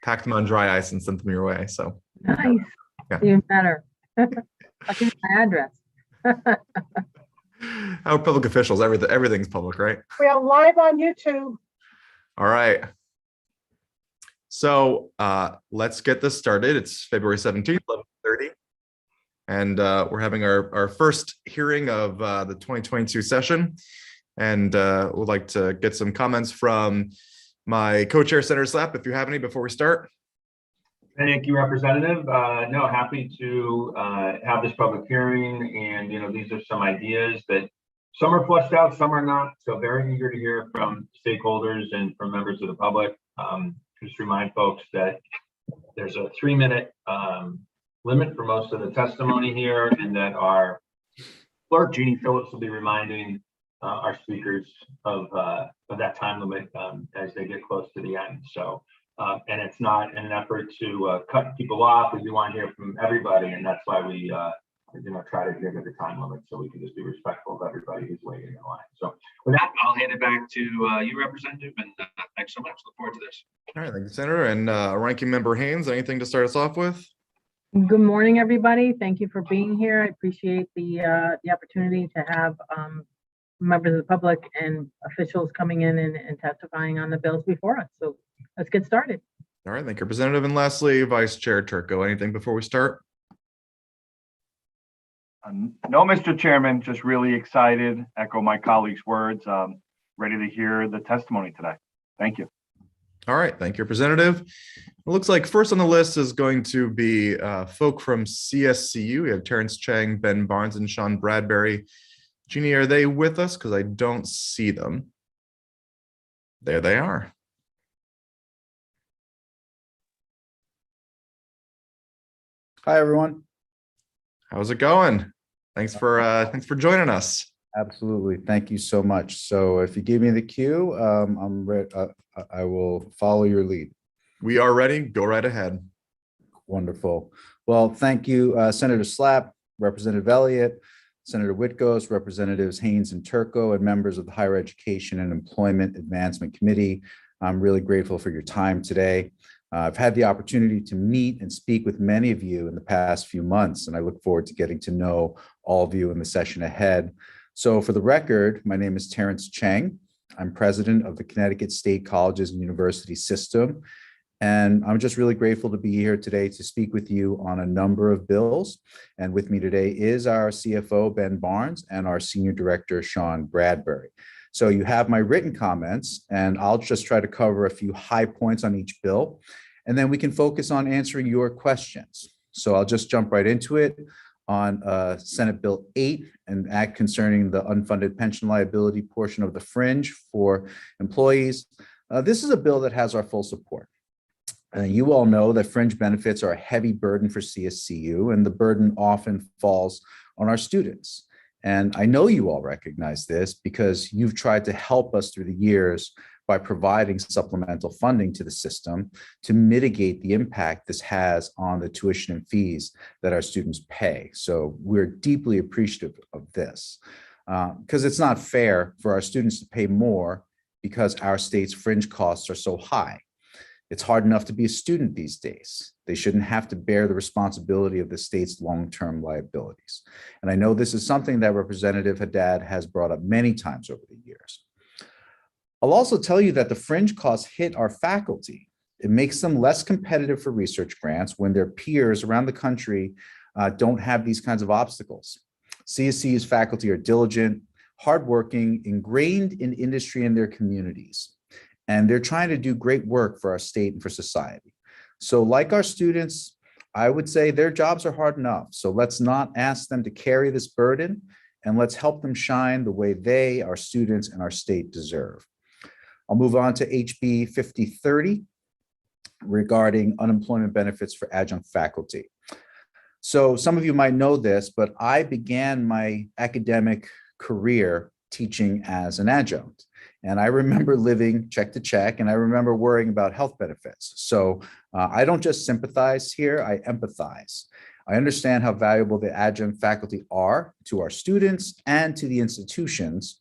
packed them on dry ice and sent them your way. So Nice. yeah. Even better. I'll give you my address. How public officials, everything's public, right? We are live on YouTube. All right. So let's get this started. It's February 17th, 11:30. And we're having our first hearing of the 2022 session. And would like to get some comments from my co-chair, Senator Slapp, if you have any before we start. Thank you, Representative. No, happy to have this public hearing. And, these are some ideas that some are fleshed out, some are not. So very eager to hear from stakeholders and from members of the public. Just remind folks that there's a 3-minute limit for most of the testimony here, and that our clerk, Jeannie Phillips, will be reminding our speakers of that time limit as they get close to the end. So, and it's not in an effort to cut people off. We do want to hear from everybody, and that's why we try to give it the time limit so we can just be respectful of everybody who's waiting in line. So with that, I'll hand it back to you, Representative, and thanks so much. Look forward to this. All right, thank you, Senator. And Ranking Member Haynes, anything to start us off with? Good morning, everybody. Thank you for being here. I appreciate the opportunity to have members of the public and officials coming in and testifying on the bills before us. So let's get started. All right, thank you, Representative. And lastly, Vice Chair Turco, anything before we start? No, Mr. Chairman, just really excited, echo my colleagues' words, ready to hear the testimony today. Thank you. All right, thank you, Representative. It looks like first on the list is going to be folk from CSCU. We have Terrence Chang, Ben Barnes, and Sean Bradbury. Jeannie, are they with us? Because I don't see them. There they are. Hi, everyone. How's it going? Thanks for joining us. Absolutely. Thank you so much. So if you give me the cue, I'm ready. I will follow your lead. We are ready. Go right ahead. Wonderful. Well, thank you, Senator Slapp, Representative Elliott, Senator Whitgos, Representatives Haynes and Turco, and members of the Higher Education and Employment Advancement Committee. I'm really grateful for your time today. I've had the opportunity to meet and speak with many of you in the past few months, and I look forward to getting to know all of you in the session ahead. So for the record, my name is Terrence Chang. I'm president of the Connecticut State Colleges and Universities System, and I'm just really grateful to be here today to speak with you on a number of bills. And with me today is our CFO, Ben Barnes, and our Senior Director, Sean Bradbury. So you have my written comments, and I'll just try to cover a few high points on each bill, and then we can focus on answering your questions. So I'll just jump right into it on Senate Bill 8, an act concerning the unfunded pension liability portion of the Fringe for employees. This is a bill that has our full support. You all know that Fringe benefits are a heavy burden for CSCU, and the burden often falls on our students. And I know you all recognize this because you've tried to help us through the years by providing supplemental funding to the system to mitigate the impact this has on the tuition and fees that our students pay. So we're deeply appreciative of this because it's not fair for our students to pay more because our state's fringe costs are so high. It's hard enough to be a student these days. They shouldn't have to bear the responsibility of the state's long-term liabilities. And I know this is something that Representative Haddad has brought up many times over the years. I'll also tell you that the fringe costs hit our faculty. It makes them less competitive for research grants when their peers around the country don't have these kinds of obstacles. CSC's faculty are diligent, hardworking, ingrained in industry and their communities. And they're trying to do great work for our state and for society. So like our students, I would say their jobs are hard enough. So let's not ask them to carry this burden, and let's help them shine the way they, our students, and our state deserve. I'll move on to HB 5030 regarding unemployment benefits for adjunct faculty. So some of you might know this, but I began my academic career teaching as an adjunct. And I remember living check to check, and I remember worrying about health benefits. So I don't just sympathize here, I empathize. I understand how valuable the adjunct faculty are to our students and to the institutions,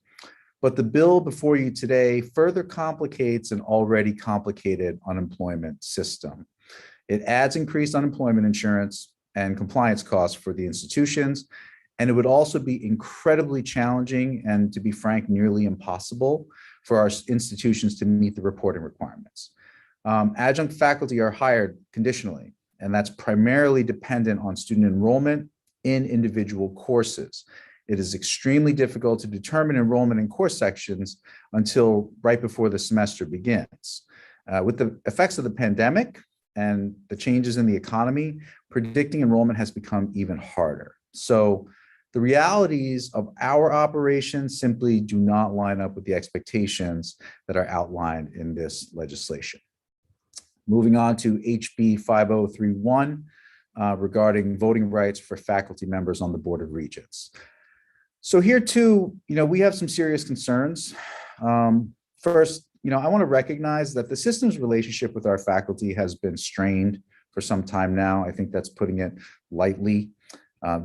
but the bill before you today further complicates an already complicated unemployment system. It adds increased unemployment insurance and compliance costs for the institutions. And it would also be incredibly challenging and, to be frank, nearly impossible for our institutions to meet the reporting requirements. Adjunct faculty are hired conditionally, and that's primarily dependent on student enrollment in individual courses. It is extremely difficult to determine enrollment in course sections until right before the semester begins. With the effects of the pandemic and the changes in the economy, predicting enrollment has become even harder. So the realities of our operations simply do not line up with the expectations that are outlined in this legislation. Moving on to HB 5031 regarding voting rights for faculty members on the Board of Regents. So here too, we have some serious concerns. First, I want to recognize that the system's relationship with our faculty has been strained for some time now. I think that's putting it lightly.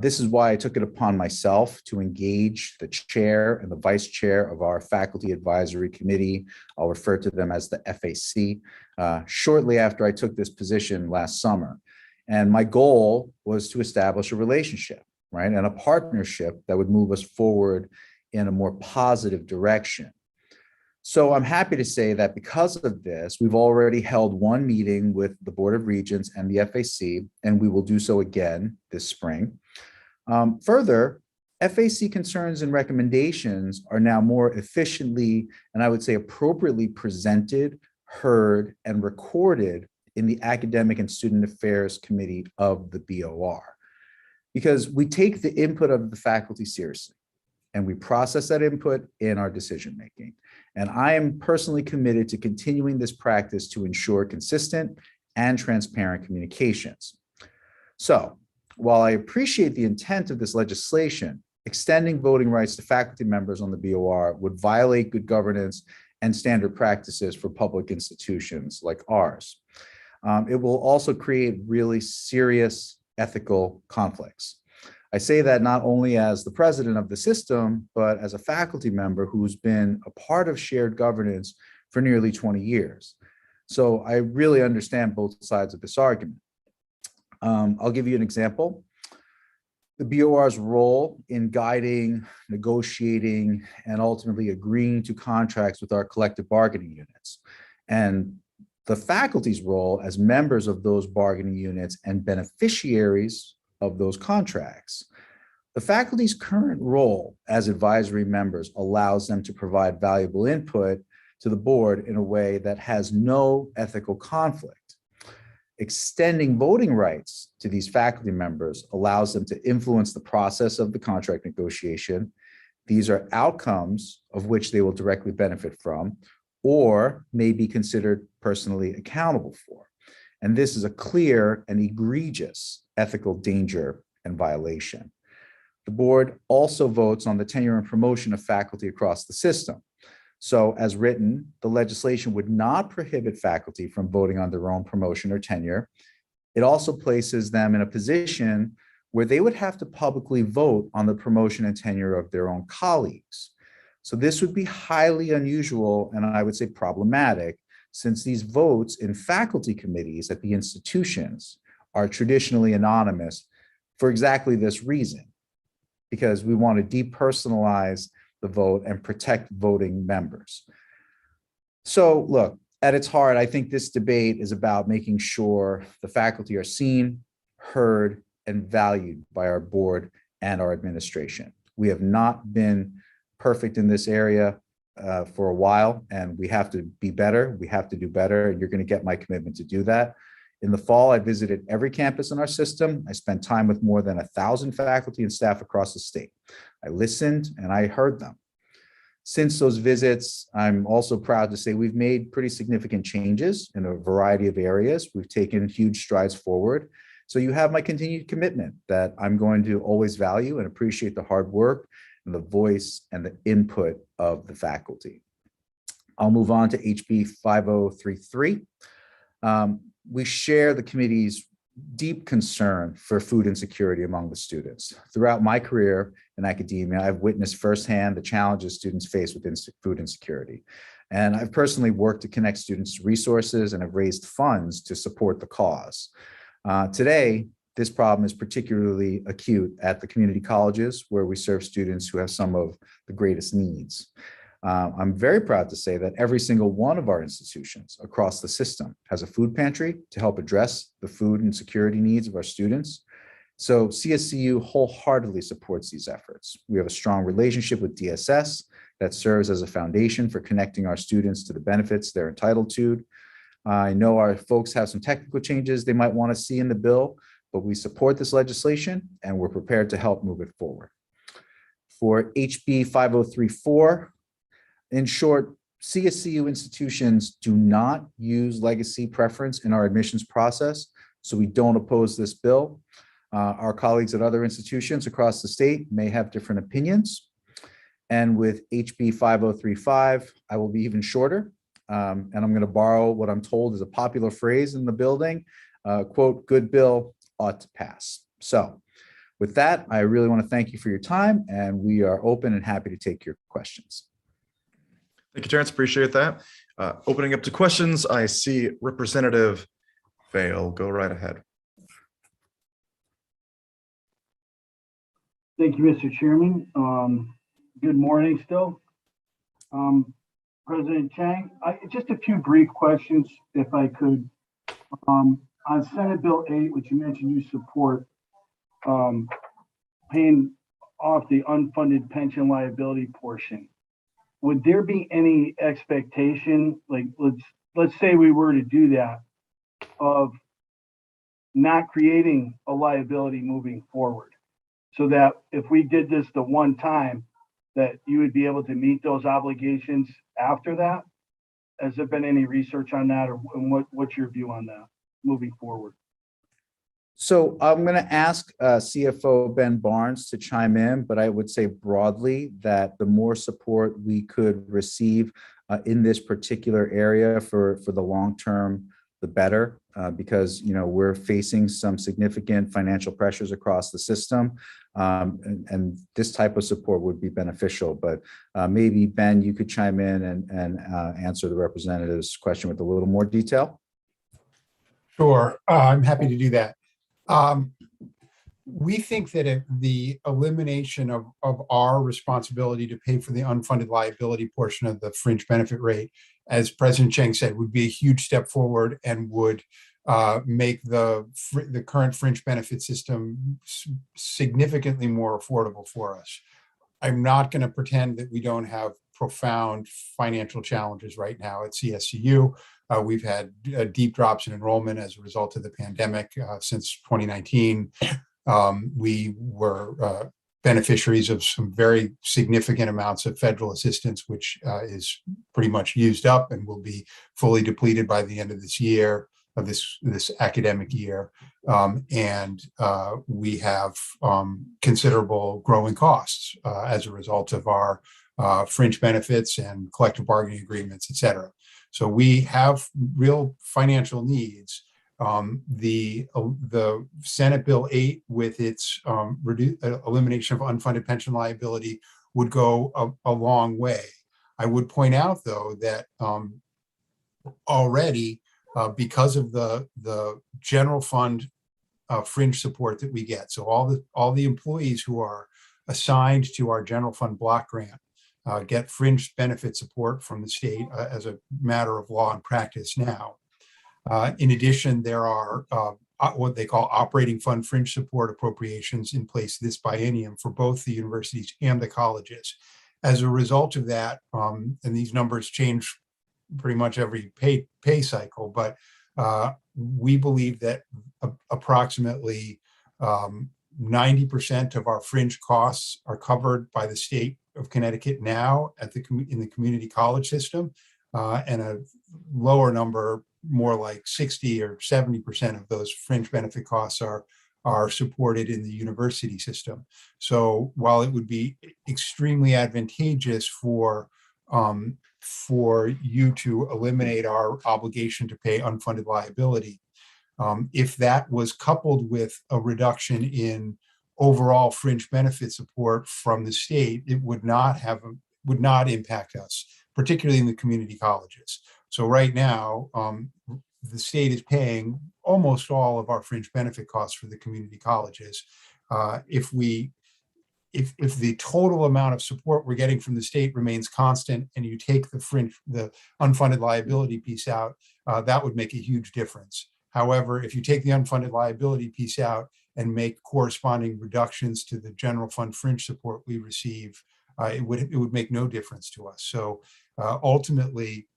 This is why I took it upon myself to engage the chair and the vice chair of our faculty advisory committee. I'll refer to them as the FAC, shortly after I took this position last summer. And my goal was to establish a relationship, right, and a partnership that would move us forward in a more positive direction. So I'm happy to say that because of this, we've already held one meeting with the Board of Regents and the FAC, and we will do so again this spring. Further, FAC concerns and recommendations are now more efficiently, and I would say appropriately presented, heard, and recorded in the Academic and Student Affairs Committee of the BOR. Because we take the input of the faculty seriously, and we process that input in our decision-making. And I am personally committed to continuing this practice to ensure consistent and transparent communications. So, while I appreciate the intent of this legislation, extending voting rights to faculty members on the BOR would violate good governance and standard practices for public institutions like ours. It will also create really serious ethical conflicts. I say that not only as the president of the system, but as a faculty member who's been a part of shared governance for nearly 20 years. So I really understand both sides of this argument. I'll give you an example. The BOR's role in guiding, negotiating, and ultimately agreeing to contracts with our collective bargaining units, and the faculty's role as members of those bargaining units and beneficiaries of those contracts. The faculty's current role as advisory members allows them to provide valuable input to the board in a way that has no ethical conflict. Extending voting rights to these faculty members allows them to influence the process of the contract negotiation. These are outcomes of which they will directly benefit from or may be considered personally accountable for. And this is a clear and egregious ethical danger and violation. The board also votes on the tenure and promotion of faculty across the system. So as written, the legislation would not prohibit faculty from voting on their own promotion or tenure. It also places them in a position where they would have to publicly vote on the promotion and tenure of their own colleagues. So this would be highly unusual and I would say problematic, since these votes in faculty committees at the institutions are traditionally anonymous for exactly this reason, because we want to depersonalize the vote and protect voting members. So look, at its heart, I think this debate is about making sure the faculty are seen, heard, and valued by our board and our administration. We have not been perfect in this area for a while, and we have to be better. We have to do better, and you're going to get my commitment to do that. In the fall, I visited every campus in our system. I spent time with more than 1,000 faculty and staff across the state. I listened and I heard them. Since those visits, I'm also proud to say we've made pretty significant changes in a variety of areas. We've taken huge strides forward. So you have my continued commitment that I'm going to always value and appreciate the hard work and the voice and the input of the faculty. I'll move on to HB 5033. We share the committee's deep concern for food insecurity among the students. Throughout my career in academia, I've witnessed firsthand the challenges students face with food insecurity. And I've personally worked to connect students to resources and have raised funds to support the cause. Today, this problem is particularly acute at the community colleges where we serve students who have some of the greatest needs. I'm very proud to say that every single one of our institutions across the system has a food pantry to help address the food and security needs of our students. So CSCU wholeheartedly supports these efforts. We have a strong relationship with DSS that serves as a foundation for connecting our students to the benefits they're entitled to. I know our folks have some technical changes they might want to see in the bill, but we support this legislation and we're prepared to help move it forward. For HB 5034, in short, CSCU institutions do not use legacy preference in our admissions process, so we don't oppose this bill. Our colleagues at other institutions across the state may have different opinions. And with HB 5035, I will be even shorter. And I'm going to borrow what I'm told is a popular phrase in the building, quote, good bill ought to pass. So with that, I really want to thank you for your time, and we are open and happy to take your questions. Thank you, Terrence. Appreciate that. Opening up to questions, I see Representative Vale. Go right ahead. Thank you, Mr. Chairman. Good morning still. President Chang, just a few brief questions, if I could. On Senate Bill 8, which you mentioned you support, paying off the unfunded pension liability portion, would there be any expectation, like let's say we were to do that, of not creating a liability moving forward, so that if we did this the one time, that you would be able to meet those obligations after that? Has there been any research on that, or what's your view on that moving forward? So I'm going to ask CFO Ben Barnes to chime in, but I would say broadly that the more support we could receive in this particular area for the long term, the better, because we're facing some significant financial pressures across the system, and this type of support would be beneficial. But maybe Ben, you could chime in and answer the representative's question with a little more detail. Sure, I'm happy to do that. We think that the elimination of our responsibility to pay for the unfunded liability portion of the fringe benefit rate, as President Chang said, would be a huge step forward and would make the current fringe benefit system significantly more affordable for us. I'm not going to pretend that we don't have profound financial challenges right now at CSCU. We've had deep drops in enrollment as a result of the pandemic since 2019. We were beneficiaries of some very significant amounts of federal assistance, which is pretty much used up and will be fully depleted by the end of this year, of this academic year. And we have considerable growing costs as a result of our fringe benefits and collective bargaining agreements, et cetera. So we have real financial needs. The Senate Bill 8, with its elimination of unfunded pension liability, would go a long way. I would point out, though, that already, because of the general fund fringe support that we get, so all the employees who are assigned to our general fund block grant get fringe benefit support from the state as a matter of law and practice now. In addition, there are what they call operating fund fringe support appropriations in place this biennium for both the universities and the colleges. As a result of that, and these numbers change pretty much every pay cycle, but we believe that approximately 90% of our fringe costs are covered by the state of Connecticut now in the community college system, and a lower number, more like 60 or 70% of those fringe benefit costs are supported in the university system. So while it would be extremely advantageous for you to eliminate our obligation to pay unfunded liability, if that was coupled with a reduction in overall fringe benefit support from the state, it would not impact us. particularly in the community colleges. So right now, the state is paying almost all of our fringe benefit costs for the community colleges. If the total amount of support we're getting from the state remains constant and you take the unfunded liability piece out, that would make a huge difference. However, if you take the unfunded liability piece out and make corresponding reductions to the general fund fringe support we receive, it would make no difference to us. So ultimately,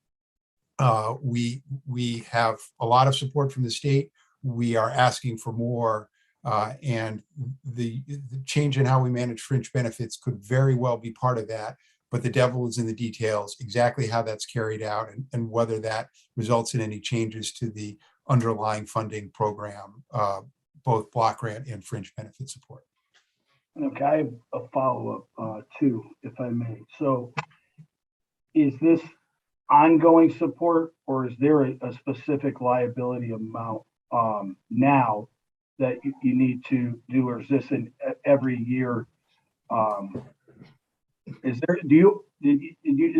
we have a lot of support from the state. We are asking for more. And the change in how we manage fringe benefits could very well be part of that, but the devil is in the details, exactly how that's carried out and whether that results in any changes to the underlying funding program, both block grant and fringe benefit support. Okay, I have a follow-up too, if I may. So is this ongoing support, or is there a specific liability amount now that you need to do, or is this in every year? Is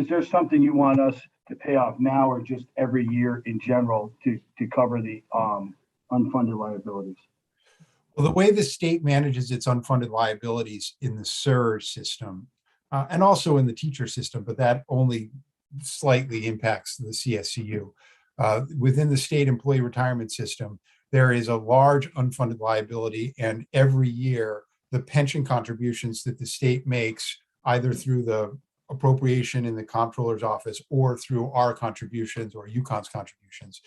there something you want us to pay off now, or just every year in general to cover the unfunded liabilities? Well, the way the state manages its unfunded liabilities in the SURS system and also in the teacher system, but that only slightly impacts the CSCU. Within the state employee retirement system, there is a large unfunded liability, and every year the pension contributions that the state makes, either through the appropriation in the comptroller's office or through our contributions or Yukon's contributions,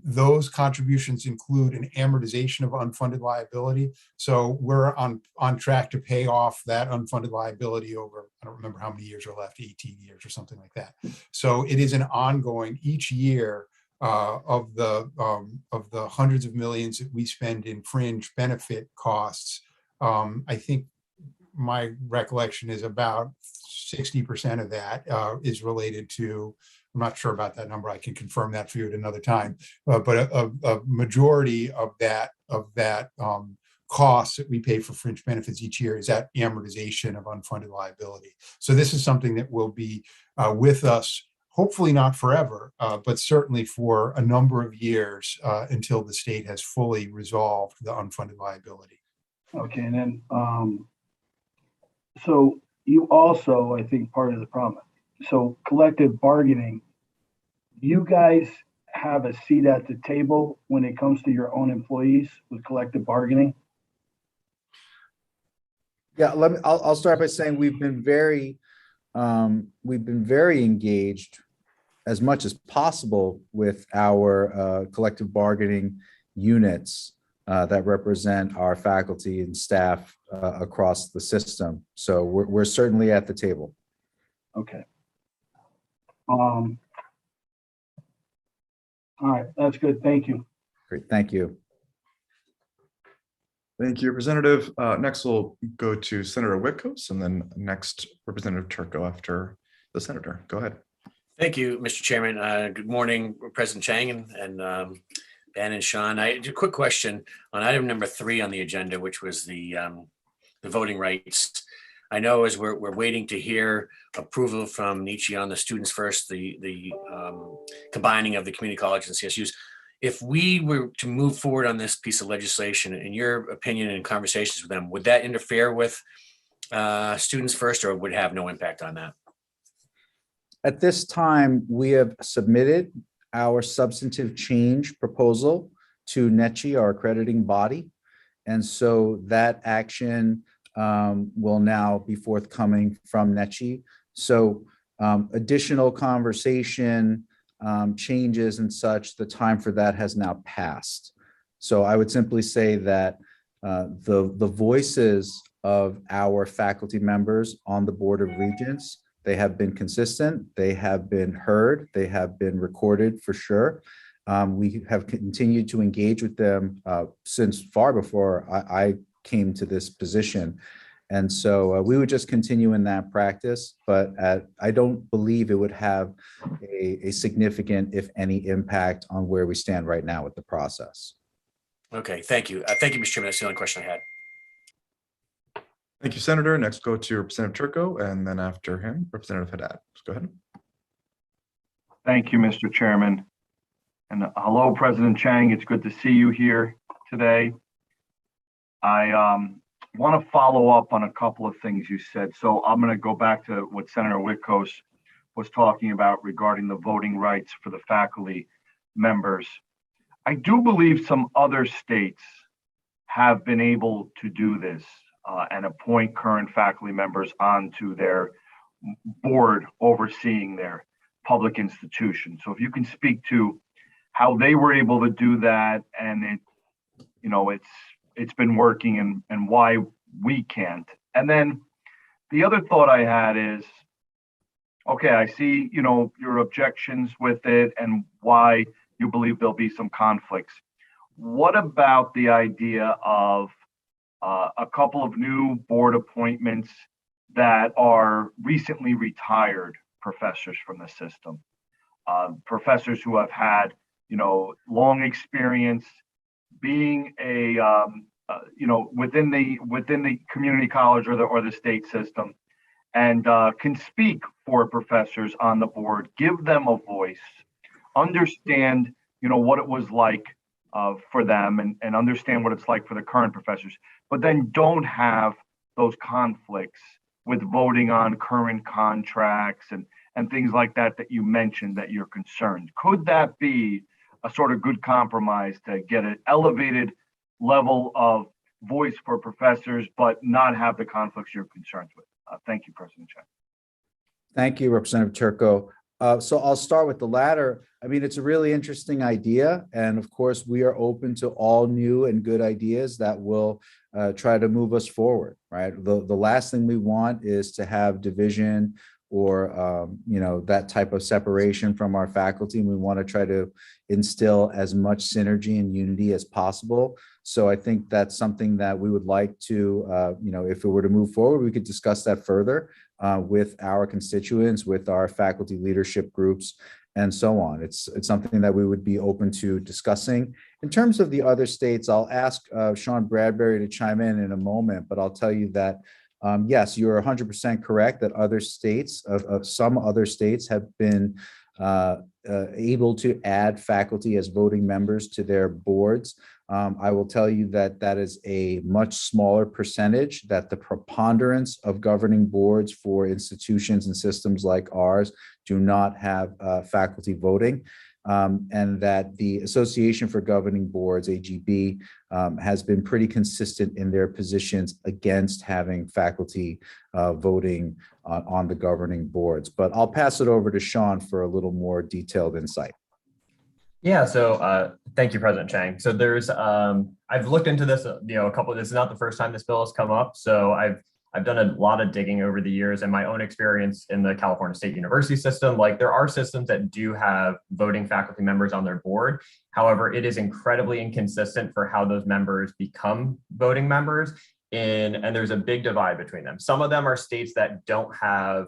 those contributions include an amortization of unfunded liability. So we're on track to pay off that unfunded liability over, I don't remember how many years are left, 18 years or something like that. So it is an ongoing, each year, of the hundreds of millions that we spend in fringe benefit costs. I think my recollection is about 60% of that is related to, I'm not sure about that number, I can confirm that for you at another time, but a majority of that cost that we pay for fringe benefits each year is that amortization of unfunded liability. So this is something that will be with us, hopefully not forever, but certainly for a number of years until the state has fully resolved the unfunded liability. Okay, and then so you also, I think, part of the problem. So collective bargaining, you guys have a seat at the table when it comes to your own employees with collective bargaining? Yeah, I'll start by saying we've been very engaged as much as possible with our collective bargaining units that represent our faculty and staff across the system. So we're certainly at the table. Okay. All right, that's good. Thank you. Great, thank you. Thank you, Representative. Next, we'll go to Senator Whitcomb, and then next, Representative Turco after the senator. Go ahead. Thank you, Mr. Chairman. Good morning, President Chang and Ben and Sean. I had a quick question on item number 3 on the agenda, which was the voting rights. I know as we're waiting to hear approval from Nietzsche on the Students First, the combining of the community colleges and CSUs. If we were to move forward on this piece of legislation, in your opinion and conversations with them, would that interfere with Students First, or would have no impact on that? At this time, we have submitted our substantive change proposal to NECHI, our accrediting body. And so that action will now be forthcoming from NECHI. So additional conversation, changes and such, the time for that has now passed. So I would simply say that the voices of our faculty members on the Board of Regents, they have been consistent, they have been heard, they have been recorded for sure. We have continued to engage with them since far before I came to this position. And so we would just continue in that practice, but I don't believe it would have a significant, if any, impact on where we stand right now with the process. Okay, thank you. Thank you, Mr. Chairman. That's the only question I had. Thank you, Senator. Next, go to Representative Turco, and then after him, Representative Haddad. Go ahead. Thank you, Mr. Chairman. And hello, President Chang. It's good to see you here today. I want to follow up on a couple of things you said. So I'm going to go back to what Senator Whitcomb was talking about regarding the voting rights for the faculty members. I do believe some other states have been able to do this and appoint current faculty members onto their board overseeing their public institutions. So if you can speak to how they were able to do that, and it's been working, and why we can't. And then the other thought I had is, okay, I see, your objections with it and why you believe there'll be some conflicts. What about the idea of a couple of new board appointments that are recently retired professors from the system? Professors who have had, long experience being within the community college or the state system, and can speak for professors on the board, give them a voice, understand, what it was like for them, and understand what it's like for the current professors, but then don't have those conflicts with voting on current contracts and things like that you mentioned that you're concerned. Could that be a sort of good compromise to get an elevated level of voice for professors, but not have the conflicts you're concerned with? Thank you, President Chang. Thank you, Representative Turco. So I'll start with the latter. I mean, it's a really interesting idea. And of course, we are open to all new and good ideas that will try to move us forward, right? The last thing we want is to have division or, that type of separation from our faculty. And we want to try to instill as much synergy and unity as possible. So I think that's something that we would like to, if it were to move forward, we could discuss that further with our constituents, with our faculty leadership groups, and so on. It's something that we would be open to discussing. In terms of the other states, I'll ask Sean Bradbury to chime in a moment, but I'll tell you that yes, you're 100% correct that other states, some other states have been able to add faculty as voting members to their boards. I will tell you that that is a much smaller percentage, that the preponderance of governing boards for institutions and systems like ours do not have faculty voting. And that the Association for Governing Boards, AGB, has been pretty consistent in their positions against having faculty voting on the governing boards. But I'll pass it over to Sean for a little more detailed insight. Yeah, so thank you, President Chang. So there's, I've looked into this, this is not the first time this bill has come up. So I've done a lot of digging over the years, and my own experience in the California State University system. Like, there are systems that do have voting faculty members on their board. However, it is incredibly inconsistent for how those members become voting members. And there's a big divide between them. Some of them are states that don't have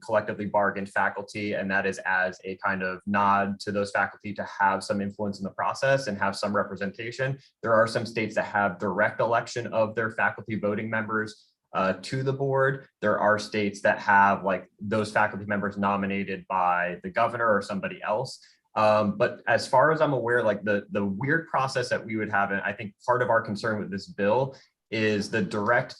collectively bargained faculty, and that is as a kind of nod to those faculty to have some influence in the process and have some representation. There are some states that have direct election of their faculty voting members to the board. There are states that have like those faculty members nominated by the governor or somebody else. But as far as I'm aware, like the weird process that we would have, and I think part of our concern with this bill is the direct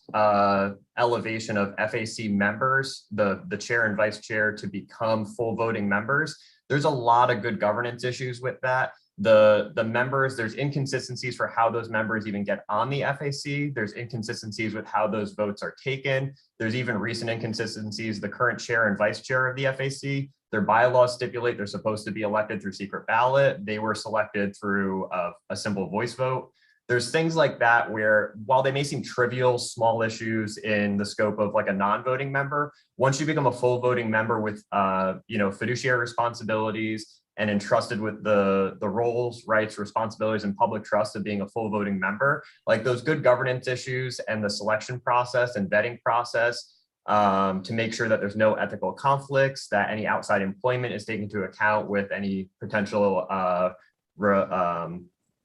elevation of FAC members, the chair and vice chair, to become full voting members. There's a lot of good governance issues with that. The members, there's inconsistencies for how those members even get on the FAC. There's inconsistencies with how those votes are taken. There's even recent inconsistencies. The current chair and vice chair of the FAC, their bylaws stipulate they're supposed to be elected through secret ballot. They were selected through a simple voice vote. There's things like that where, while they may seem trivial, small issues in the scope of like a non-voting member, once you become a full voting member with fiduciary responsibilities and entrusted with the roles, rights, responsibilities, and public trust of being a full voting member, like those good governance issues and the selection process and vetting process to make sure that there's no ethical conflicts, that any outside employment is taken into account with any potential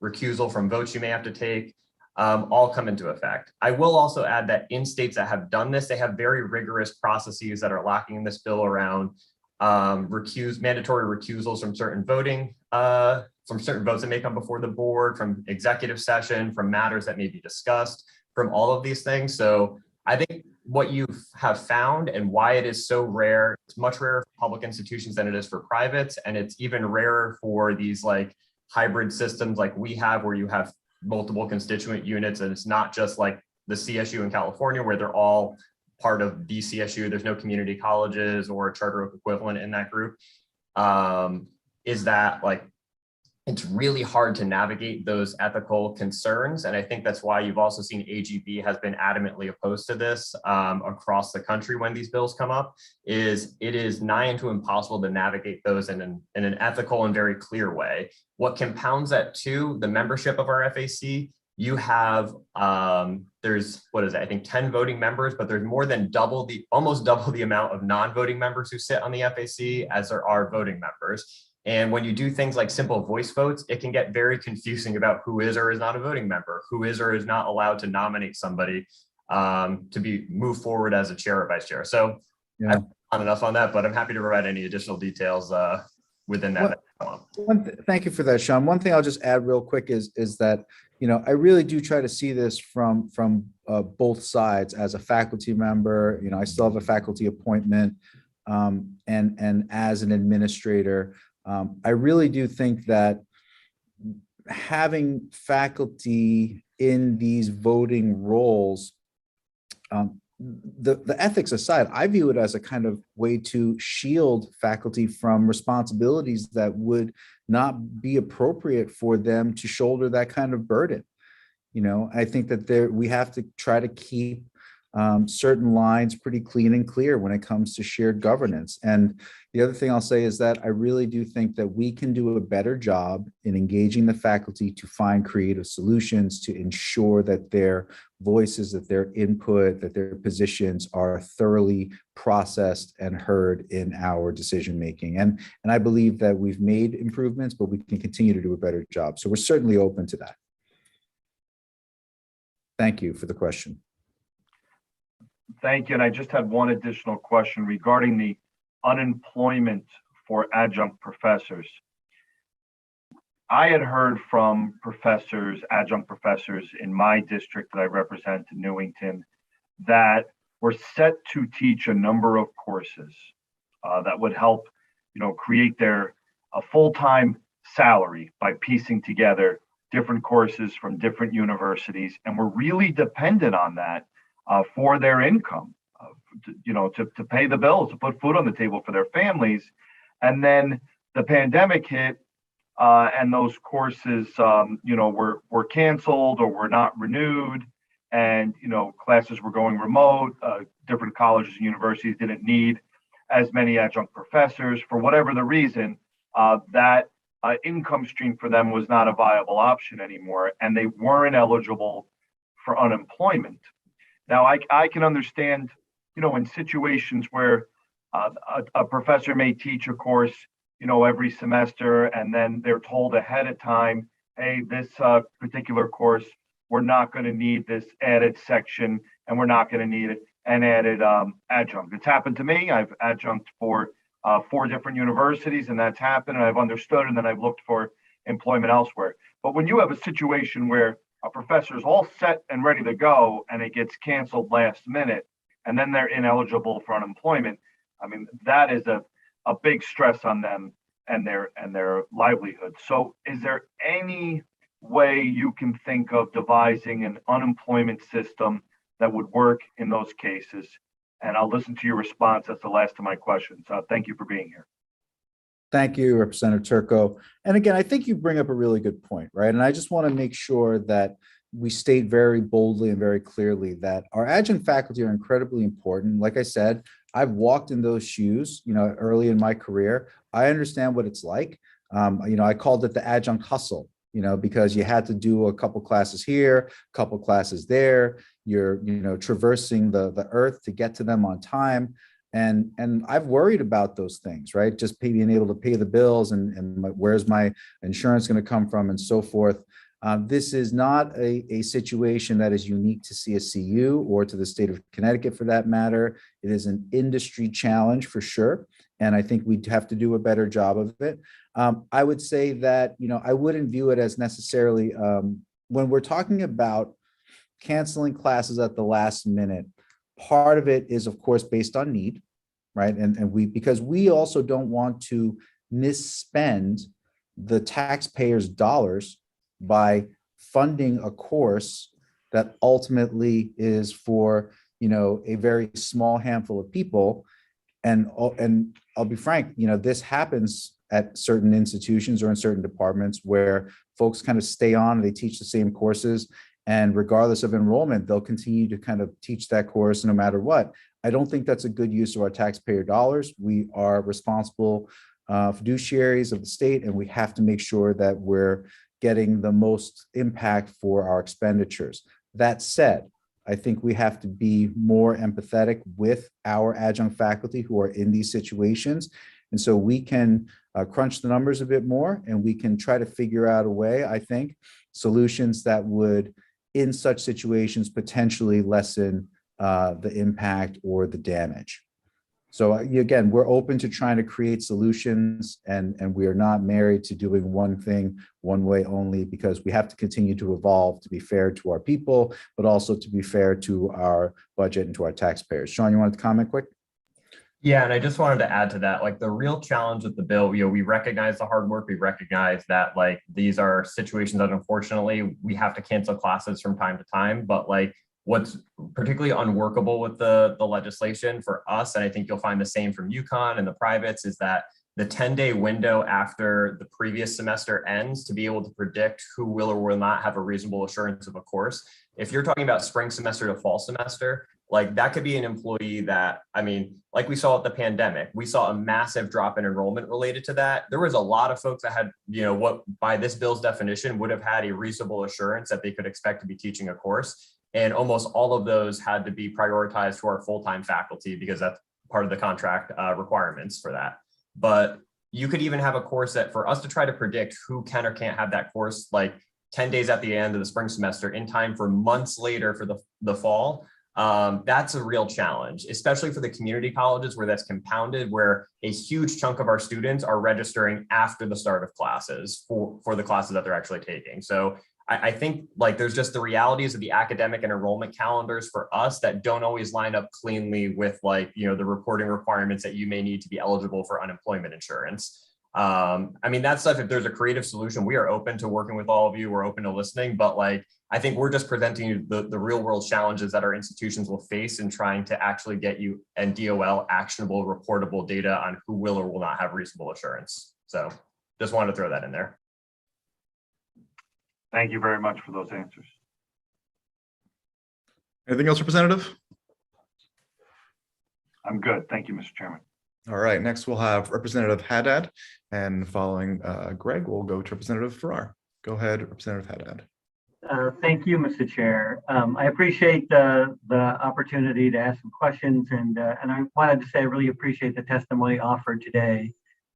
recusal from votes you may have to take, all come into effect. I will also add that in states that have done this, they have very rigorous processes that are lacking in this bill around mandatory recusals from certain votes that may come before the board, from executive session, from matters that may be discussed, from all of these things. So I think what you have found and why it is so rare, it's much rarer for public institutions than it is for privates. And it's even rarer for these like hybrid systems like we have, where you have multiple constituent units, and it's not just like the CSU in California where they're all part of the CSU. There's no community colleges or a charter oak equivalent in that group. Is that like, it's really hard to navigate those ethical concerns. And I think that's why you've also seen AGB has been adamantly opposed to this across the country when these bills come up. It is nigh into impossible to navigate those in an ethical and very clear way. What compounds that too, the membership of our FAC, you have, there's, what is it? I think 10 voting members, but there's more than almost double the amount of non-voting members who sit on the FAC as there are voting members. And when you do things like simple voice votes, it can get very confusing about who is or is not a voting member, who is or is not allowed to nominate somebody to be moved forward as a chair or vice chair. So Yeah. I've not enough on that, but I'm happy to provide any additional details within that. Thank you for that, Sean. One thing I'll just add real quick is that, you know, I really do try to see this from both sides. As a faculty member, you know, I still have a faculty appointment, and as an administrator, I really do think that having faculty in these voting roles, the ethics aside, I view it as a kind of way to shield faculty from responsibilities that would not be appropriate for them to shoulder that kind of burden. You know, I think that we have to try to keep certain lines pretty clean and clear when it comes to shared governance. And the other thing I'll say is that I really do think that we can do a better job in engaging the faculty to find creative solutions to ensure that their voices, that their input, that their positions are thoroughly processed and heard in our decision making. And I believe that we've made improvements, but we can continue to do a better job. So we're certainly open to that. Thank you for the question. Thank you. And I just had one additional question regarding the unemployment for adjunct professors. I had heard from professors, adjunct professors in my district that I represent in Newington, that were set to teach a number of courses that would help, you know, create a full-time salary by piecing together different courses from different universities, and were really dependent on that for their income, you know, to pay the bills, to put food on the table for their families. And then the pandemic hit, and those courses, you know, were canceled or were not renewed, and, you know, classes were going remote. Different colleges and universities didn't need as many adjunct professors for whatever the reason. That income stream for them was not a viable option anymore, and they weren't eligible for unemployment. Now, I can understand, you know, in situations where a professor may teach a course, you know, every semester, and then they're told ahead of time, hey, this particular course, we're not going to need this added section, and we're not going to need an added adjunct. It's happened to me. I've adjunct for 4 different universities, and that's happened, and I've understood, and then I've looked for employment elsewhere. But when you have a situation where a professor is all set and ready to go, and it gets canceled last minute, and then they're ineligible for unemployment, I mean, that is a big stress on them and their livelihood. So is there any way you can think of devising an unemployment system that would work in those cases? And I'll listen to your response. That's the last of my questions. Thank you for being here. Thank you, Representative Turco. And again, I think you bring up a really good point, right? And I just want to make sure that we state very boldly and very clearly that our adjunct faculty are incredibly important. Like I said, I've walked in those shoes, you know, early in my career. I understand what it's like. You know, I called it the adjunct hustle, you know, because you had to do a couple classes here, a couple classes there. You're, you know, traversing the earth to get to them on time. And I've worried about those things, right? Just being able to pay the bills and where's my insurance going to come from and so forth. This is not a situation that is unique to CSCU or to the state of Connecticut for that matter. It is an industry challenge for sure. And I think we'd have to do a better job of it. I would say that, I wouldn't view it as necessarily, when we're talking about canceling classes at the last minute, part of it is, of course, based on need, right? And because we also don't want to misspend the taxpayers' dollars by funding a course that ultimately is for, a very small handful of people. And I'll be frank, this happens at certain institutions or in certain departments where folks kind of stay on, they teach the same courses, and regardless of enrollment, they'll continue to kind of teach that course no matter what. I don't think that's a good use of our taxpayer dollars. We are responsible fiduciaries of the state, and we have to make sure that we're getting the most impact for our expenditures. That said, I think we have to be more empathetic with our adjunct faculty who are in these situations. And so we can crunch the numbers a bit more, and we can try to figure out a way, I think, solutions that would, in such situations, potentially lessen the impact or the damage. So again, we're open to trying to create solutions, and we are not married to doing one thing one way only, because we have to continue to evolve to be fair to our people, but also to be fair to our budget and to our taxpayers. Sean, you wanted to comment quick? Yeah, and I just wanted to add to that, like the real challenge with the bill, we recognize the hard work, we recognize that like these are situations that unfortunately we have to cancel classes from time to time, but like what's particularly unworkable with the legislation for us, and I think you'll find the same from Yukon and the privates, is that the 10-day window after the previous semester ends to be able to predict who will or will not have a reasonable assurance of a course. If you're talking about spring semester to fall semester, like that could be an employee that, I mean, like we saw at the pandemic, we saw a massive drop in enrollment related to that. There was a lot of folks that had, what by this bill's definition would have had a reasonable assurance that they could expect to be teaching a course. And almost all of those had to be prioritized to our full-time faculty because that's part of the contract requirements for that. But you could even have a course that for us to try to predict who can or can't have that course, like 10 days at the end of the spring semester in time for months later for the fall. That's a real challenge, especially for the community colleges where that's compounded, where a huge chunk of our students are registering after the start of classes for the classes that they're actually taking. So I think like there's just the realities of the academic and enrollment calendars for us that don't always line up cleanly with like, the reporting requirements that you may need to be eligible for unemployment insurance. I mean, that stuff, if there's a creative solution, we are open to working with all of you. We're open to listening, but like, I think we're just presenting you the real world challenges that our institutions will face in trying to actually get you and DOL actionable, reportable data on who will or will not have reasonable assurance. So just wanted to throw that in there. Thank you very much for those answers. Anything else, Representative? I'm good. Thank you, Mr. Chairman. All right, next we'll have Representative Haddad, and following Greg, we'll go to Representative Farrar. Go ahead, Representative Haddad. Thank you, Mr. Chair. I appreciate the opportunity to ask some questions, and I wanted to say I really appreciate the testimony offered today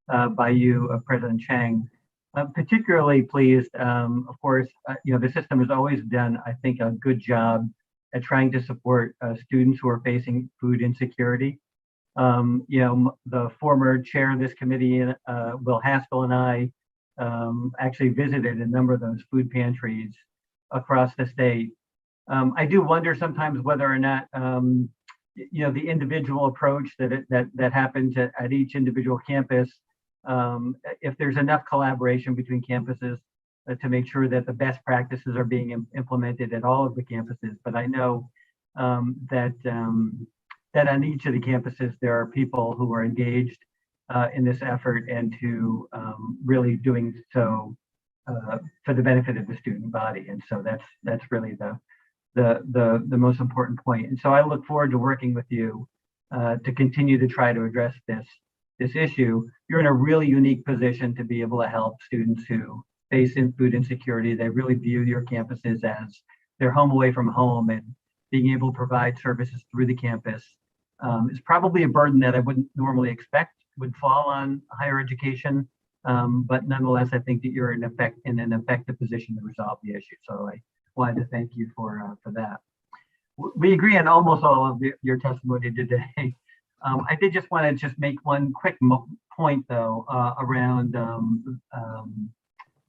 by you, President Chang. I'm particularly pleased, of course, the system has always done, I think, a good job at trying to support students who are facing food insecurity. The former chair of this committee, Will Haskell, and I actually visited a number of those food pantries across the state. I do wonder sometimes whether or not, the individual approach that happens at each individual campus, if there's enough collaboration between campuses to make sure that the best practices are being implemented at all of the campuses. But I know that on each of the campuses, there are people who are engaged in this effort and to really doing so for the benefit of the student body. And so that's really the most important point. And so I look forward to working with you to continue to try to address this issue. You're in a really unique position to be able to help students who face food insecurity. They really view your campuses as their home away from home, and being able to provide services through the campus is probably a burden that I wouldn't normally expect would fall on higher education. But nonetheless, I think that you're in an effective position to resolve the issue. So I wanted to thank you for that. We agree on almost all of your testimony today. I did just want to just make one quick point though around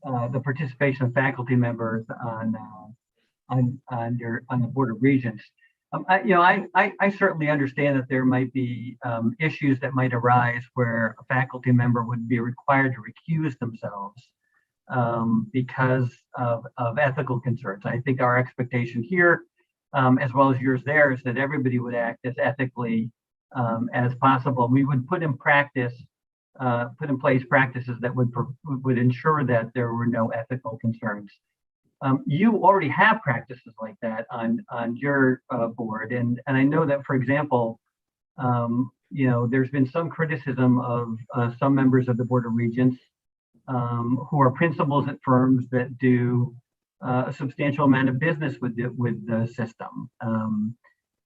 the participation of faculty members on the Board of Regents. I certainly understand that there might be issues that might arise where a faculty member would be required to recuse themselves because of ethical concerns. I think our expectation here, as well as yours there, is that everybody would act as ethically as possible. We would put in place practices that would ensure that there were no ethical concerns. You already have practices like that on your board, and I know that, for example, there's been some criticism of some members of the Board of Regents who are principals at firms that do a substantial amount of business with the system,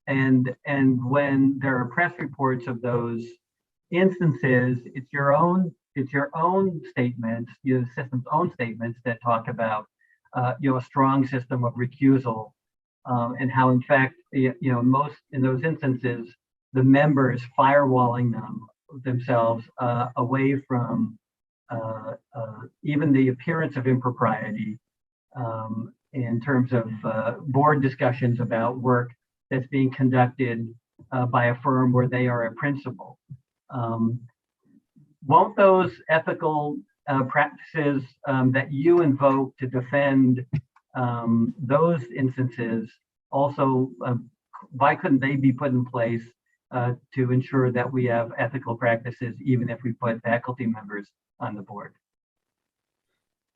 and when there are press reports of those instances, it's your own statements, the system's own statements that talk about a strong system of recusal, and how, in fact, most in those instances, the members firewalling themselves away from even the appearance of impropriety in terms of board discussions about work that's being conducted by a firm where they are a principal. Won't those ethical practices that you invoke to defend those instances also, why couldn't they be put in place to ensure that we have ethical practices even if we put faculty members on the board?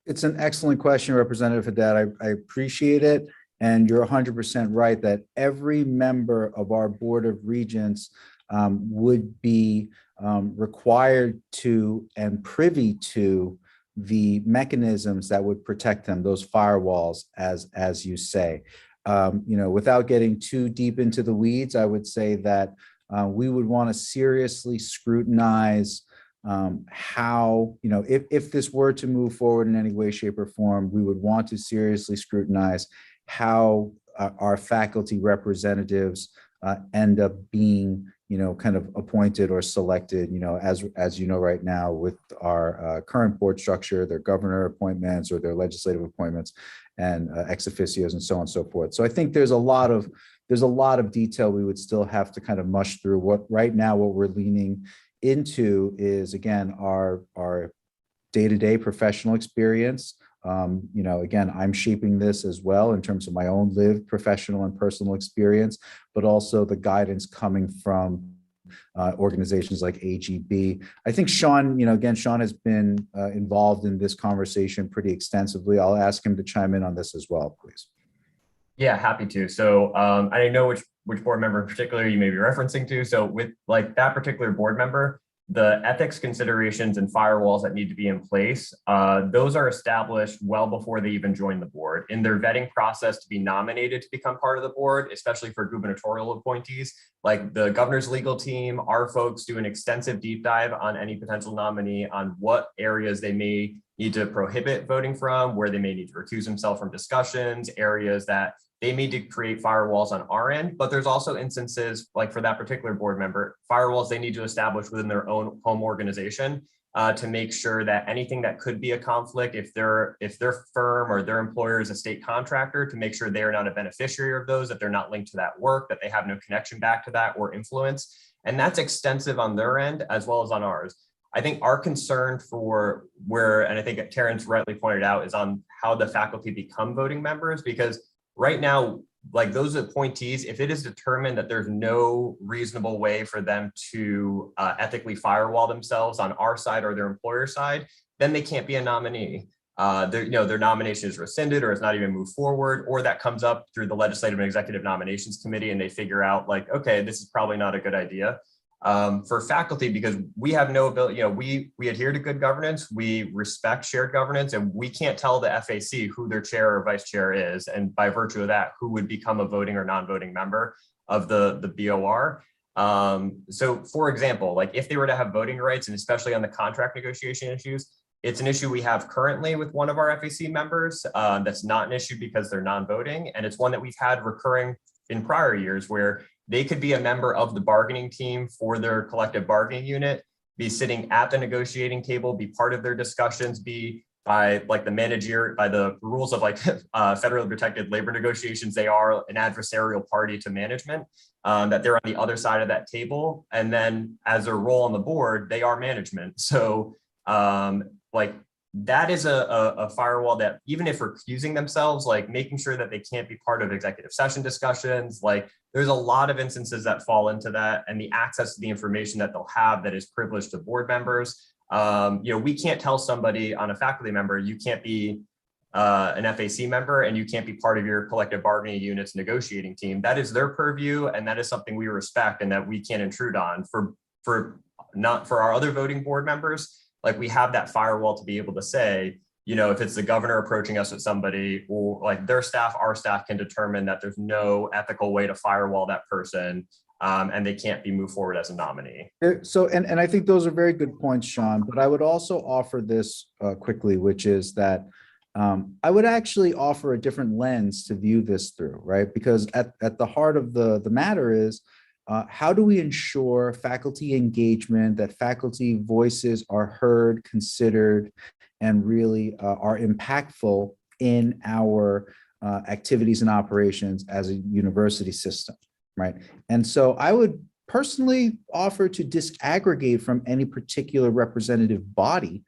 It's an excellent question, Representative Haddad. I appreciate it. And you're 100% right that every member of our Board of Regents would be required to and privy to the mechanisms that would protect them, those firewalls, as you say. Without getting too deep into the weeds, I would say that we would want to seriously scrutinize how, if this were to move forward in any way, shape, or form, we would want to seriously scrutinize how our faculty representatives end up being, kind of appointed or selected, as you know, right now with our current board structure, their governor appointments or their legislative appointments and ex officios and so on and so forth. So I think there's a lot of detail we would still have to kind of mush through. What we're leaning into is, again, our day-to-day professional experience. Again, I'm shaping this as well in terms of my own lived professional and personal experience, but also the guidance coming from organizations like AGB. I think Sean, Sean has been involved in this conversation pretty extensively. I'll ask him to chime in on this as well, please. Yeah, happy to. So I know which board member in particular you may be referencing to. So with like that particular board member, the ethics considerations and firewalls that need to be in place, those are established well before they even join the board. In their vetting process to be nominated to become part of the board, especially for gubernatorial appointees, like the governor's legal team, our folks do an extensive deep dive on any potential nominee on what areas they may need to prohibit voting from, where they may need to recuse themselves from discussions, areas that they need to create firewalls on our end, but there's also instances like for that particular board member, firewalls they need to establish within their own home organization to make sure that anything that could be a conflict, if their firm or their employer is a state contractor, to make sure they're not a beneficiary of those, that they're not linked to that work, that they have no connection back to that or influence. And that's extensive on their end as well as on ours. I think our concern for and I think Terrence rightly pointed out, is on how the faculty become voting members, because right now, like those appointees, if it is determined that there's no reasonable way for them to ethically firewall themselves on our side or their employer side, then they can't be a nominee. Their nomination is rescinded or it's not even moved forward, or that comes up through the Legislative and Executive Nominations Committee and they figure out like, okay, this is probably not a good idea. For faculty, because we have no ability, we adhere to good governance, we respect shared governance, and we can't tell the FAC who their chair or vice chair is, and by virtue of that, who would become a voting or non-voting member of the BOR. So for example, like if they were to have voting rights, and especially on the contract negotiation issues, it's an issue we have currently with one of our FAC members. That's not an issue because they're non-voting, and it's one that we've had recurring in prior years where they could be a member of the bargaining team for their collective bargaining unit, be sitting at the negotiating table, be part of their discussions, be by like the manager, by the rules of like federally protected labor negotiations, they are an adversarial party to management, that they're on the other side of that table. And then as their role on the board, they are management. So like that is a firewall that even if recusing themselves, like making sure that they can't be part of executive session discussions, like there's a lot of instances that fall into that, and the access to the information that they'll have that is privileged to board members. We can't tell somebody on a faculty member, you can't be an FAC member and you can't be part of your collective bargaining unit's negotiating team. That is their purview, and that is something we respect and that we can't intrude on. Not for our other voting board members, like we have that firewall to be able to say, if it's the governor approaching us with somebody, or like their staff, our staff can determine that there's no ethical way to firewall that person, and they can't be moved forward as a nominee. So, and I think those are very good points, Sean, but I would also offer this quickly, which is that I would actually offer a different lens to view this through, right? Because at the heart of the matter is, how do we ensure faculty engagement, that faculty voices are heard, considered, and really are impactful in our activities and operations as a university system, right? And so I would personally offer to disaggregate from any particular representative body,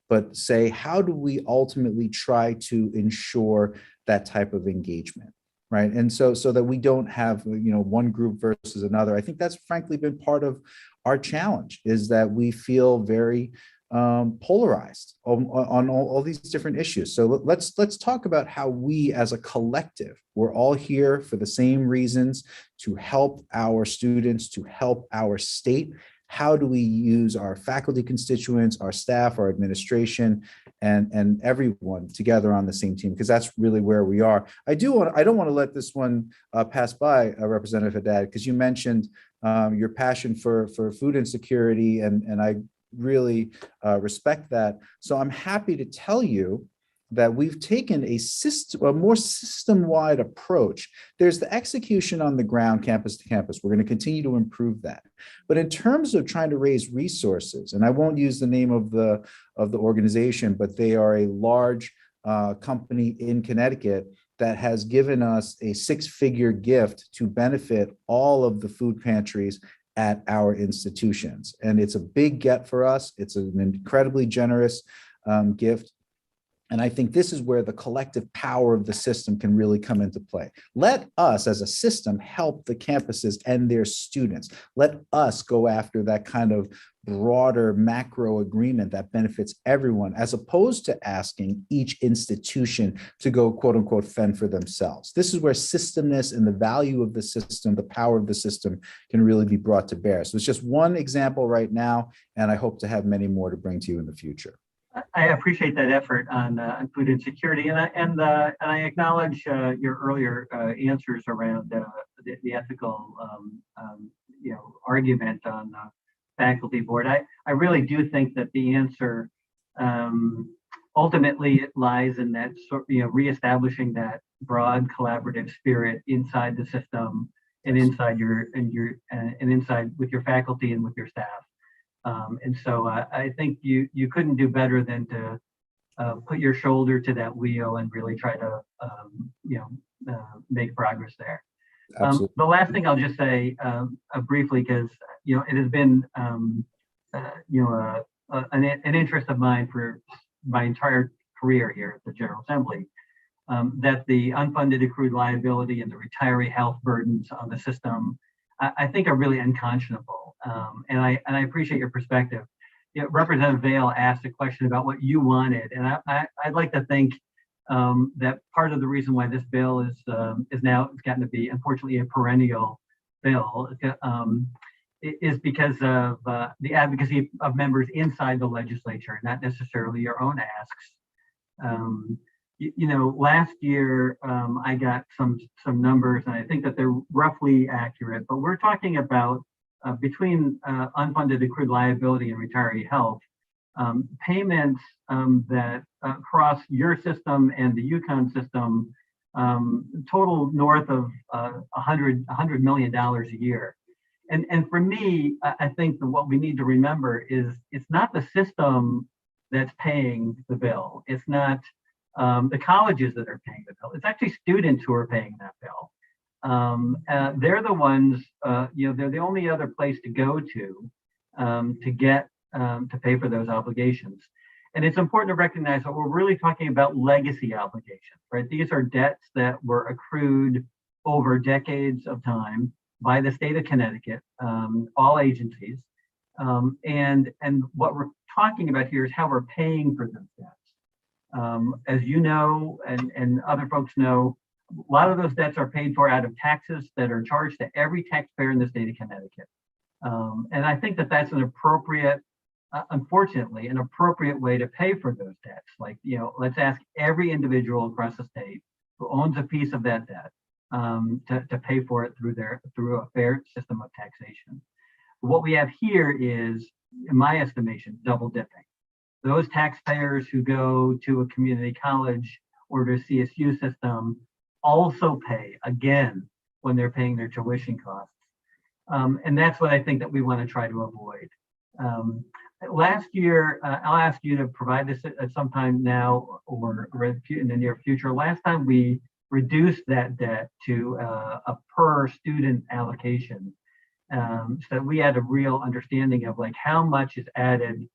but say, how do we ultimately try to ensure that type of engagement? Right. And so that we don't have, one group versus another. I think that's frankly been part of our challenge, is that we feel very polarized on all these different issues. So let's talk about how we as a collective, we're all here for the same reasons, to help our students, to help our state. How do we use our faculty constituents, our staff, our administration, and everyone together on the same team? Because that's really where we are. I don't want to let this one pass by, Representative Haddad, because you mentioned your passion for food insecurity, and I really respect that. So I'm happy to tell you that we've taken a more system-wide approach. There's the execution on the ground, campus to campus. We're going to continue to improve that. But in terms of trying to raise resources, and I won't use the name of the organization, but they are a large company in Connecticut that has given us a 6-figure gift to benefit all of the food pantries at our institutions. And it's a big get for us. It's an incredibly generous gift. And I think this is where the collective power of the system can really come into play. Let us as a system help the campuses and their students. Let us go after that kind of broader macro agreement that benefits everyone, as opposed to asking each institution to go, quote unquote, fend for themselves. This is where systemness and the value of the system, the power of the system, can really be brought to bear. So it's just one example right now, and I hope to have many more to bring to you in the future. I appreciate that effort on food insecurity, and I acknowledge your earlier answers around the ethical argument on faculty board. I really do think that the answer ultimately it lies in that reestablishing that broad collaborative spirit inside the system and inside inside with your faculty and with your staff. And so I think you couldn't do better than to put your shoulder to that wheel and really try to make progress there. The last thing I'll just say briefly, because it has been an interest of mine for my entire career here at the General Assembly, that the unfunded accrued liability and the retiree health burdens on the system, I think, are really unconscionable. And I appreciate your perspective. Representative Vail asked a question about what you wanted, and I'd like to think that part of the reason why this bill is now gotten to be, unfortunately, a perennial bill is because of the advocacy of members inside the legislature, not necessarily your own asks. Last year I got some numbers, and I think that they're roughly accurate, but we're talking about between unfunded accrued liability and retiree health, payments that across your system and the Yukon system total north of $100 million a year. And for me, I think that what we need to remember is it's not the system that's paying the bill. It's not the colleges that are paying the bill. It's actually students who are paying that bill. They're the ones, they're the only other place to go to get to pay for those obligations. And it's important to recognize that we're really talking about legacy obligations, right? These are debts that were accrued over decades of time by the state of Connecticut, all agencies. And what we're talking about here is how we're paying for those debts. As you know, and other folks know, a lot of those debts are paid for out of taxes that are charged to every taxpayer in the state of Connecticut. And I think that that's an appropriate, unfortunately, an appropriate way to pay for those debts. Like, let's ask every individual across the state who owns a piece of that debt to pay for it through a fair system of taxation. What we have here is, in my estimation, double dipping. Those taxpayers who go to a community college or to a CSU system also pay again when they're paying their tuition costs. And that's what I think that we want to try to avoid. Last year, I'll ask you to provide this at some time now or in the near future. Last time we reduced that debt to a per student allocation, so that we had a real understanding of like how much is added,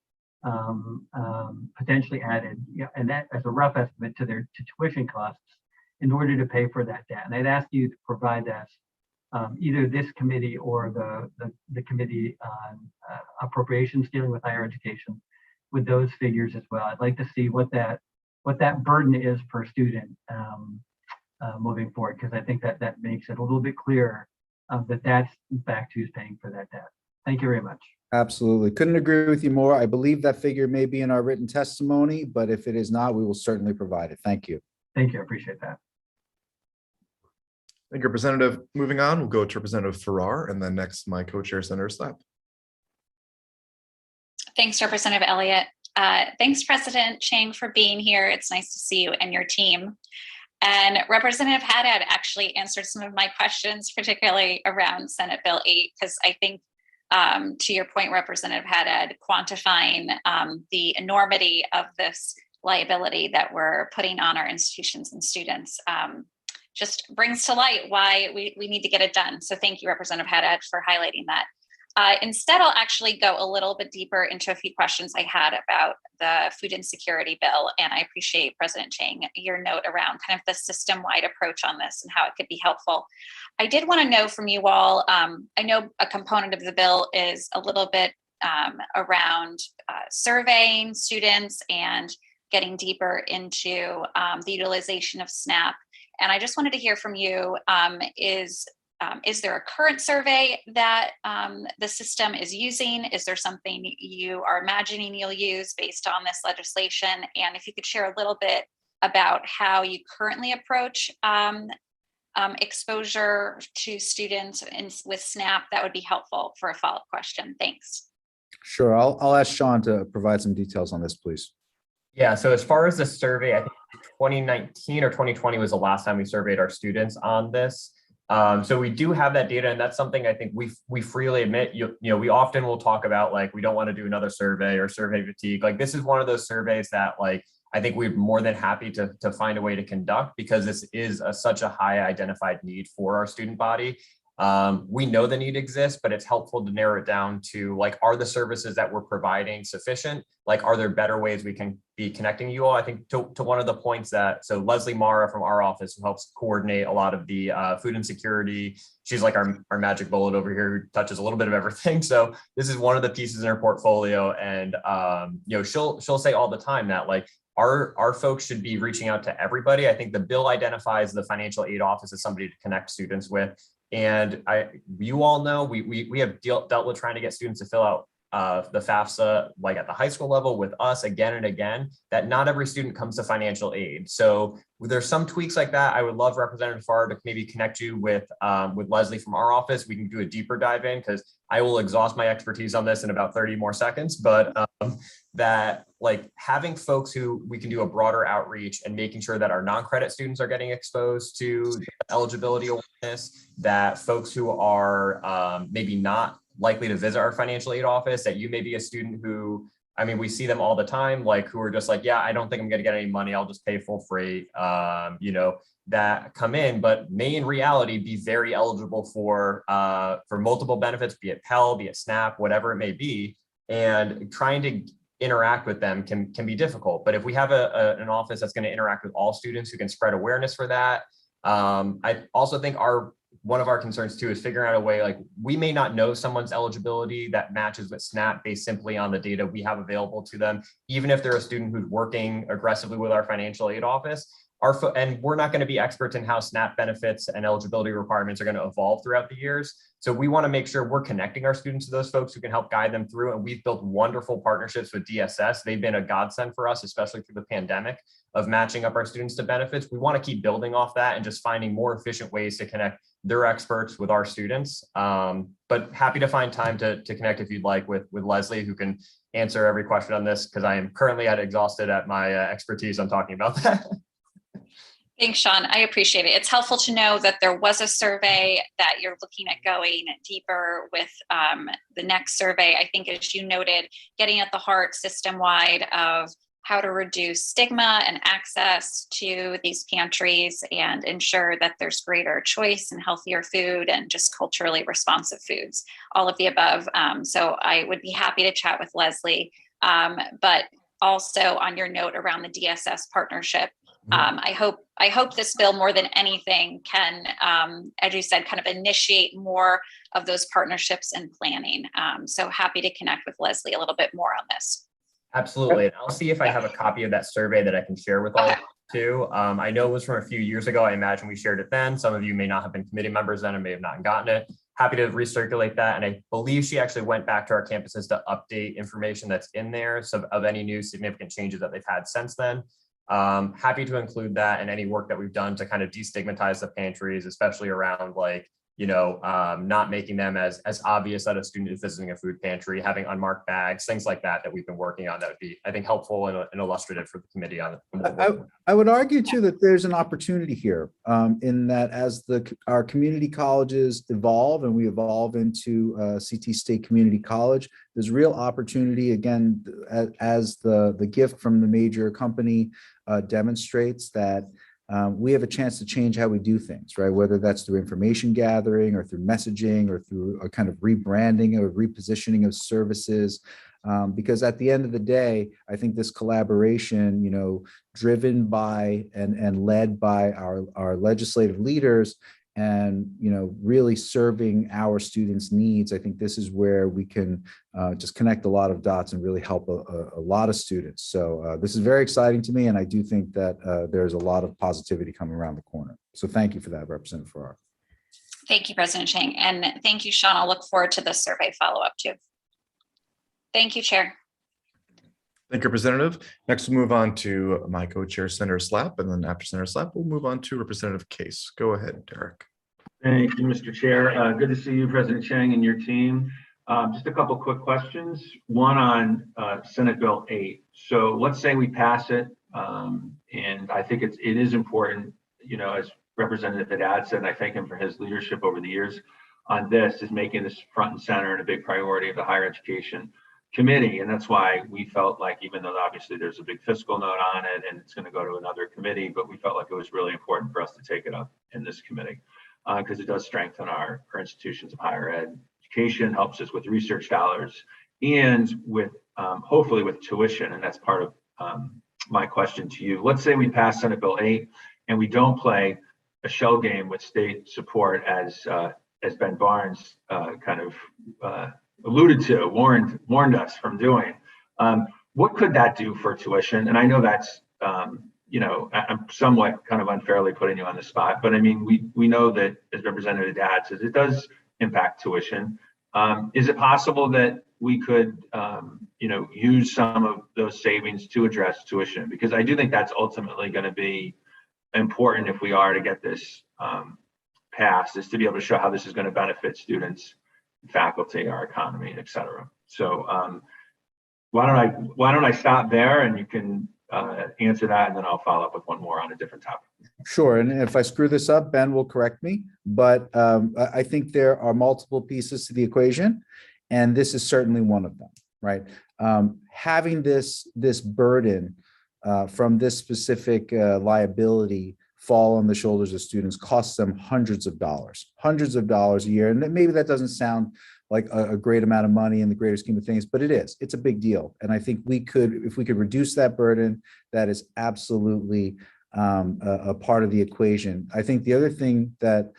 potentially added, and that as a rough estimate to their tuition costs in order to pay for that debt. And I'd ask you to provide that either this committee or the committee on appropriations dealing with higher education with those figures as well. I'd like to see what that burden is per student moving forward, because I think that makes it a little bit clearer that that's in fact who's paying for that debt. Thank you very much. Absolutely. Couldn't agree with you more. I believe that figure may be in our written testimony, but if it is not, we will certainly provide it. Thank you. Thank you. I appreciate that. Thank you, Representative. Moving on, we'll go to Representative Farrar, and then next, my co-chair, Senator Slapp. Thanks, Representative Elliott. Thanks, President Chang, for being here. It's nice to see you and your team. And Representative Haddad actually answered some of my questions, particularly around Senate Bill 8, because I think, to your point, Representative Haddad, quantifying the enormity of this liability that we're putting on our institutions and students just brings to light why we need to get it done. So thank you, Representative Haddad, for highlighting that. Instead, I'll actually go a little bit deeper into a few questions I had about the food insecurity bill. And I appreciate, President Chang, your note around kind of the system-wide approach on this and how it could be helpful. I did want to know from you all, I know a component of the bill is a little bit around surveying students and getting deeper into the utilization of SNAP. And I just wanted to hear from you, is there a current survey that the system is using? Is there something you are imagining you'll use based on this legislation? And if you could share a little bit about how you currently approach exposure to students with SNAP, that would be helpful for a follow-up question. Thanks. Sure. I'll ask Sean to provide some details on this, please. Yeah, so as far as the survey, I think 2019 or 2020 was the last time we surveyed our students on this. So we do have that data, and that's something I think we freely admit. We often will talk about like we don't want to do another survey or survey fatigue. Like this is one of those surveys that like I think we're more than happy to find a way to conduct, because this is such a high identified need for our student body. We know the need exists, but it's helpful to narrow it down to like, are the services that we're providing sufficient? Like, are there better ways we can be connecting you all? I think to one of the points that, so Leslie Mara from our office, who helps coordinate a lot of the food insecurity, she's like our magic bullet over here who touches a little bit of everything. So this is one of the pieces in her portfolio. And, she'll say all the time that like, our folks should be reaching out to everybody. I think the bill identifies the financial aid office as somebody to connect students with. And you all know, we have dealt with trying to get students to fill out the FAFSA, like at the high school level with us again and again, that not every student comes to financial aid. So there's some tweaks like that. I would love Representative Farrar to maybe connect you with Leslie from our office. We can do a deeper dive in because I will exhaust my expertise on this in about 30 more seconds, but that like having folks who we can do a broader outreach and making sure that our non-credit students are getting exposed to eligibility awareness, that folks who are maybe not likely to visit our financial aid office, that you may be a student who, I mean, we see them all the time, like who are just like, yeah, I don't think I'm going to get any money. I'll just pay full freight, you know, that come in, but may in reality be very eligible for multiple benefits, be it Pell, be it SNAP, whatever it may be. And trying to interact with them can be difficult. But if we have an office that's going to interact with all students who can spread awareness for that, I also think one of our concerns too is figuring out a way, like we may not know someone's eligibility that matches with SNAP based simply on the data we have available to them, even if they're a student who's working aggressively with our financial aid office. And we're not going to be experts in how SNAP benefits and eligibility requirements are going to evolve throughout the years. So we want to make sure we're connecting our students to those folks who can help guide them through. And we've built wonderful partnerships with DSS. They've been a godsend for us, especially through the pandemic, of matching up our students to benefits. We want to keep building off that and just finding more efficient ways to connect their experts with our students. But happy to find time to connect if you'd like with Leslie, who can answer every question on this, because I am currently exhausted at my expertise on talking about that. Thanks, Sean. I appreciate it. It's helpful to know that there was a survey, that you're looking at going deeper with the next survey. I think, as you noted, getting at the heart system-wide of how to reduce stigma and access to these pantries and ensure that there's greater choice and healthier food and just culturally responsive foods, all of the above. So I would be happy to chat with Leslie, but also on your note around the DSS partnership, I hope this bill more than anything can, as you said, kind of initiate more of those partnerships and planning. So happy to connect with Leslie a little bit more on this. Absolutely. And I'll see if I have a copy of that survey that I can share with all of you too. I know it was from a few years ago. I imagine we shared it then. Some of you may not have been committee members then and may have not gotten it. Happy to recirculate that. And I believe she actually went back to our campuses to update information that's in there. So of any new significant changes that they've had since then. Happy to include that in any work that we've done to kind of destigmatize the pantries, especially around like, you know, not making them as obvious that a student is visiting a food pantry, having unmarked bags, things like that we've been working on. That would be, I think, helpful and illustrative for the committee on it. I would argue too that there's an opportunity here in that as our community colleges evolve and we evolve into CT State Community College, there's real opportunity again as the gift from the major company demonstrates that we have a chance to change how we do things, right? Whether that's through information gathering or through messaging or through a kind of rebranding or repositioning of services. Because at the end of the day, I think this collaboration, you know, driven by and led by our legislative leaders and, you know, really serving our students' needs, I think this is where we can just connect a lot of dots and really help a lot of students. So this is very exciting to me, and I do think that there's a lot of positivity coming around the corner. So thank you for that, Representative Farrar. Thank you, President Chang. And thank you, Sean. I'll look forward to the survey follow-up too. Thank you, Chair. Thank you, Representative. Next, we'll move on to my co-chair, Senator Slapp, and then after Senator Slapp, we'll move on to Representative Case. Go ahead, Derek. Thank you, Mr. Chair. Good to see you, President Chang, and your team. Just a couple quick questions. One on Senate Bill 8. So let's say we pass it, and I think it is important, you know, as Representative Haddad said, and I thank him for his leadership over the years on this, is making this front and center and a big priority of the Higher Education Committee. And that's why we felt like, even though obviously there's a big fiscal note on it and it's going to go to another committee, but we felt like it was really important for us to take it up in this committee because it does strengthen our institutions of higher education, helps us with research dollars and with hopefully with tuition. And that's part of my question to you. Let's say we pass Senate Bill 8 and we don't play a shell game with state support as Ben Barnes kind of alluded to, warned us from doing. What could that do for tuition? And I know that's, you know, I'm somewhat kind of unfairly putting you on the spot, but I mean, we know that, as Representative Haddad says, it does impact tuition. Is it possible that we could, use some of those savings to address tuition, because I do think that's ultimately going to be important if we are to get this passed, is to be able to show how this is going to benefit students, faculty, our economy, et cetera. So why don't I stop there, and you can answer that, and then I'll follow up with one more on a different topic. Sure. And if I screw this up, Ben will correct me, but I think there are multiple pieces to the equation, and this is certainly one of them, right? Having this burden from this specific liability fall on the shoulders of students costs them hundreds of dollars a year. And maybe that doesn't sound like a great amount of money in the greater scheme of things, but it is. It's a big deal. And I think if we could reduce that burden, that is absolutely a part of the equation. I think the other thing that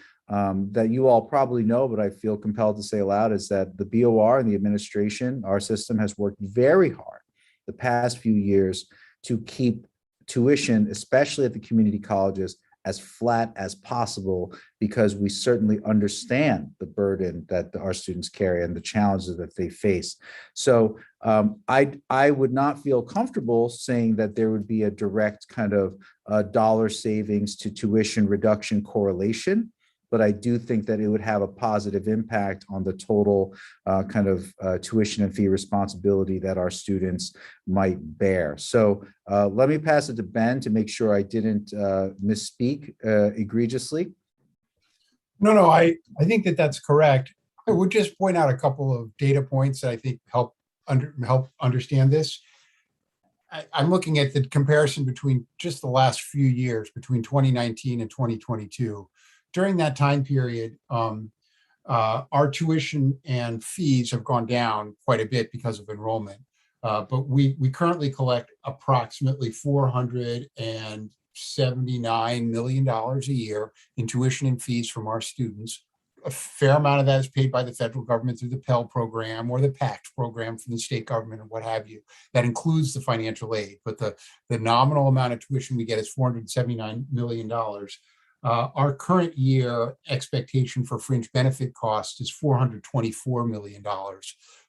you all probably know, but I feel compelled to say aloud, is that the BOR and the administration, our system, has worked very hard the past few years to keep tuition, especially at the community colleges, as flat as possible, because we certainly understand the burden that our students carry and the challenges that they face. So I would not feel comfortable saying that there would be a direct kind of dollar savings to tuition reduction correlation, but I do think that it would have a positive impact on the total kind of tuition and fee responsibility that our students might bear. So let me pass it to Ben to make sure I didn't misspeak egregiously. No, I think that that's correct. I would just point out a couple of data points that I think help understand this. I'm looking at the comparison between just the last few years, between 2019 and 2022. During that time period, our tuition and fees have gone down quite a bit because of enrollment. But we currently collect approximately $479 million a year in tuition and fees from our students. A fair amount of that is paid by the federal government through the Pell program or the PACT program from the state government, or what have you. That includes the financial aid, but the nominal amount of tuition we get is $479 million. Our current year expectation for fringe benefit cost is $424 million.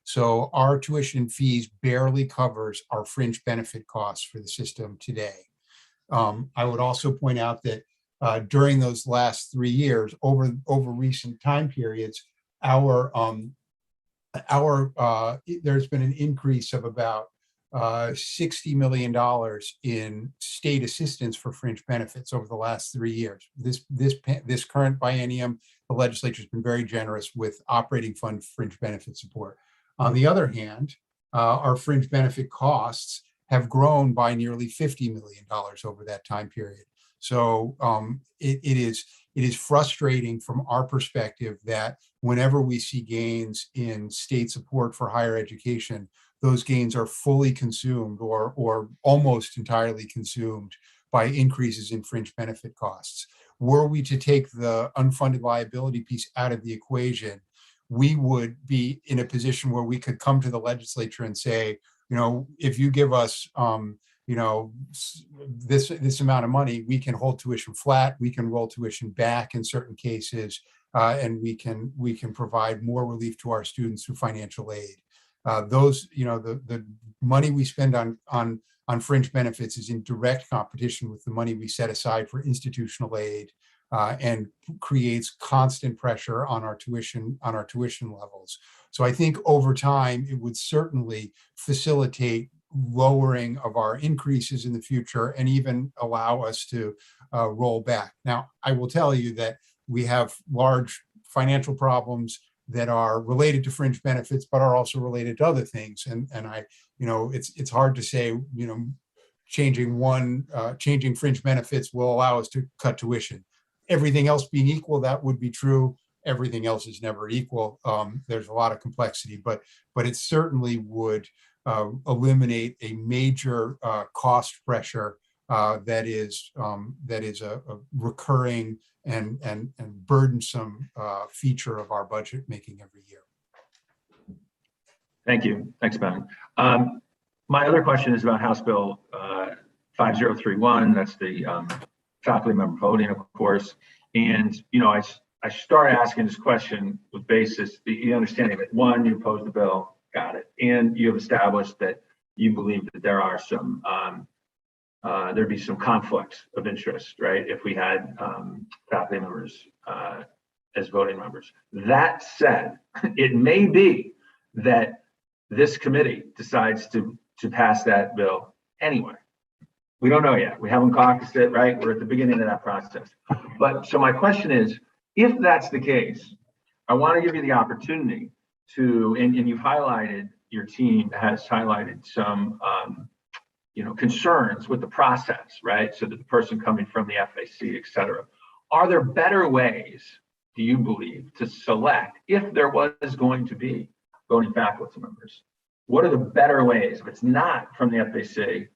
So our tuition fees barely covers our fringe benefit costs for the system today. I would also point out that during those last 3 years, over recent time periods, there's been an increase of about $60 million in state assistance for fringe benefits over the last 3 years. This current biennium, the legislature has been very generous with operating fund fringe benefit support. On the other hand, our fringe benefit costs have grown by nearly $50 million over that time period. So it is frustrating from our perspective that whenever we see gains in state support for higher education, those gains are fully consumed or almost entirely consumed by increases in fringe benefit costs. Were we to take the unfunded liability piece out of the equation, we would be in a position where we could come to the legislature and say, if you give us, this amount of money, we can hold tuition flat, we can roll tuition back in certain cases, and we can provide more relief to our students through financial aid. The money we spend on fringe benefits is in direct competition with the money we set aside for institutional aid, and creates constant pressure on our tuition levels. So I think over time, it would certainly facilitate lowering of our increases in the future and even allow us to roll back. Now, I will tell you that we have large financial problems that are related to fringe benefits, but are also related to other things. And it's hard to say, changing fringe benefits will allow us to cut tuition. Everything else being equal, that would be true. Everything else is never equal. There's a lot of complexity, but it certainly would eliminate a major cost pressure that is a recurring and burdensome feature of our budget making every year. Thank you. Thanks, Ben. My other question is about House Bill 5031. That's the faculty member voting, of course. And, I start asking this question with basis, the understanding that one, you opposed the bill, got it. And you have established that you believe that there are some, there'd be some conflicts of interest, right? If we had faculty members as voting members. That said, it may be that this committee decides to pass that bill anyway. We don't know yet. We haven't caucused it, right? We're at the beginning of that process. But so my question is, if that's the case, I want to give you the opportunity to, and you've highlighted, your team has highlighted some, concerns with the process, right? So that the person coming from the FAC, et cetera. Are there better ways, do you believe, to select, if there was going to be voting faculty members? What are the better ways, if it's not from the FAC,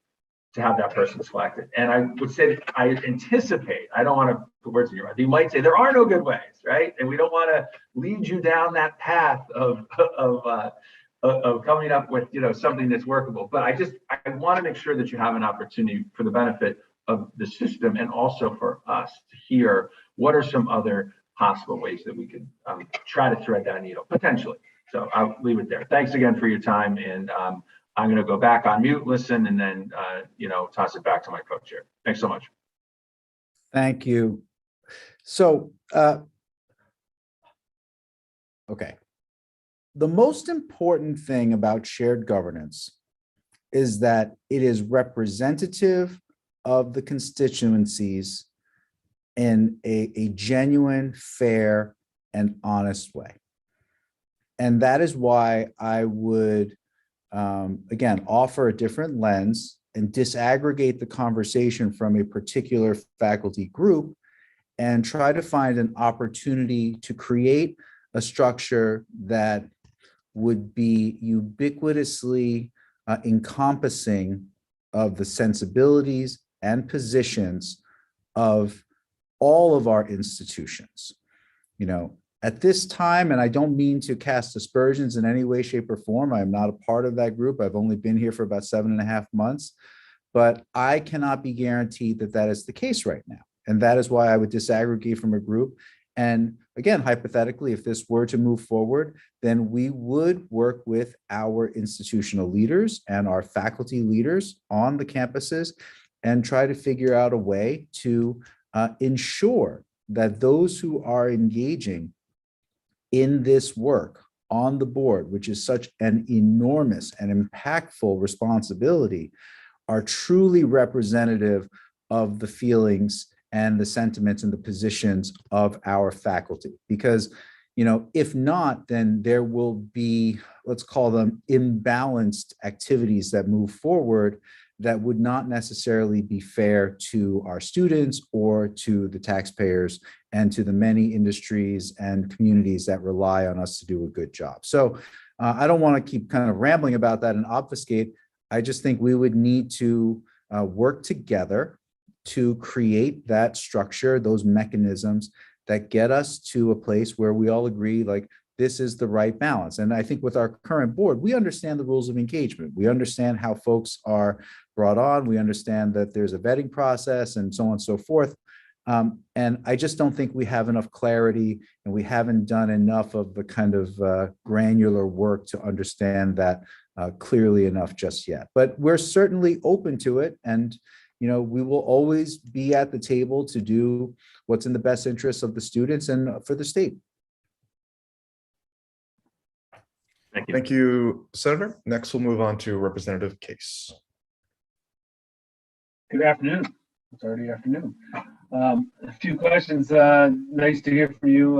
to have that person selected? And I would say, I anticipate, I don't want to put words in your mouth, you might say there are no good ways, right? And we don't want to lead you down that path of coming up with, something that's workable. But I want to make sure that you have an opportunity, for the benefit of the system and also for us, to hear what are some other possible ways that we could try to thread that needle, potentially. So I'll leave it there. Thanks again for your time. And I'm going to go back on mute, listen, and then, toss it back to my co-chair. Thanks so much. Thank you. So, okay. The most important thing about shared governance is that it is representative of the constituencies in a genuine, fair, and honest way. And that is why I would, again, offer a different lens and disaggregate the conversation from a particular faculty group and try to find an opportunity to create a structure that would be ubiquitously encompassing of the sensibilities and positions of all of our institutions. At this time, and I don't mean to cast aspersions in any way, shape, or form, I'm not a part of that group. I've only been here for about 7.5 months, but I cannot be guaranteed that that is the case right now. And that is why I would disaggregate from a group. And again, hypothetically, if this were to move forward, then we would work with our institutional leaders and our faculty leaders on the campuses and try to figure out a way to ensure that those who are engaging in this work on the board, which is such an enormous and impactful responsibility, are truly representative of the feelings and the sentiments and the positions of our faculty. Because, if not, then there will be, let's call them imbalanced activities that move forward that would not necessarily be fair to our students or to the taxpayers and to the many industries and communities that rely on us to do a good job. So I don't want to keep kind of rambling about that and obfuscate. I just think we would need to work together to create that structure, those mechanisms that get us to a place where we all agree, like, this is the right balance. And I think with our current board, we understand the rules of engagement. We understand how folks are brought on. We understand that there's a vetting process and so on and so forth. And I just don't think we have enough clarity, and we haven't done enough of the kind of granular work to understand that clearly enough just yet. But we're certainly open to it. And we will always be at the table to do what's in the best interest of the students and for the state. Thank you. Thank you, Senator. Next, we'll move on to Representative Case. Good afternoon. It's already afternoon. A few questions. Nice to hear from you,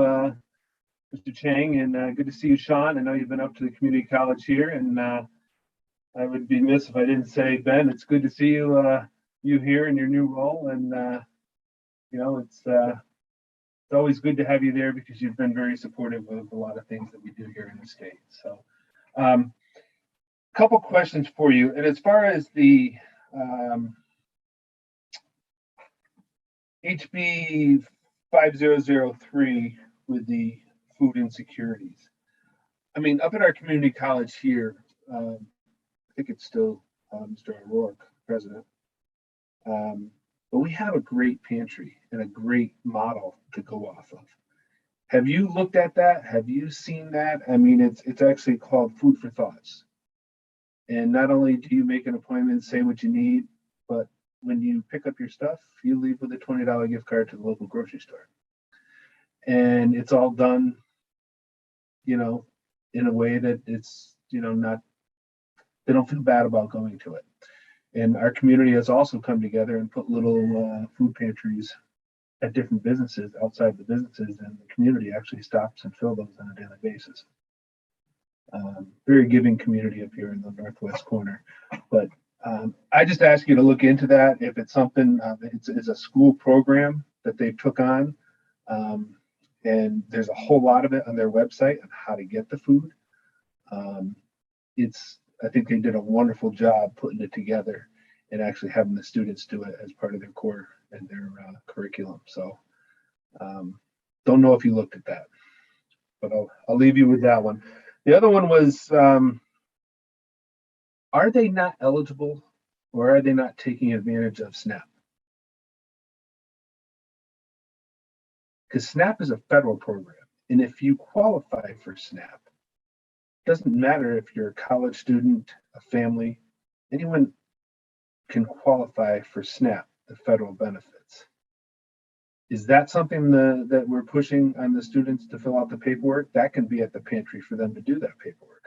Mr. Chang, and good to see you, Sean. I know you've been up to the community college here, and I would be remiss if I didn't say, Ben, it's good to see you here in your new role, and it's always good to have you there because you've been very supportive of a lot of things that we do here in the state. So, couple questions for you. And as far as the HB 5003 with the food insecurities, I mean, up at our community college here, I think it's still Mr. O'Rourke, president. But we have a great pantry and a great model to go off of. Have you looked at that? Have you seen that? I mean, it's actually called Food for Thoughts. And not only do you make an appointment, say what you need, but when you pick up your stuff, you leave with a $20 gift card to the local grocery store. And it's all done, in a way that it's, not, they don't feel bad about going to it. And our community has also come together and put little food pantries at different businesses outside the businesses, and the community actually stops and fill those on a daily basis. Very giving community up here in the northwest corner. But I just ask you to look into that. If it's something, it's a school program that they took on, and there's a whole lot of it on their website on how to get the food. I think they did a wonderful job putting it together and actually having the students do it as part of their core and their curriculum. So don't know if you looked at that, but I'll leave you with that one. The other one was, are they not eligible, or are they not taking advantage of SNAP? Because SNAP is a federal program, and if you qualify for SNAP, it doesn't matter if you're a college student, a family, anyone can qualify for SNAP, the federal benefits. Is that something that we're pushing on the students to fill out the paperwork? That can be at the pantry for them to do that paperwork.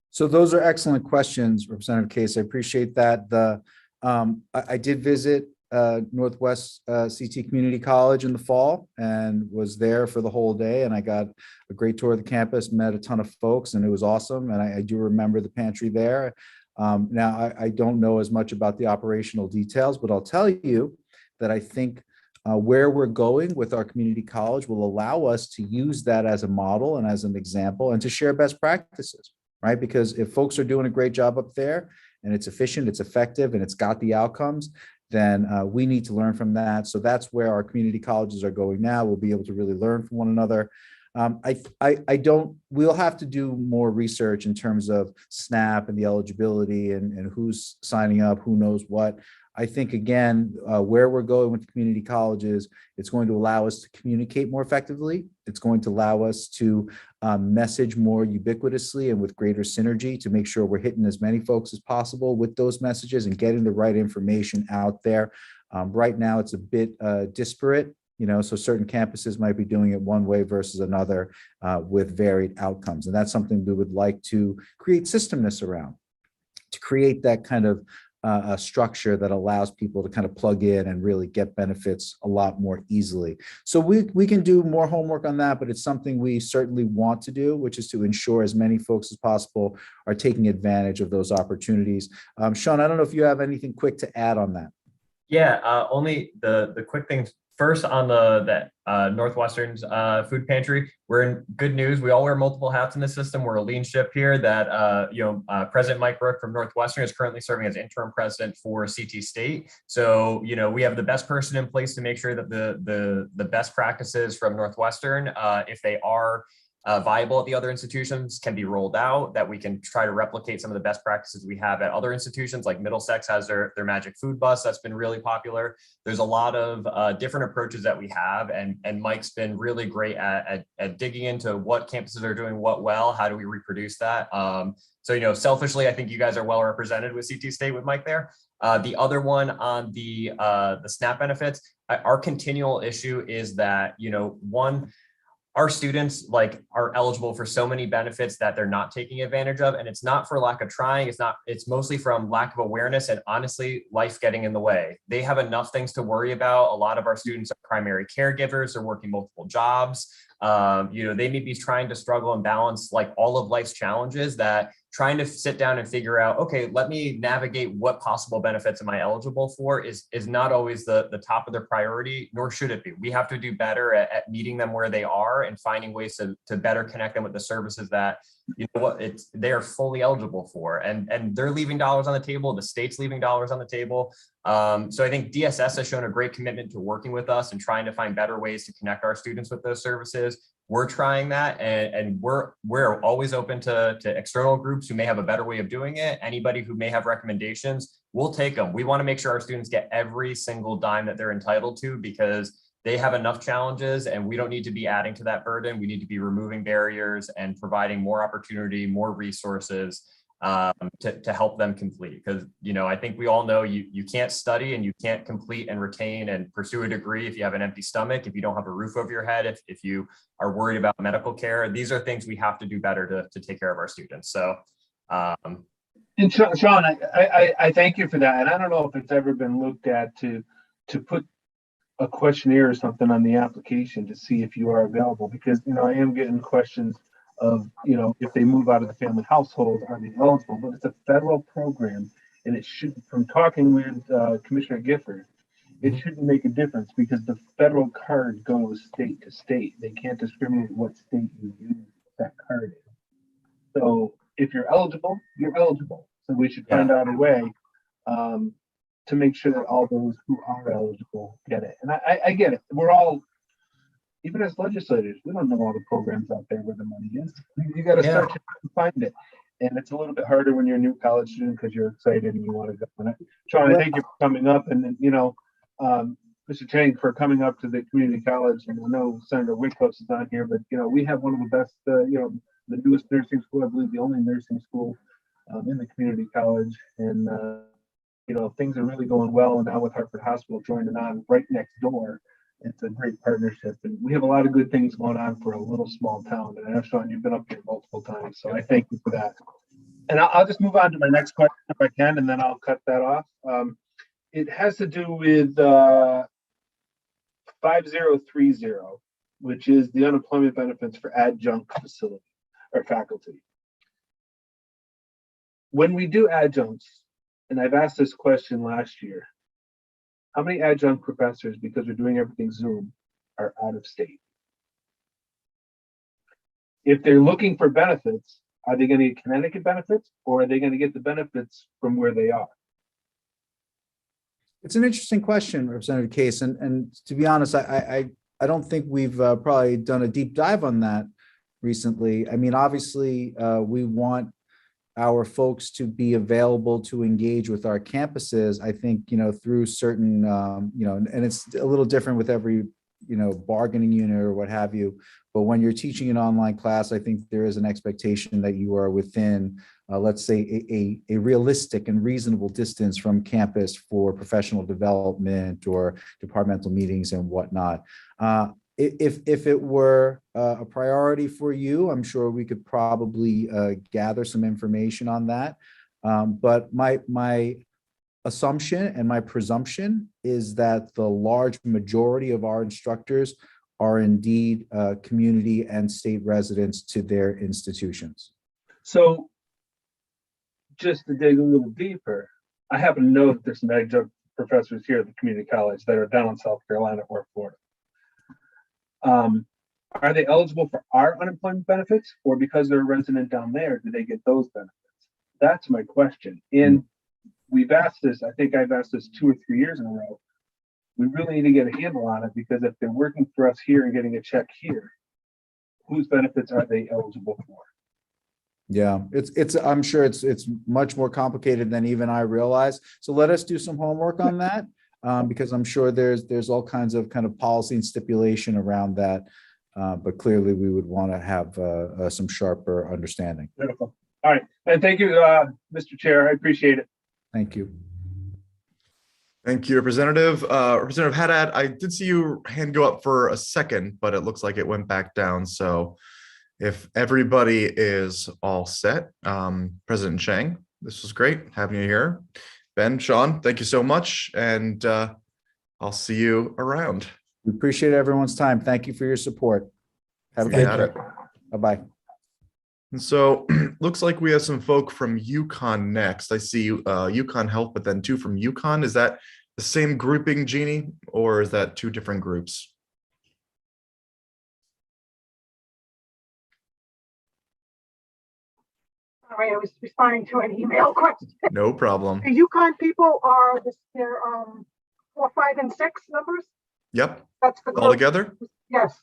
So those are excellent questions, Representative Case. I appreciate that. I did visit Northwest CT Community College in the fall and was there for the whole day, and I got a great tour of the campus, met a ton of folks, and it was awesome. And I do remember the pantry there. Now, I don't know as much about the operational details, but I'll tell you that I think where we're going with our community college will allow us to use that as a model and as an example and to share best practices, right? Because if folks are doing a great job up there and it's efficient, it's effective, and it's got the outcomes, then we need to learn from that. So that's where our community colleges are going now. We'll be able to really learn from one another. We'll have to do more research in terms of SNAP and the eligibility and who's signing up, who knows what. I think, again, where we're going with the community colleges, it's going to allow us to communicate more effectively. It's going to allow us to message more ubiquitously and with greater synergy to make sure we're hitting as many folks as possible with those messages and getting the right information out there. Right now, it's a bit disparate. So certain campuses might be doing it one way versus another with varied outcomes. And that's something we would like to create systemness around, to create that kind of a structure that allows people to kind of plug in and really get benefits a lot more easily. So we can do more homework on that, but it's something we certainly want to do, which is to ensure as many folks as possible are taking advantage of those opportunities. Sean, I don't know if you have anything quick to add on that. Yeah, only the quick things. First, on the Northwestern's food pantry, we're in good news. We all wear multiple hats in the system. We're a lean ship here. That President Mike Rook from Northwestern is currently serving as interim president for CT State. So we have the best person in place to make sure that the best practices from Northwestern, if they are viable at the other institutions, can be rolled out, that we can try to replicate some of the best practices we have at other institutions. Like Middlesex has their magic food bus that's been really popular. There's a lot of different approaches that we have, and Mike's been really great at digging into what campuses are doing what well, how do we reproduce that. So selfishly, I think you guys are well represented with CT State with Mike there. The other one on the SNAP benefits, our continual issue is that our students are eligible for so many benefits that they're not taking advantage of. And it's not for lack of trying. It's mostly from lack of awareness and honestly, life getting in the way. They have enough things to worry about. A lot of our students are primary caregivers, they're working multiple jobs. They may be trying to struggle and balance all of life's challenges, that trying to sit down and figure out, okay, let me navigate what possible benefits am I eligible for is not always the top of their priority, nor should it be. We have to do better at meeting them where they are and finding ways to better connect them with the services that they are fully eligible for, and they're leaving dollars on the table. The state's leaving dollars on the table. So I think DSS has shown a great commitment to working with us and trying to find better ways to connect our students with those services. We're trying that, and we're always open to external groups who may have a better way of doing it. Anybody who may have recommendations, we'll take them. We want to make sure our students get every single dime that they're entitled to, because they have enough challenges and we don't need to be adding to that burden. We need to be removing barriers and providing more opportunity, more resources to help them complete. Because, you know, I think we all know you can't study and you can't complete and retain and pursue a degree if you have an empty stomach, if you don't have a roof over your head, if you are worried about medical care. These are things we have to do better to take care of our students. So, And Sean, I thank you for that. And I don't know if it's ever been looked at to put a questionnaire or something on the application to see if you are available, because, you know, I am getting questions of, you know, if they move out of the family household, are they eligible? But it's a federal program, and it should, from talking with Commissioner Gifford, it shouldn't make a difference because the federal card goes state to state. They can't discriminate what state you use that card in. So if you're eligible, you're eligible. So we should find out a way to make sure that all those who are eligible get it. And I get it. We're all, even as legislators, we don't know all the programs out there where the money is. You got to search it and find it. And it's a little bit harder when you're a new college student because you're excited and you want to go on it. Sean, I thank you for coming up, and you know, Mr. Chang, for coming up to the community college. And I know Senator Whitcliffe is not here, but you know, we have one of the best, you know, the newest nursing school, I believe the only nursing school in the community college. And you know, things are really going well. And now with Hartford Hospital joining on right next door, it's a great partnership. And we have a lot of good things going on for a little small town. And I know, Sean, you've been up here multiple times, so I thank you for that. And I'll just move on to my next question if I can, and then I'll cut that off. It has to do with 5030, which is the unemployment benefits for adjunct facility or faculty. When we do adjuncts, and I've asked this question last year, how many adjunct professors, because we're doing everything Zoom, are out of state? If they're looking for benefits, are they going to get Connecticut benefits, or are they going to get the benefits from where they are? It's an interesting question, Representative Case, and to be honest, I don't think we've probably done a deep dive on that recently. I mean, obviously, we want our folks to be available to engage with our campuses. I think, you know, through certain, you know, and it's a little different with every, you know, bargaining unit or what have you. But when you're teaching an online class, I think there is an expectation that you are within, let's say, a realistic and reasonable distance from campus for professional development or departmental meetings and whatnot. If it were a priority for you, I'm sure we could probably gather some information on that. But my assumption and my presumption is that the large majority of our instructors are indeed community and state residents to their institutions. So just to dig a little deeper, I happen to know that there's some adjunct professors here at the community college that are down in South Carolina or Florida. Are they eligible for our unemployment benefits, or because they're a resident down there, do they get those benefits? That's my question. And we've asked this, I think I've asked this 2 or 3 years in a row. We really need to get a handle on it, because if they're working for us here and getting a check here, whose benefits are they eligible for? Yeah, I'm sure it's much more complicated than even I realize. So let us do some homework on that, because I'm sure there's all kinds of kind of policy and stipulation around that. But clearly we would want to have some sharper understanding. Beautiful. All right. And thank you, Mr. Chair. I appreciate it. Thank you. Thank you, Representative. Representative Haddad, I did see your hand go up for a second, but it looks like it went back down. So if everybody is all set, President Chang, this was great having you here. Ben, Sean, thank you so much. And I'll see you around. We appreciate everyone's time. Thank you for your support. Have a great day. Bye-bye. And so looks like we have some folk from Yukon next. I see Yukon Health, but then 2 from Yukon. Is that the same grouping, Jeannie, or is that 2 different groups? Sorry, I was responding to an email question. No problem. The Yukon people are their 4, 5, and 6 numbers. Yep. That's the All group. together? Yes.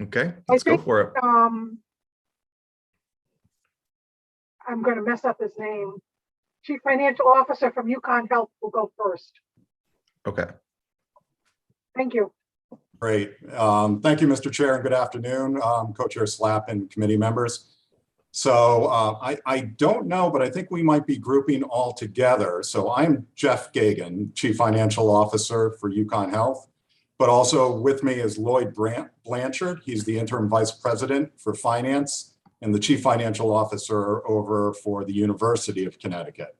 Okay, let's go for it. I'm going to mess up his name. Chief Financial Officer from Yukon Health will go first. Okay. Thank you. Great. Thank you, Mr. Chair, and good afternoon, Co-Chair Slapp and committee members. So I don't know, but I think we might be grouping all together. So I'm Jeff Gagan, Chief Financial Officer for Yukon Health, but also with me is Lloyd Blanchard. He's the Interim Vice President for Finance and the Chief Financial Officer over for the University of Connecticut.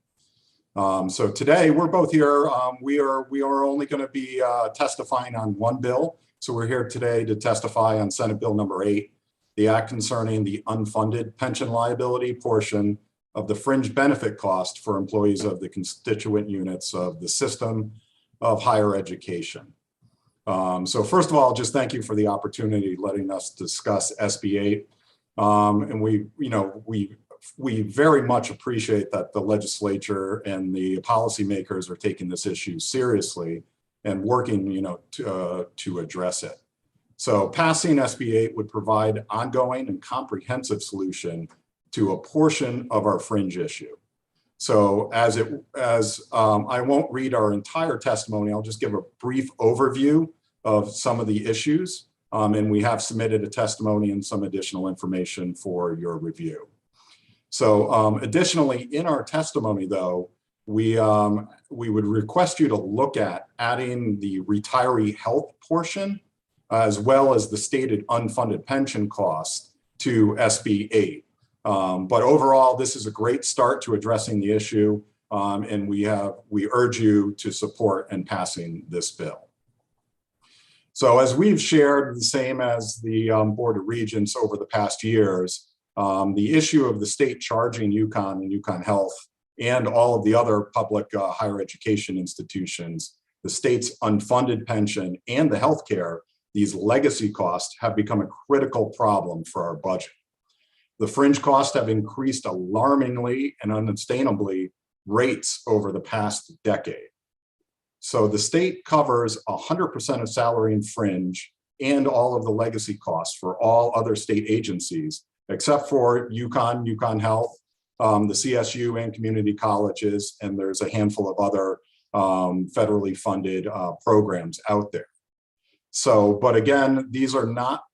So today we're both here. We are only going to be testifying on one bill. So we're here today to testify on Senate Bill number 8, the act concerning the unfunded pension liability portion of the fringe benefit cost for employees of the constituent units of the system of higher education. So first of all, just thank you for the opportunity letting us discuss SB 8. And we very much appreciate that the legislature and the policymakers are taking this issue seriously and working, to address it. So passing SB 8 would provide ongoing and comprehensive solution to a portion of our fringe issue. So I won't read our entire testimony, I'll just give a brief overview of some of the issues. And we have submitted a testimony and some additional information for your review. So additionally, in our testimony though, we would request you to look at adding the retiree health portion as well as the stated unfunded pension cost to SB 8. But overall, this is a great start to addressing the issue, and we urge you to support and passing this bill. So as we've shared, the same as the Board of Regents over the past years, the issue of the state charging Yukon and Yukon Health and all of the other public higher education institutions, the state's unfunded pension and the healthcare, these legacy costs have become a critical problem for our budget. The fringe costs have increased alarmingly and unsustainably rates over the past decade. So the state covers 100% of salary and fringe and all of the legacy costs for all other state agencies, except for Yukon, Yukon Health, the CSU and community colleges, and there's a handful of other federally funded programs out there. So, but again, these are not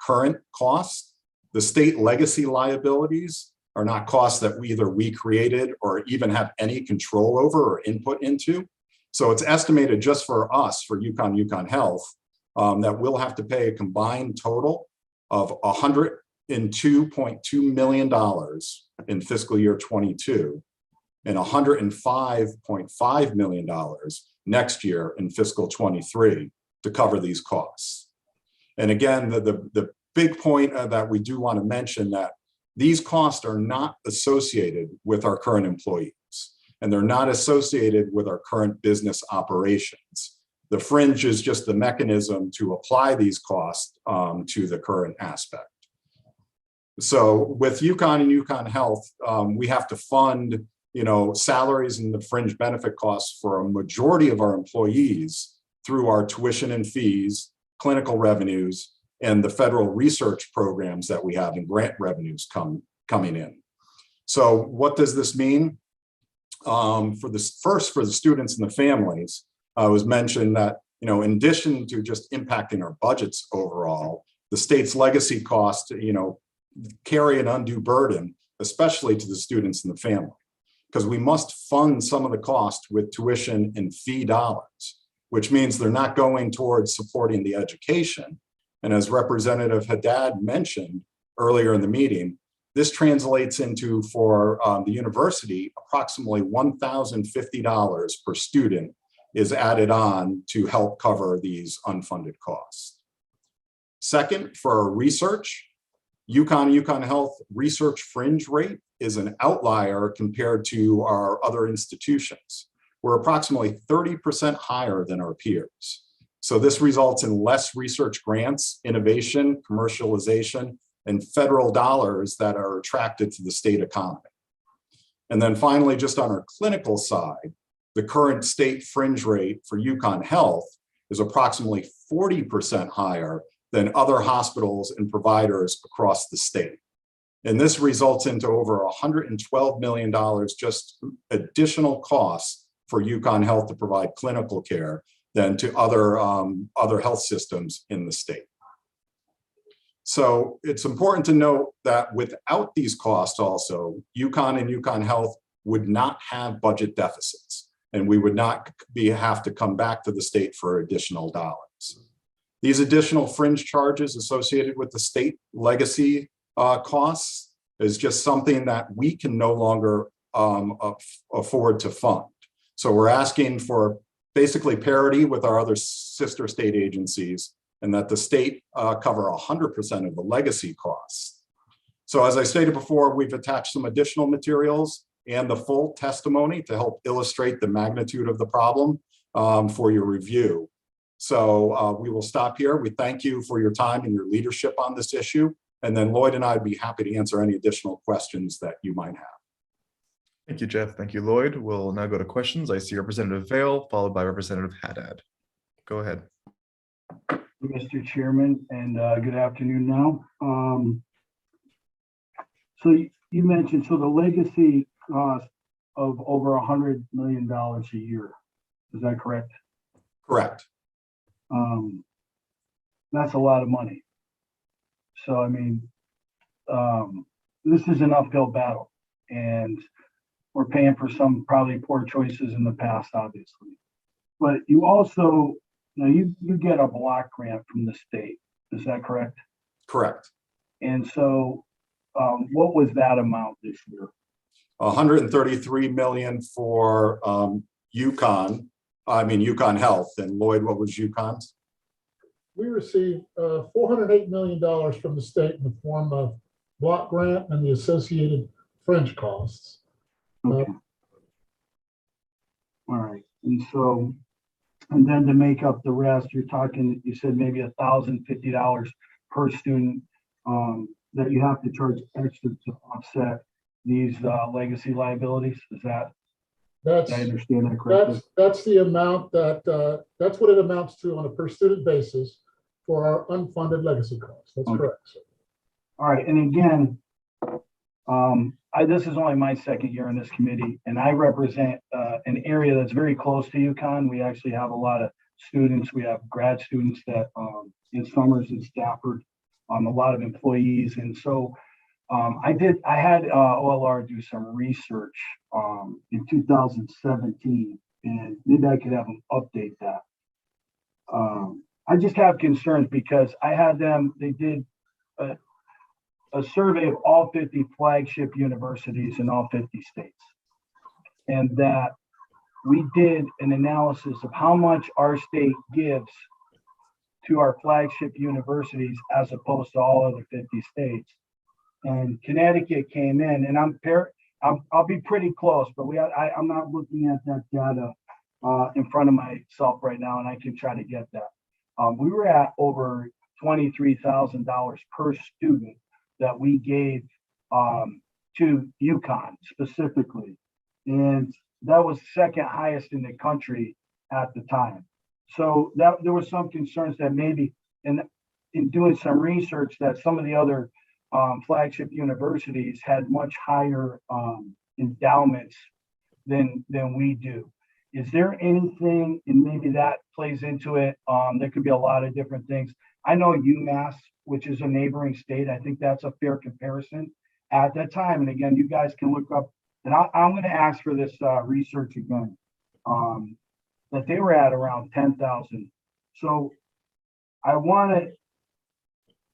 current costs. The state legacy liabilities are not costs that we created or even have any control over or input into. So it's estimated just for us, for Yukon, Yukon Health, that we'll have to pay a combined total of $102.2 million in fiscal year 22 and $105.5 million next year in fiscal 23 to cover these costs. And again, the big point that we do want to mention that these costs are not associated with our current employees, and they're not associated with our current business operations. The fringe is just the mechanism to apply these costs to the current aspect. So with Yukon and Yukon Health, we have to fund salaries and the fringe benefit costs for a majority of our employees through our tuition and fees, clinical revenues, and the federal research programs that we have and grant revenues coming in. So what does this mean? For the students and the families, it was mentioned that, in addition to just impacting our budgets overall, the state's legacy costs, carry an undue burden, especially to the students and the family, because we must fund some of the cost with tuition and fee dollars, which means they're not going towards supporting the education. And as Representative Haddad mentioned earlier in the meeting, this translates into, for the university, approximately $1,050 per student is added on to help cover these unfunded costs. Second, for our research, Yukon Health research fringe rate is an outlier compared to our other institutions. We're approximately 30% higher than our peers. So this results in less research grants, innovation, commercialization, and federal dollars that are attracted to the state economy. And then finally, just on our clinical side, the current state fringe rate for Yukon Health is approximately 40% higher than other hospitals and providers across the state. And this results into over $112 million just additional costs for Yukon Health to provide clinical care, than to other health systems in the state. So it's important to note that without these costs also, Yukon and Yukon Health would not have budget deficits, and we would not have to come back to the state for additional dollars. These additional fringe charges associated with the state legacy costs is just something that we can no longer afford to fund. So we're asking for basically parity with our other sister state agencies, and that the state cover 100% of the legacy costs. So as I stated before, we've attached some additional materials and the full testimony to help illustrate the magnitude of the problem for your review. So we will stop here. We thank you for your time and your leadership on this issue. And then Lloyd and I would be happy to answer any additional questions that you might have. Thank you, Jeff. Thank you, Lloyd. We'll now go to questions. I see Representative Vale, followed by Representative Haddad. Go ahead. Mr. Chairman, and good afternoon now. So you mentioned, so the legacy cost of over $100 million a year. Is that correct? Correct. That's a lot of money. So, I mean, this is an uphill battle, and we're paying for some probably poor choices in the past, obviously. But you also, you get a block grant from the state. Is that correct? Correct. And so what was that amount this year? 133 million for Yukon Health. And Lloyd, what was Yukon's? We received $408 million from the state in the form of block grant and the associated fringe costs. Okay. All right. And so, and then to make up the rest, you're talking, you said maybe $1,050 per student that you have to charge extra to offset these legacy liabilities. Is that, That's, did I understand that correctly? That's the amount that, that's what it amounts to on a per student basis for our unfunded legacy costs. That's correct, sir. All right. And again, this is only my second year in this committee, and I represent an area that's very close to Yukon. We actually have a lot of students. We have grad students that in Summers and Stafford, a lot of employees. And so I had OLR do some research in 2017, and maybe I could have them update that. I just have concerns because I had them, they did a survey of all 50 flagship universities in all 50 states. And that we did an analysis of how much our state gives to our flagship universities as opposed to all other 50 states. And Connecticut came in, and I'll be pretty close, but I'm not looking at that data in front of myself right now, and I can try to get that. We were at over $23,000 per student that we gave to Yukon specifically. And that was second highest in the country at the time. So there were some concerns that maybe in doing some research that some of the other flagship universities had much higher endowments than we do. Is there anything, and maybe that plays into it, there could be a lot of different things. I know UMass, which is a neighboring state, I think that's a fair comparison at that time. And again, you guys can look up, and I'm going to ask for this research again, that they were at around 10,000. So I want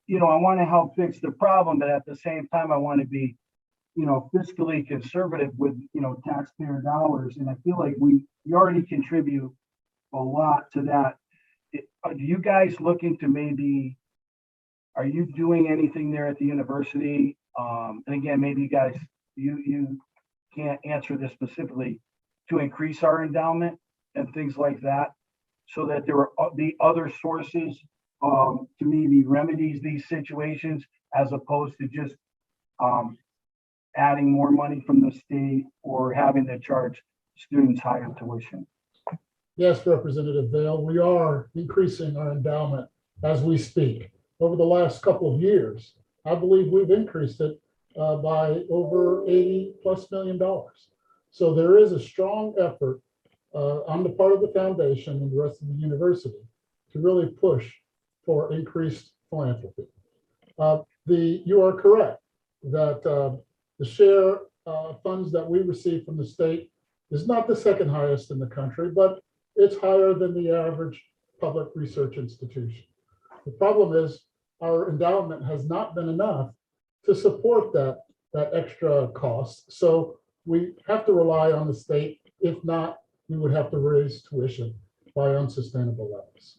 to help fix the problem, but at the same time, I want to be, fiscally conservative with, taxpayer dollars. And I feel like we already contribute a lot to that. Are you guys looking to maybe, are you doing anything there at the university? And again, maybe you guys, you can't answer this specifically, to increase our endowment and things like that, so that there are the other sources to maybe remedies these situations, as opposed to just adding more money from the state or having to charge students higher tuition. Yes, Representative Vale, we are increasing our endowment as we speak. Over the last couple of years, I believe we've increased it by over $80+ million. So there is a strong effort on the part of the foundation and the rest of the university to really push for increased philanthropy. You are correct that the share funds that we receive from the state is not the second highest in the country, but it's higher than the average public research institution. The problem is our endowment has not been enough to support that extra cost. So we have to rely on the state. If not, we would have to raise tuition by unsustainable levels.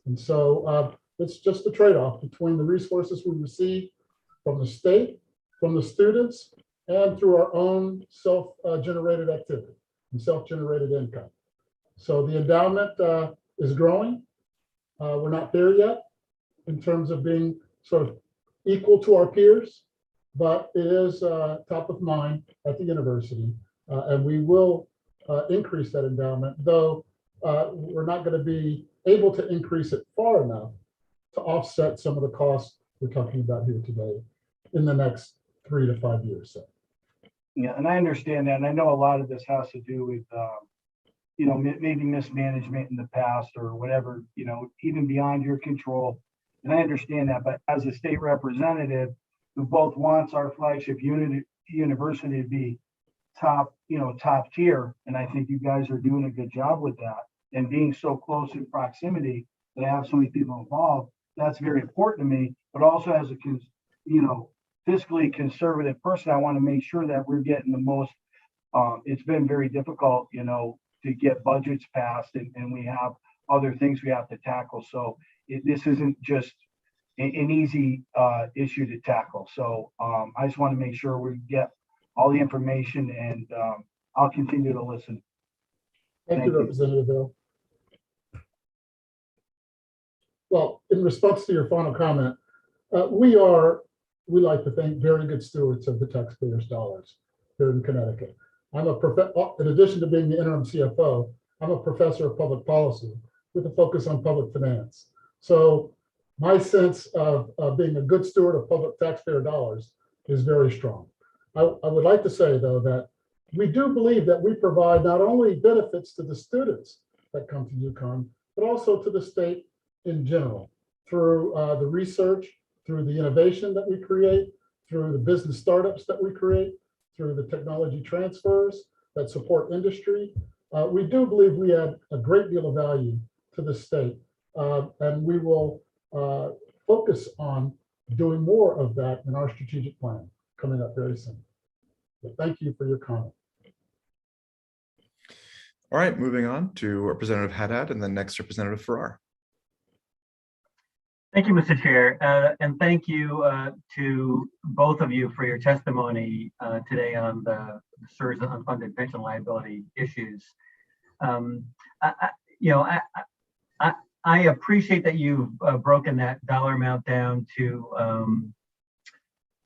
And so it's just a trade-off between the resources we receive from the state, from the students, and through our own self-generated activity and self-generated income. So the endowment is growing. We're not there yet in terms of being sort of equal to our peers, but it is top of mind at the university, and we will increase that endowment, though we're not going to be able to increase it far enough to offset some of the costs we're talking about here today in the next 3 to 5 years. So. Yeah, and I understand that, and I know a lot of this has to do with, maybe mismanagement in the past or whatever, even beyond your control. And I understand that, but as a state representative who both wants our flagship university to be top tier, and I think you guys are doing a good job with that, and being so close in proximity that I have so many people involved, that's very important to me. But also as a fiscally conservative person, I want to make sure that we're getting the most. It's been very difficult, to get budgets passed, and we have other things we have to tackle. So this isn't just an easy issue to tackle. So I just want to make sure we get all the information, and I'll continue to listen. Thank you, Representative Bill. Well, in response to your final comment, we like to think, very good stewards of the taxpayers' dollars here in Connecticut. In addition to being the interim CFO, I'm a professor of public policy with a focus on public finance. So my sense of being a good steward of public taxpayer dollars is very strong. I would like to say, though, that we do believe that we provide not only benefits to the students that come to Yukon, but also to the state in general through the research, through the innovation that we create, through the business startups that we create, through the technology transfers that support industry. We do believe we add a great deal of value to the state, and we will focus on doing more of that in our strategic plan coming up very soon. But thank you for your comment. All right, moving on to Representative Haddad and then next Representative Farrar. Thank you, Mr. Chair, and thank you to both of you for your testimony today on the CSRS unfunded pension liability issues. I appreciate that you've broken that dollar amount down to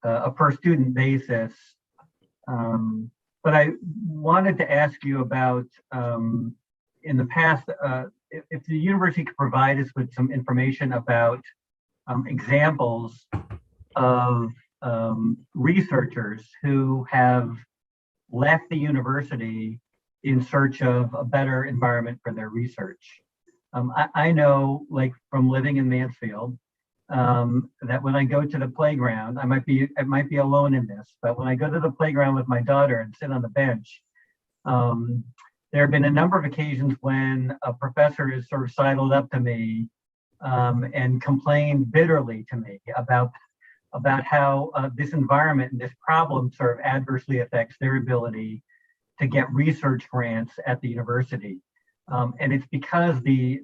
a per student basis, but I wanted to ask you about in the past if the university could provide us with some information about examples of researchers who have left the university in search of a better environment for their research. I know, like from living in Mansfield, that when I go to the playground, I might be alone in this, but when I go to the playground with my daughter and sit on the bench, there have been a number of occasions when a professor has sort of sidled up to me and complained bitterly to me about how this environment and this problem sort of adversely affects their ability to get research grants at the university. And it's because the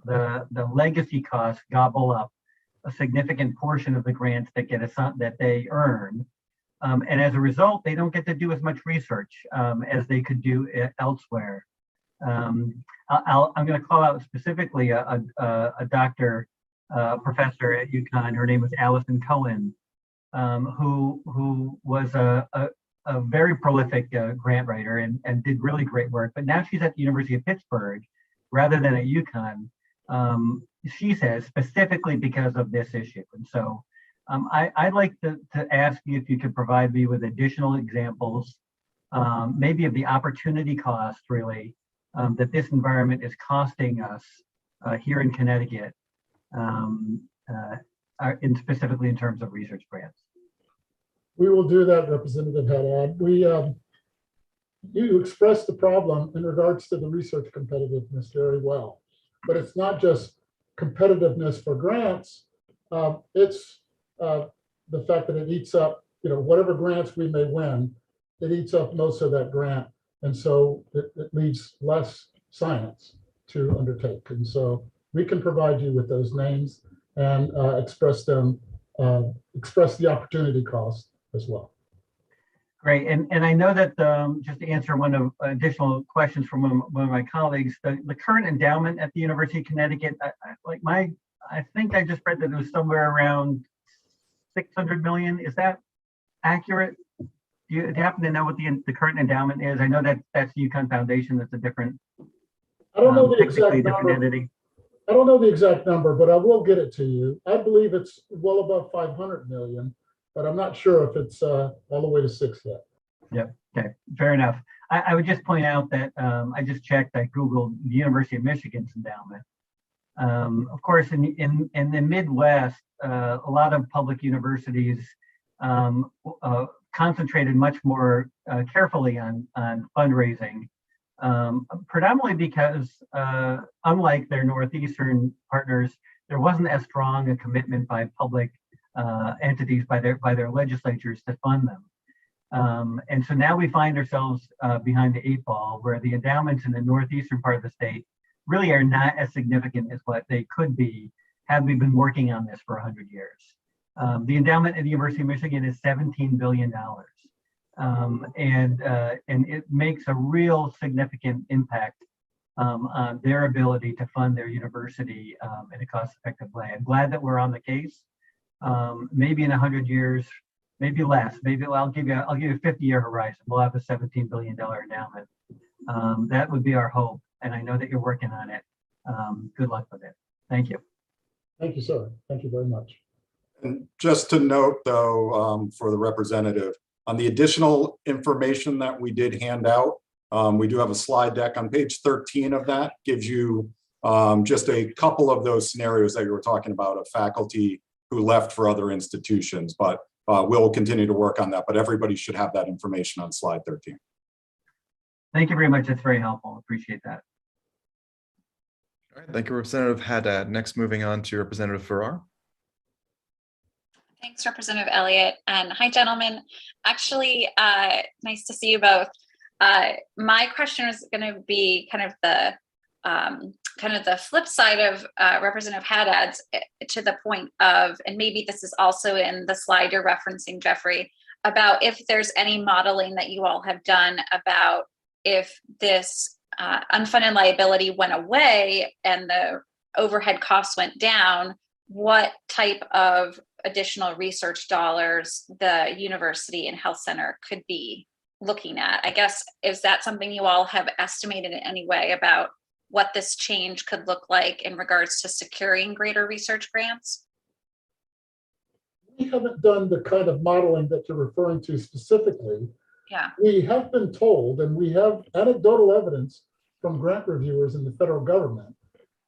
legacy costs gobble up a significant portion of the grants that that they earn. And as a result, they don't get to do as much research as they could do elsewhere. I'm going to call out specifically a professor at Yukon. Her name was Allison Cohen, who was a very prolific grant writer and did really great work. But now she's at the University of Pittsburgh rather than at Yukon. She says specifically because of this issue. And so I'd like to ask you if you could provide me with additional examples, maybe of the opportunity cost really that this environment is costing us here in Connecticut, specifically in terms of research grants. We will do that, Representative Haddad. You expressed the problem in regards to the research competitiveness very well, but it's not just competitiveness for grants. It's the fact that it eats up, whatever grants we may win, it eats up most of that grant. And so it leaves less science to undertake. And so we can provide you with those names and express the opportunity cost as well. Great, and I know that just to answer one of additional questions from one of my colleagues, the current endowment at the University of Connecticut, I think I just read that it was somewhere around 600 million. Is that accurate? Do you happen to know what the current endowment is? I know that that's the Yukon Foundation. That's a different. I don't know the exact different number. entity. I don't know the exact number, but I will get it to you. I believe it's well above 500 million. But I'm not sure if it's all the way to 6 yet. Yep. Okay. Fair enough. I would just point out that I just checked. I Googled the University of Michigan's endowment. Of course, in the Midwest, a lot of public universities concentrated much more carefully on fundraising, predominantly because, unlike their Northeastern partners, there wasn't as strong a commitment by public entities, by their legislatures to fund them. And so now we find ourselves behind the 8 ball, where the endowments in the northeastern part of the state really are not as significant as what they could be had we been working on this for 100 years. The endowment at the University of Michigan is $17 billion. And it makes a real significant impact on their ability to fund their university in a cost-effective way. I'm glad that we're on the case. Maybe in 100 years, maybe less. Maybe I'll give you a 50-year horizon. We'll have a $17 billion endowment. That would be our hope, and I know that you're working on it. Good luck with it. Thank you. Thank you, sir. Thank you very much. And just to note, though, for the representative, on the additional information that we did hand out, we do have a slide deck on page 13 of that. Gives you just a couple of those scenarios that you were talking about of faculty who left for other institutions, but we'll continue to work on that. But everybody should have that information on slide 13. Thank you very much. That's very helpful. Appreciate that. All right, thank you, Representative Haddad. Next, moving on to Representative Farrar. Thanks, Representative Elliott. And hi, gentlemen. Actually, nice to see you both. My question is going to be kind of the flip side of Representative Haddad's, to the point of, and maybe this is also in the slide you're referencing, Jeffrey, about if there's any modeling that you all have done about if this unfunded liability went away and the overhead costs went down, what type of additional research dollars the university and health center could be looking at. I guess, is that something you all have estimated in any way about what this change could look like in regards to securing greater research grants? We haven't done the kind of modeling that you're referring to specifically. Yeah. We have been told, and we have anecdotal evidence from grant reviewers in the federal government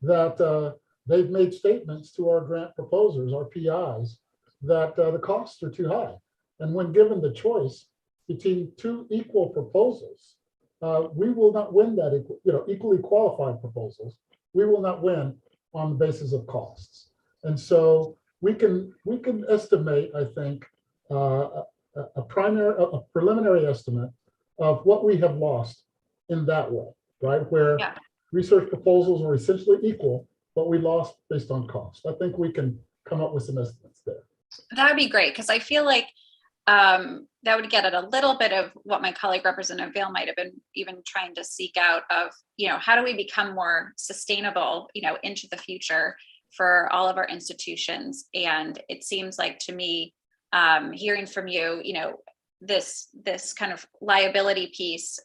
that they've made statements to our grant proposers, our PIs, that the costs are too high. And when given the choice between 2 equal proposals, we will not win that equally qualified proposals. We will not win on the basis of costs. And so we can estimate, I think, a preliminary estimate of what we have lost in that way, right? Where research proposals were essentially equal, but we lost based on cost. I think we can come up with some estimates there. That would be great, because I feel like that would get at a little bit of what my colleague Representative Vail might have been even trying to seek out of, how do we become more sustainable, into the future for all of our institutions. And it seems like to me, hearing from you, this kind of liability piece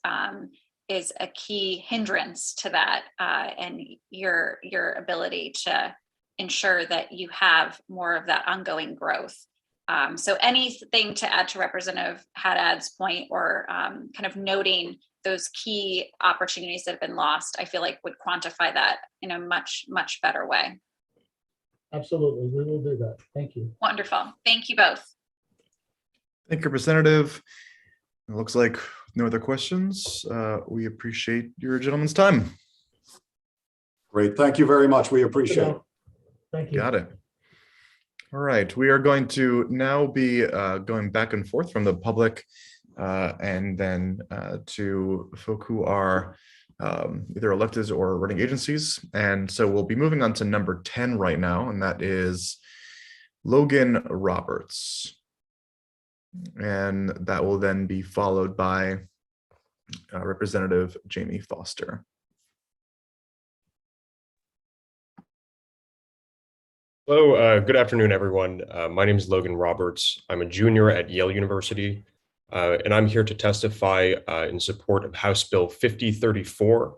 is a key hindrance to that, and your ability to ensure that you have more of that ongoing growth. So anything to add to Representative Haddad's point, or kind of noting those key opportunities that have been lost, I feel like would quantify that in a much, much better way. Absolutely, we will do that. Thank you. Wonderful. Thank you both. Thank you, Representative. It looks like no other questions. We appreciate your gentleman's time. Great. Thank you very much. We appreciate it. Thank you. Got it. All right, we are going to now be going back and forth from the public and then to folk who are either electeds or running agencies. And so we'll be moving on to number 10 right now, and that is Logan Roberts. And that will then be followed by Representative Jamie Foster. Hello, good afternoon, everyone. My name is Logan Roberts. I'm a junior at Yale University, and I'm here to testify in support of House Bill 5034,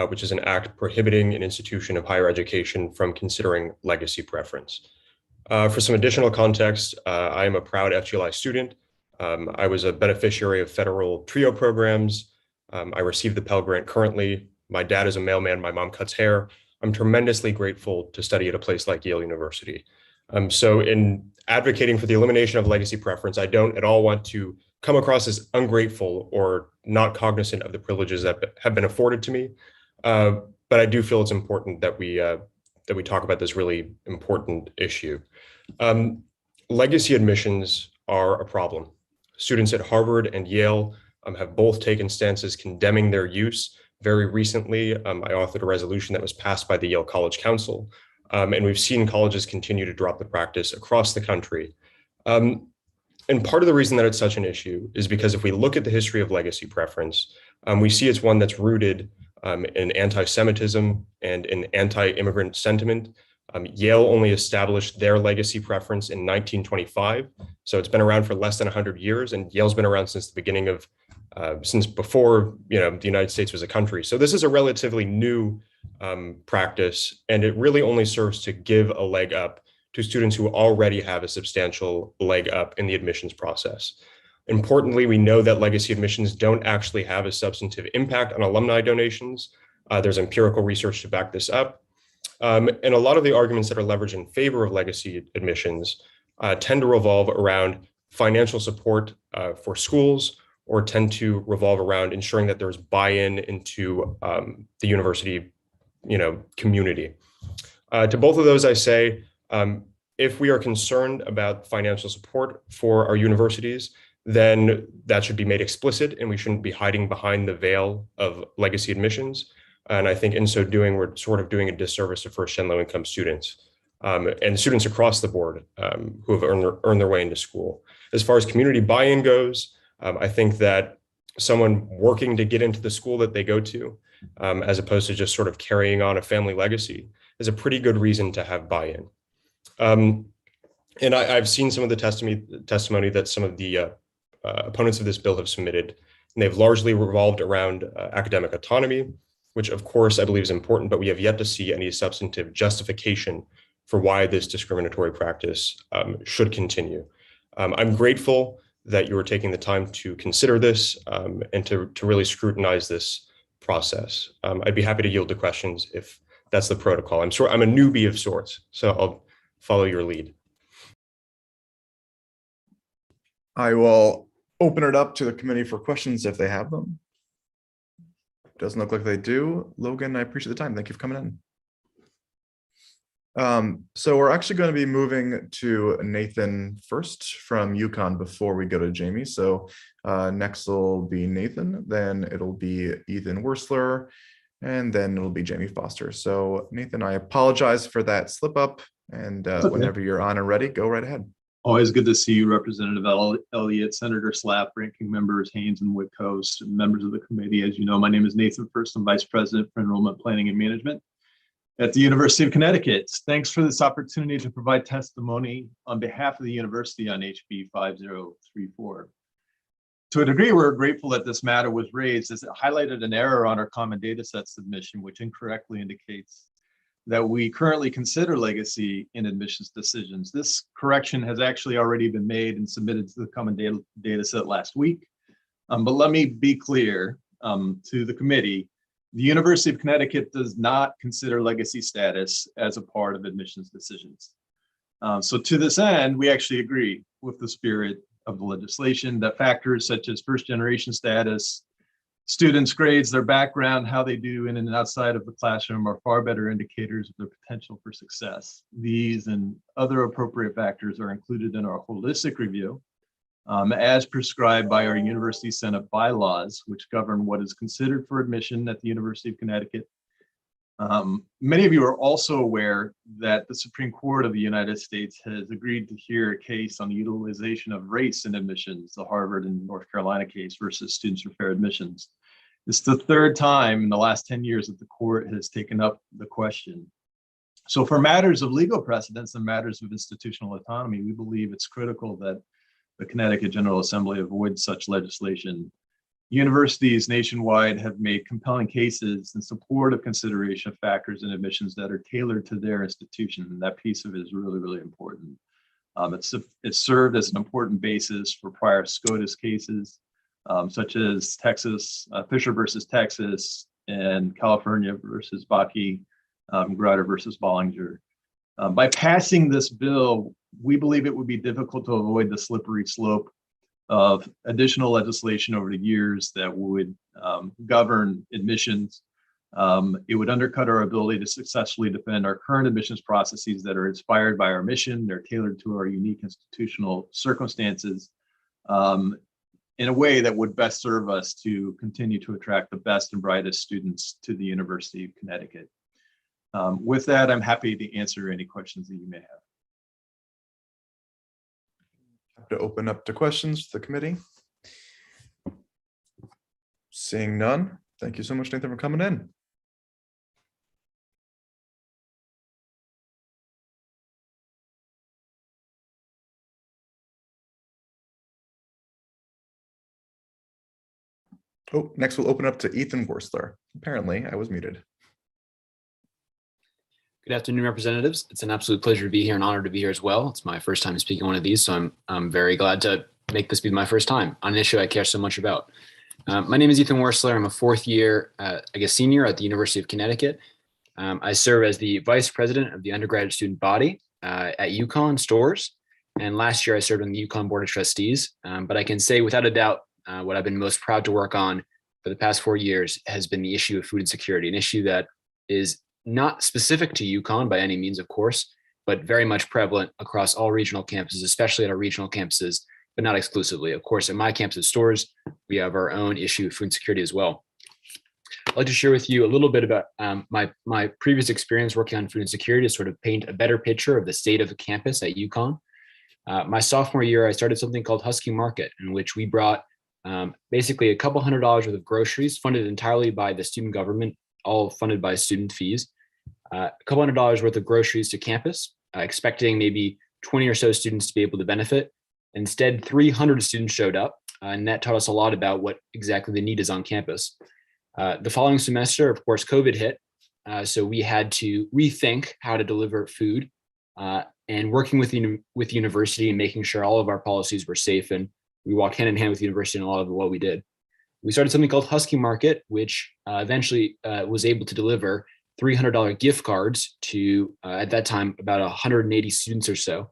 which is an act prohibiting an institution of higher education from considering legacy preference. For some additional context, I am a proud FGLI student. I was a beneficiary of federal TRIO programs. I received the Pell Grant currently. My dad is a mailman, my mom cuts hair. I'm tremendously grateful to study at a place like Yale University. So in advocating for the elimination of legacy preference, I don't at all want to come across as ungrateful or not cognizant of the privileges that have been afforded to me. But I do feel it's important that we talk about this really important issue. Legacy admissions are a problem. Students at Harvard and Yale have both taken stances condemning their use. Very recently, I authored a resolution that was passed by the Yale College Council, and we've seen colleges continue to drop the practice across the country. And part of the reason that it's such an issue is because if we look at the history of legacy preference, we see it's one that's rooted in anti-Semitism and in anti-immigrant sentiment. Yale only established their legacy preference in 1925, so it's been around for less than 100 years, and Yale's been around since the beginning of since before the United States was a country. So this is a relatively new practice, and it really only serves to give a leg up to students who already have a substantial leg up in the admissions process. Importantly, we know that legacy admissions don't actually have a substantive impact on alumni donations. There's empirical research to back this up. And a lot of the arguments that are leveraged in favor of legacy admissions tend to revolve around financial support for schools, or tend to revolve around ensuring that there's buy-in into the university, community. To both of those, I say, if we are concerned about financial support for our universities, then that should be made explicit, and we shouldn't be hiding behind the veil of legacy admissions. And I think in so doing, we're sort of doing a disservice to first and low income students and students across the board who have earned their way into school. As far as community buy-in goes, I think that someone working to get into the school that they go to, as opposed to just sort of carrying on a family legacy, is a pretty good reason to have buy-in. And I've seen some of the testimony that some of the opponents of this bill have submitted, and they've largely revolved around academic autonomy, which of course I believe is important, but we have yet to see any substantive justification for why this discriminatory practice should continue. I'm grateful that you are taking the time to consider this and to really scrutinize this process. I'd be happy to yield to questions if that's the protocol. I'm a newbie of sorts, so I'll follow your lead. I will open it up to the committee for questions if they have them. Doesn't look like they do. Logan, I appreciate the time. Thank you for coming in. So we're actually going to be moving to Nathan first from Yukon before we go to Jamie. So next will be Nathan, then it'll be Ethan Warsler, and then it'll be Jamie Foster. So Nathan, I apologize for that slip up, and whenever you're on and ready, go right ahead. Always good to see you, Representative Elliott, Senator Slapp, Ranking Members Haynes and Whitcoast, and members of the committee. As you know, my name is Nathan First. I'm Vice President for Enrollment Planning and Management at the University of Connecticut. Thanks for this opportunity to provide testimony on behalf of the university on HB 5034. To a degree, we're grateful that this matter was raised as it highlighted an error on our common data set submission, which incorrectly indicates that we currently consider legacy in admissions decisions. This correction has actually already been made and submitted to the common data set last week. But let me be clear to the committee, the University of Connecticut does not consider legacy status as a part of admissions decisions. So to this end, we actually agree with the spirit of the legislation that factors such as first generation status, students' grades, their background, how they do in and outside of the classroom are far better indicators of their potential for success. These and other appropriate factors are included in our holistic review as prescribed by our University Senate bylaws, which govern what is considered for admission at the University of Connecticut. Many of you are also aware that the Supreme Court of the United States has agreed to hear a case on the utilization of race in admissions, the Harvard and North Carolina case versus Students for Fair Admissions. It's the third time in the last 10 years that the court has taken up the question. So for matters of legal precedence and matters of institutional autonomy, we believe it's critical that the Connecticut General Assembly avoid such legislation. Universities nationwide have made compelling cases in support of consideration of factors in admissions that are tailored to their institution, and that piece of it is really, really important. It's served as an important basis for prior SCOTUS cases, such as Texas, Fisher versus Texas, and California versus Bakke, Grutter versus Bollinger. By passing this bill, we believe it would be difficult to avoid the slippery slope of additional legislation over the years that would govern admissions. It would undercut our ability to successfully defend our current admissions processes that are inspired by our mission. They're tailored to our unique institutional circumstances in a way that would best serve us to continue to attract the best and brightest students to the University of Connecticut. With that, I'm happy to answer any questions that you may have. To open up to questions to the committee. Seeing none, thank you so much, Nathan, for coming in. Oh, next we'll open up to Ethan Gorsler. Apparently, I was muted. Good afternoon, representatives. It's an absolute pleasure to be here and honored to be here as well. It's my first time speaking on one of these, so I'm very glad to make this be my first time on an issue I care so much about. My name is Ethan Warsler. I'm a fourth year, senior at the University of Connecticut. I serve as the vice president of the undergraduate student body at Yukon Stores. And last year I served on the Yukon Board of Trustees. But I can say without a doubt, what I've been most proud to work on for the past 4 years has been the issue of food insecurity, an issue that is not specific to Yukon by any means, of course, but very much prevalent across all regional campuses, especially at our regional campuses, but not exclusively. Of course, at my campus of Stores, we have our own issue of food insecurity as well. I'd like to share with you a little bit about my previous experience working on food insecurity to sort of paint a better picture of the state of the campus at Yukon. My sophomore year, I started something called Husky Market, in which we brought basically a couple $100s worth of groceries funded entirely by the student government, all funded by student fees. A couple $100s worth of groceries to campus, expecting maybe 20 or so students to be able to benefit. Instead, 300 students showed up, and that taught us a lot about what exactly the need is on campus. The following semester, of course, COVID hit, so we had to rethink how to deliver food, and working with the university and making sure all of our policies were safe, and we walked hand in hand with the university in a lot of what we did. We started something called Husky Market, which eventually was able to deliver $300 gift cards to, at that time, about 180 students or so.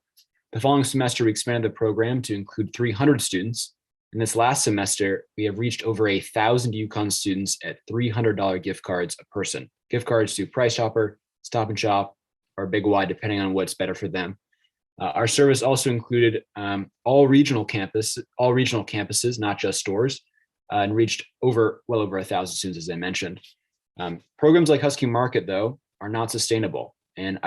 The following semester, we expanded the program to include 300 students. And this last semester, we have reached over 1,000 Yukon students at $300 gift cards a person. Gift cards to Price Chopper, Stop and Shop, or Big Y, depending on what's better for them. Our service also included all regional campuses, not just Stores, and reached well over 1,000 students, as I mentioned. Programs like Husky Market, though, are not sustainable. And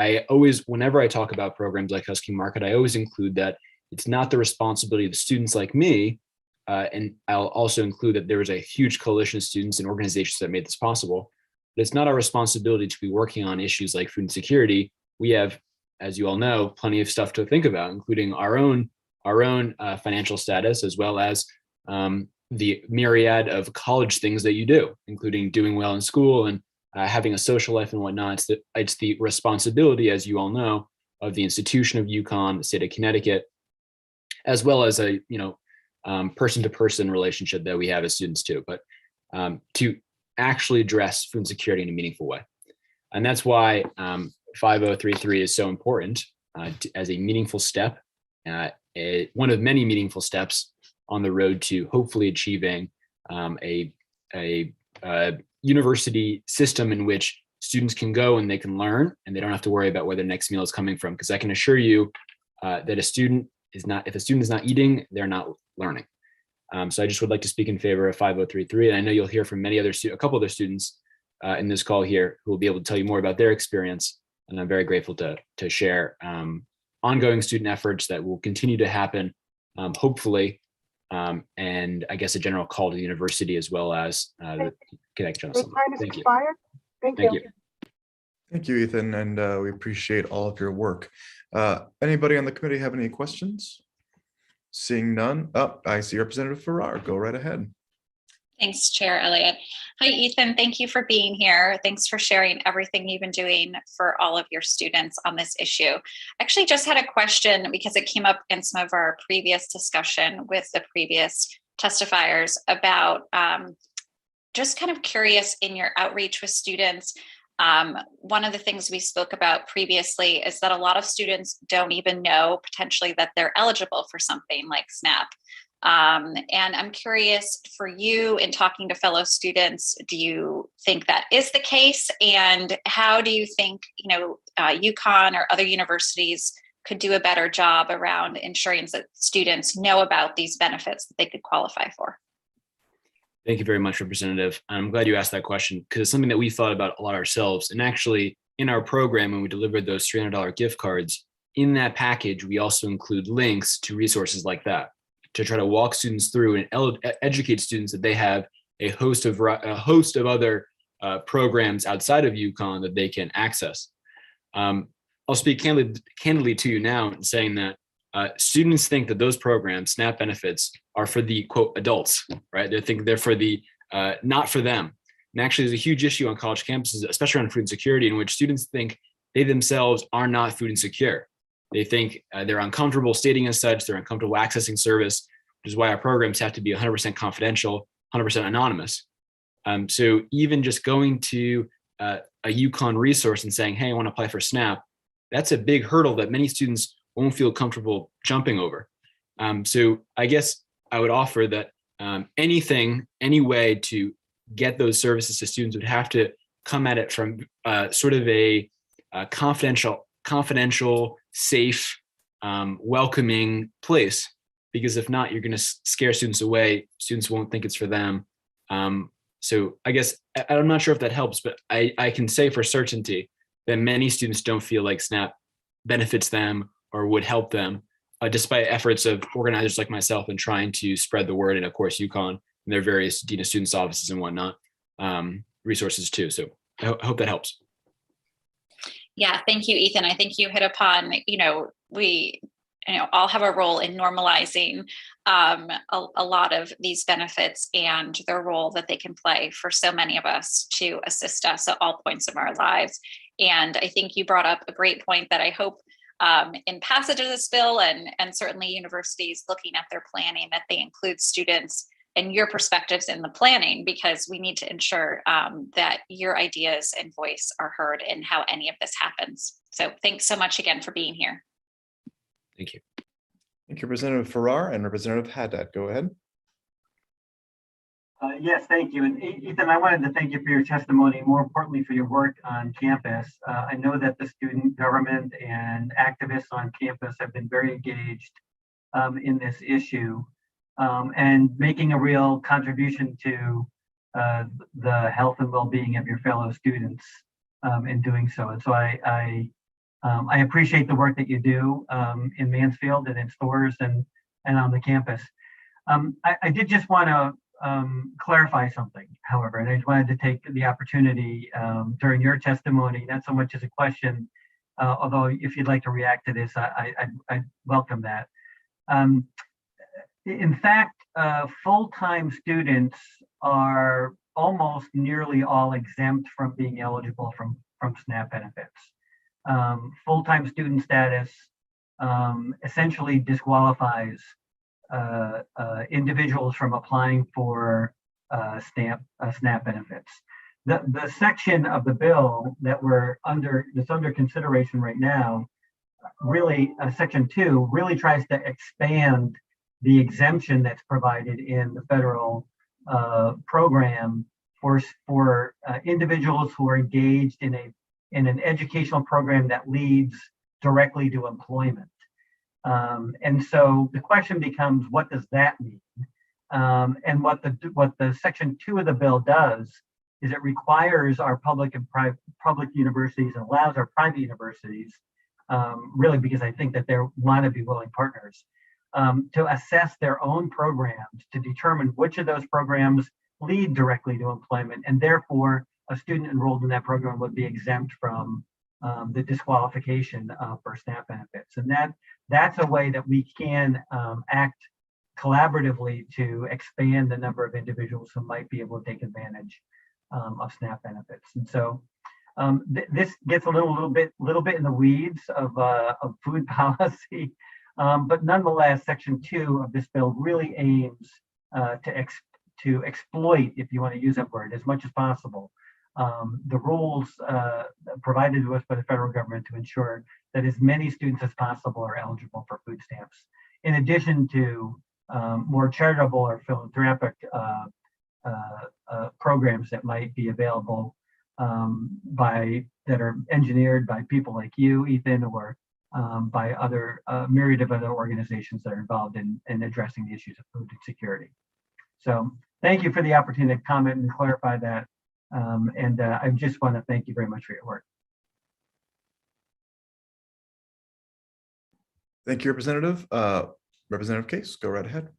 whenever I talk about programs like Husky Market, I always include that it's not the responsibility of students like me. And I'll also include that there was a huge coalition of students and organizations that made this possible. But it's not our responsibility to be working on issues like food insecurity. We have, as you all know, plenty of stuff to think about, including our own financial status, as well as the myriad of college things that you do, including doing well in school and having a social life and whatnot. It's the responsibility, as you all know, of the institution of Yukon, the state of Connecticut, as well as a person-to-person relationship that we have as students too, but to actually address food insecurity in a meaningful way. And that's why 5033 is so important as a meaningful step, one of many meaningful steps on the road to hopefully achieving a university system in which students can go and they can learn and they don't have to worry about where their next meal is coming from. Because I can assure you that if a student is not eating, they're not learning. So I just would like to speak in favor of 5033. And I know you'll hear from a couple other students in this call here who will be able to tell you more about their experience. And I'm very grateful to share ongoing student efforts that will continue to happen, hopefully, and I guess a general call to the university as well as the Connecticut General Assembly. Thank you. Thank Thank you. you. Thank you, Ethan, and we appreciate all of your work. Anybody on the committee have any questions? Seeing none. Oh, I see Representative Farrar. Go right ahead. Thanks, Chair Elliott. Hi, Ethan. Thank you for being here. Thanks for sharing everything you've been doing for all of your students on this issue. I actually just had a question because it came up in some of our previous discussion with the previous testifiers about just kind of curious in your outreach with students. One of the things we spoke about previously is that a lot of students don't even know potentially that they're eligible for something like SNAP. And I'm curious for you in talking to fellow students, do you think that is the case? And how do you think, Yukon or other universities could do a better job around ensuring that students know about these benefits that they could qualify for? Thank you very much, Representative. I'm glad you asked that question because it's something that we thought about a lot ourselves. And actually, in our program, when we delivered those $300 gift cards, in that package, we also include links to resources like that to try to walk students through and educate students that they have a host of other programs outside of Yukon that they can access. I'll speak candidly to you now in saying that students think that those programs, SNAP benefits, are for the quote adults, right? They think they're for the not for them. And actually, there's a huge issue on college campuses, especially around food insecurity, in which students think they themselves are not food insecure. They think they're uncomfortable stating as such, they're uncomfortable accessing service, which is why our programs have to be 100% confidential, 100% anonymous. So even just going to a Yukon resource and saying, hey, I want to apply for SNAP, that's a big hurdle that many students won't feel comfortable jumping over. So I guess I would offer that any way to get those services to students would have to come at it from sort of a confidential, safe, welcoming place. Because if not, you're going to scare students away. Students won't think it's for them. So I guess I'm not sure if that helps, but I can say for certainty that many students don't feel like SNAP benefits them or would help them, despite efforts of organizers like myself in trying to spread the word, and of course Yukon and their various Dean of Students offices and whatnot, resources too. So I hope that helps. Yeah, thank you, Ethan. I think you hit upon, we all have a role in normalizing a lot of these benefits and their role that they can play for so many of us to assist us at all points of our lives. And I think you brought up a great point that I hope in passage of this bill and certainly universities looking at their planning that they include students and your perspectives in the planning, because we need to ensure that your ideas and voice are heard in how any of this happens. So thanks so much again for being here. Thank you. Thank you, Representative Farrar, and Representative Haddad. Go ahead. Yes, thank you. And Ethan, I wanted to thank you for your testimony, more importantly for your work on campus. I know that the student government and activists on campus have been very engaged in this issue and making a real contribution to the health and well-being of your fellow students in doing so. And so I appreciate the work that you do in Mansfield and in stores and on the campus. I did just want to clarify something, however, and I just wanted to take the opportunity during your testimony, not so much as a question, although if you'd like to react to this, I'd welcome that. In fact, full-time students are almost nearly all exempt from being eligible from SNAP benefits. Full-time student status essentially disqualifies individuals from applying for SNAP benefits. The section of the bill that's under consideration right now, really, Section 2 really tries to expand the exemption that's provided in the federal program for individuals who are engaged in an educational program that leads directly to employment. And so the question becomes, what does that mean? And what the Section 2 of the bill does is it requires our public and public universities and allows our private universities, really because I think that they want to be willing partners, to assess their own programs to determine which of those programs lead directly to employment, and therefore a student enrolled in that program would be exempt from the disqualification for SNAP benefits. And that's a way that we can act collaboratively to expand the number of individuals who might be able to take advantage of SNAP benefits. And so this gets a little bit in the weeds of food policy, but nonetheless, Section 2 of this bill really aims to exploit, if you want to use that word, as much as possible, the rules provided to us by the federal government to ensure that as many students as possible are eligible for food stamps, in addition to more charitable or philanthropic programs that might be available that are engineered by people like you, Ethan, or by other myriad of other organizations that are involved in addressing the issues of food insecurity. So thank you for the opportunity to comment and clarify that. And I just want to thank you very much for your work. Thank you, Representative. Representative Case, go right ahead.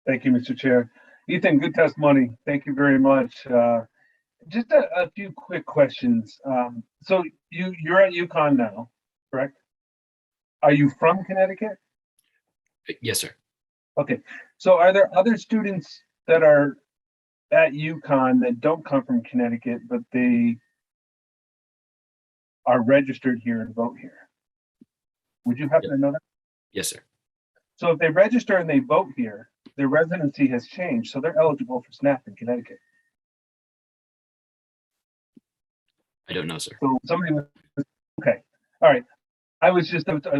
Thank you, Mr. Chair. Ethan, good testimony. Thank you very much. Just a few quick questions. So you're at Yukon now, correct? Are you from Connecticut? Yes, sir. Okay. So are there other students that are at Yukon that don't come from Connecticut, but they are registered here and vote here? Would you happen to know that? Yes, sir. So if they register and they vote here, their residency has changed, so they're eligible for SNAP in Connecticut. I don't know, sir. So somebody, okay, all right. I was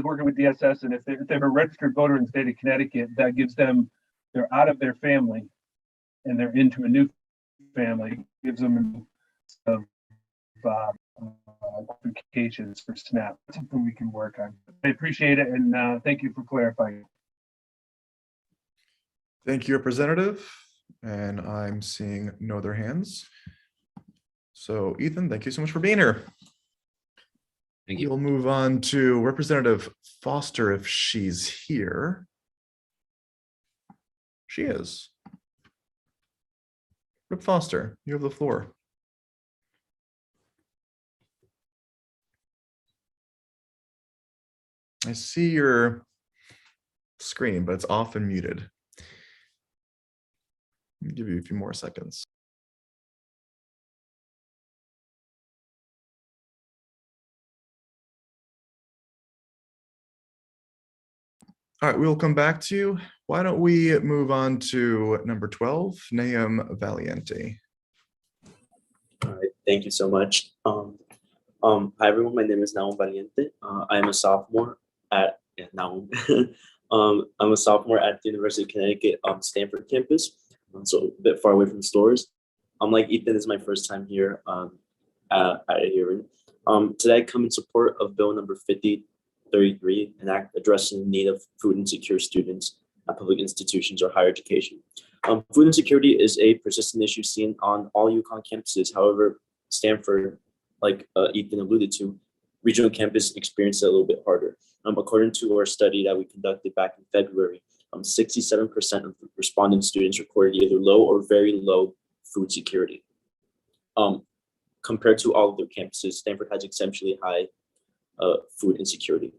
working with DSS, and if they're a registered voter in the state of Connecticut, that gives them, they're out of their family and they're into a new family, gives them qualifications for SNAP. That's something we can work on. I appreciate it, and thank you for clarifying. Thank you, Representative. And I'm seeing no other hands. So Ethan, thank you so much for being here. Thank you. We'll move on to Representative Foster if she's here. She is. Rep Foster, you have the floor. I see your screen, but it's off and muted. I'll give you a few more seconds. All right, we'll come back to you. Why don't we move on to number 12, Nahum Valiente. All right, thank you so much. Hi everyone, my name is Nahum Valiente. I am a sophomore at Nahum. I'm a sophomore at the University of Connecticut Stanford campus, so a bit far away from stores. Like Ethan, this is my first time here at a hearing. Today I come in support of Bill number 5033, an act addressing the need of food insecure students at public institutions or higher education. Food insecurity is a persistent issue seen on all Yukon campuses. However, Stanford, like Ethan alluded to, regional campus experienced it a little bit harder. According to our study that we conducted back in February, 67% of respondent students recorded either low or very low food security. Compared to all of their campuses, Stanford has exceptionally high food insecurity.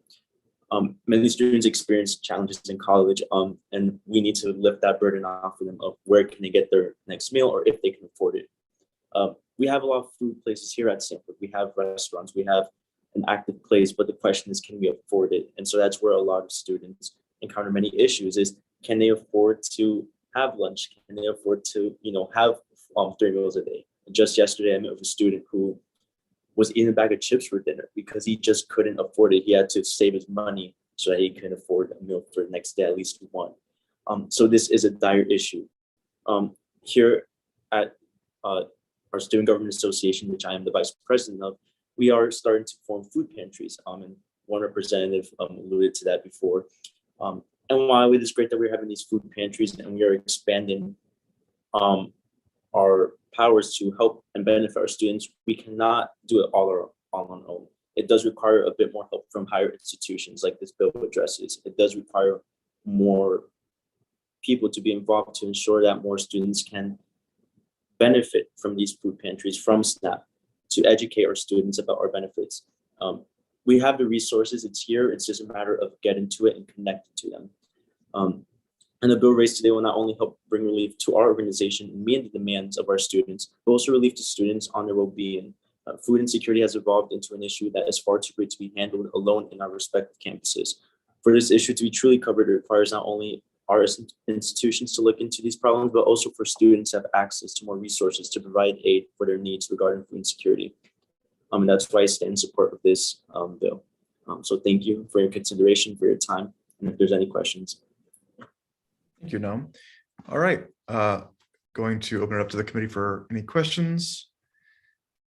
Many students experience challenges in college, and we need to lift that burden off of them of where can they get their next meal or if they can afford it. We have a lot of food places here at Stanford. We have restaurants, we have an active place, but the question is, can we afford it? And so that's where a lot of students encounter many issues is, can they afford to have lunch? Can they afford to, have 3 meals a day? And just yesterday, I met with a student who was eating a bag of chips for dinner because he just couldn't afford it. He had to save his money so that he can afford a meal for the next day, at least one. So this is a dire issue. Here at our Student Government Association, which I am the vice president of, we are starting to form food pantries. And one representative alluded to that before. And while it is great that we're having these food pantries and we are expanding our powers to help and benefit our students, we cannot do it all on our own. It does require a bit more help from higher institutions like this bill addresses. It does require more people to be involved to ensure that more students can benefit from these food pantries from SNAP, to educate our students about our benefits. We have the resources, it's here, it's just a matter of getting to it and connecting to them. And the bill raised today will not only help bring relief to our organization and meet the demands of our students, but also relief to students on their well-being. Food insecurity has evolved into an issue that is far too great to be handled alone in our respective campuses. For this issue to be truly covered, it requires not only our institutions to look into these problems, but also for students to have access to more resources to provide aid for their needs regarding food insecurity. And that's why I stand in support of this bill. So thank you for your consideration, for your time, and if there's any questions. Thank you, Noam. All right, going to open it up to the committee for any questions.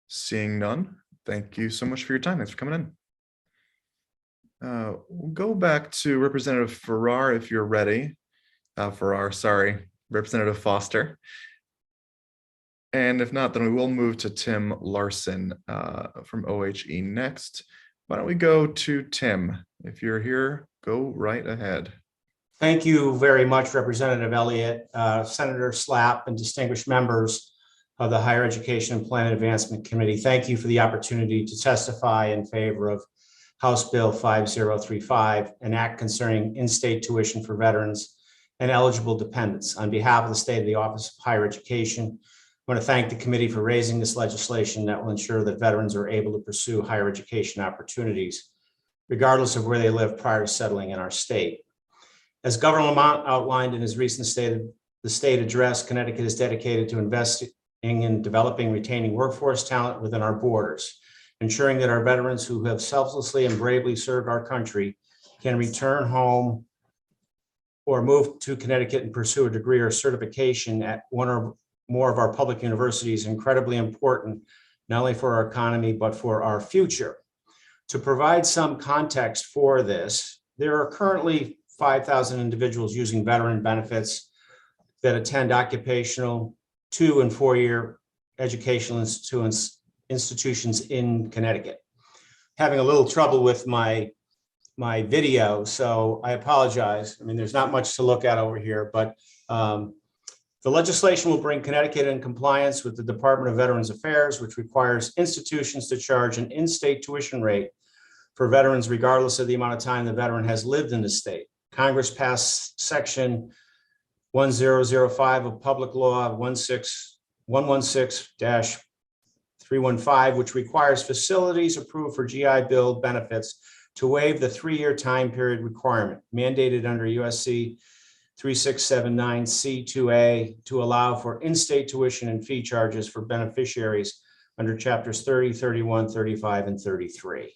Seeing none, thank you so much for your time. Thanks for coming in. We'll go back to Representative Farrar if you're ready. Farrar, sorry, Representative Foster. And if not, then we will move to Tim Larson from OHE next. Why don't we go to Tim? If you're here, go right ahead. Thank you very much, Representative Elliott, Senator Slapp, and distinguished members of the Higher Education and Plan Advancement Committee. Thank you for the opportunity to testify in favor of House Bill 5035, an act concerning in-state tuition for veterans and eligible dependents. On behalf of the State of the Office of Higher Education, I want to thank the committee for raising this legislation that will ensure that veterans are able to pursue higher education opportunities, regardless of where they live prior to settling in our state. As Governor Lamont outlined in his recent state address, Connecticut is dedicated to investing in developing, retaining workforce talent within our borders, ensuring that our veterans who have selflessly and bravely served our country can return home or move to Connecticut and pursue a degree or certification at one or more of our public universities, incredibly important, not only for our economy, but for our future. To provide some context for this, there are currently 5,000 individuals using veteran benefits that attend occupational 2- and 4-year educational institutions in Connecticut. Having a little trouble with my video, so I apologize. I mean, there's not much to look at over here, but the legislation will bring Connecticut in compliance with the Department of Veterans Affairs, which requires institutions to charge an in-state tuition rate for veterans, regardless of the amount of time the veteran has lived in the state. Congress passed Section 1005 of Public Law 116-315, which requires facilities approved for GI Bill benefits to waive the 3-year time period requirement mandated under USC 3679C2A to allow for in-state tuition and fee charges for beneficiaries under chapters 30, 31, 35, and 33.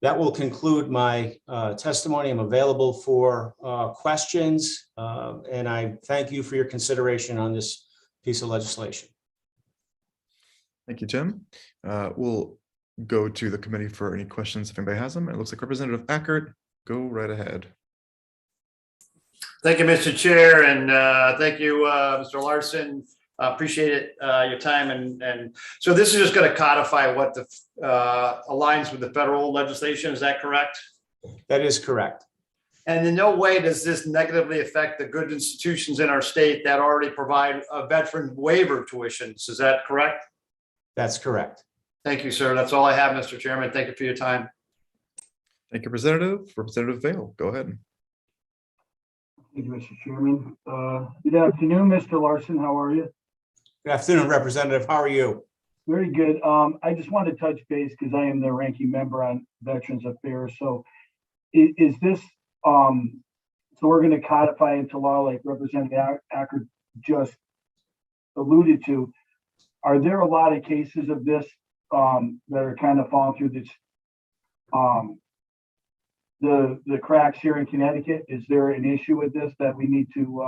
That will conclude my testimony. I'm available for questions, and I thank you for your consideration on this piece of legislation. Thank you, Tim. We'll go to the committee for any questions if anybody has them. It looks like Representative Ackert, go right ahead. Thank you, Mr. Chair, and thank you, Mr. Larson. Appreciate it, your time. And so this is just going to codify what the aligns with the federal legislation. Is that correct? That is correct. And in no way does this negatively affect the good institutions in our state that already provide a veteran waiver tuitions. Is that correct? That's correct. Thank you, sir. That's all I have, Mr. Chairman. Thank you for your time. Thank you, Representative. Representative Vale, go ahead. Thank you, Mr. Chairman. Good afternoon, Mr. Larson. How are you? Good afternoon, Representative. How are you? Very good. I just wanted to touch base because I am the ranking member on Veterans Affairs. So is this, so we're going to codify into law like Representative Acker just alluded to. Are there a lot of cases of this that are kind of falling through this, the cracks here in Connecticut? Is there an issue with this that we need to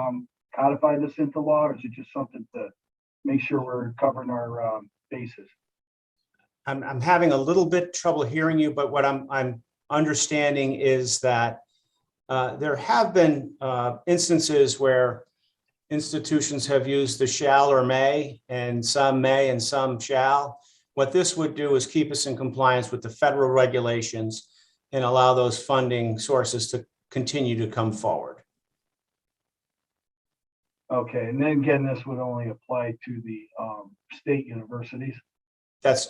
codify this into law, or is it just something to make sure we're covering our bases? I'm having a little bit trouble hearing you, but what I'm understanding is that there have been instances where institutions have used the shall or may and some shall. What this would do is keep us in compliance with the federal regulations and allow those funding sources to continue to come forward. Okay, and then again, this would only apply to the state universities? That's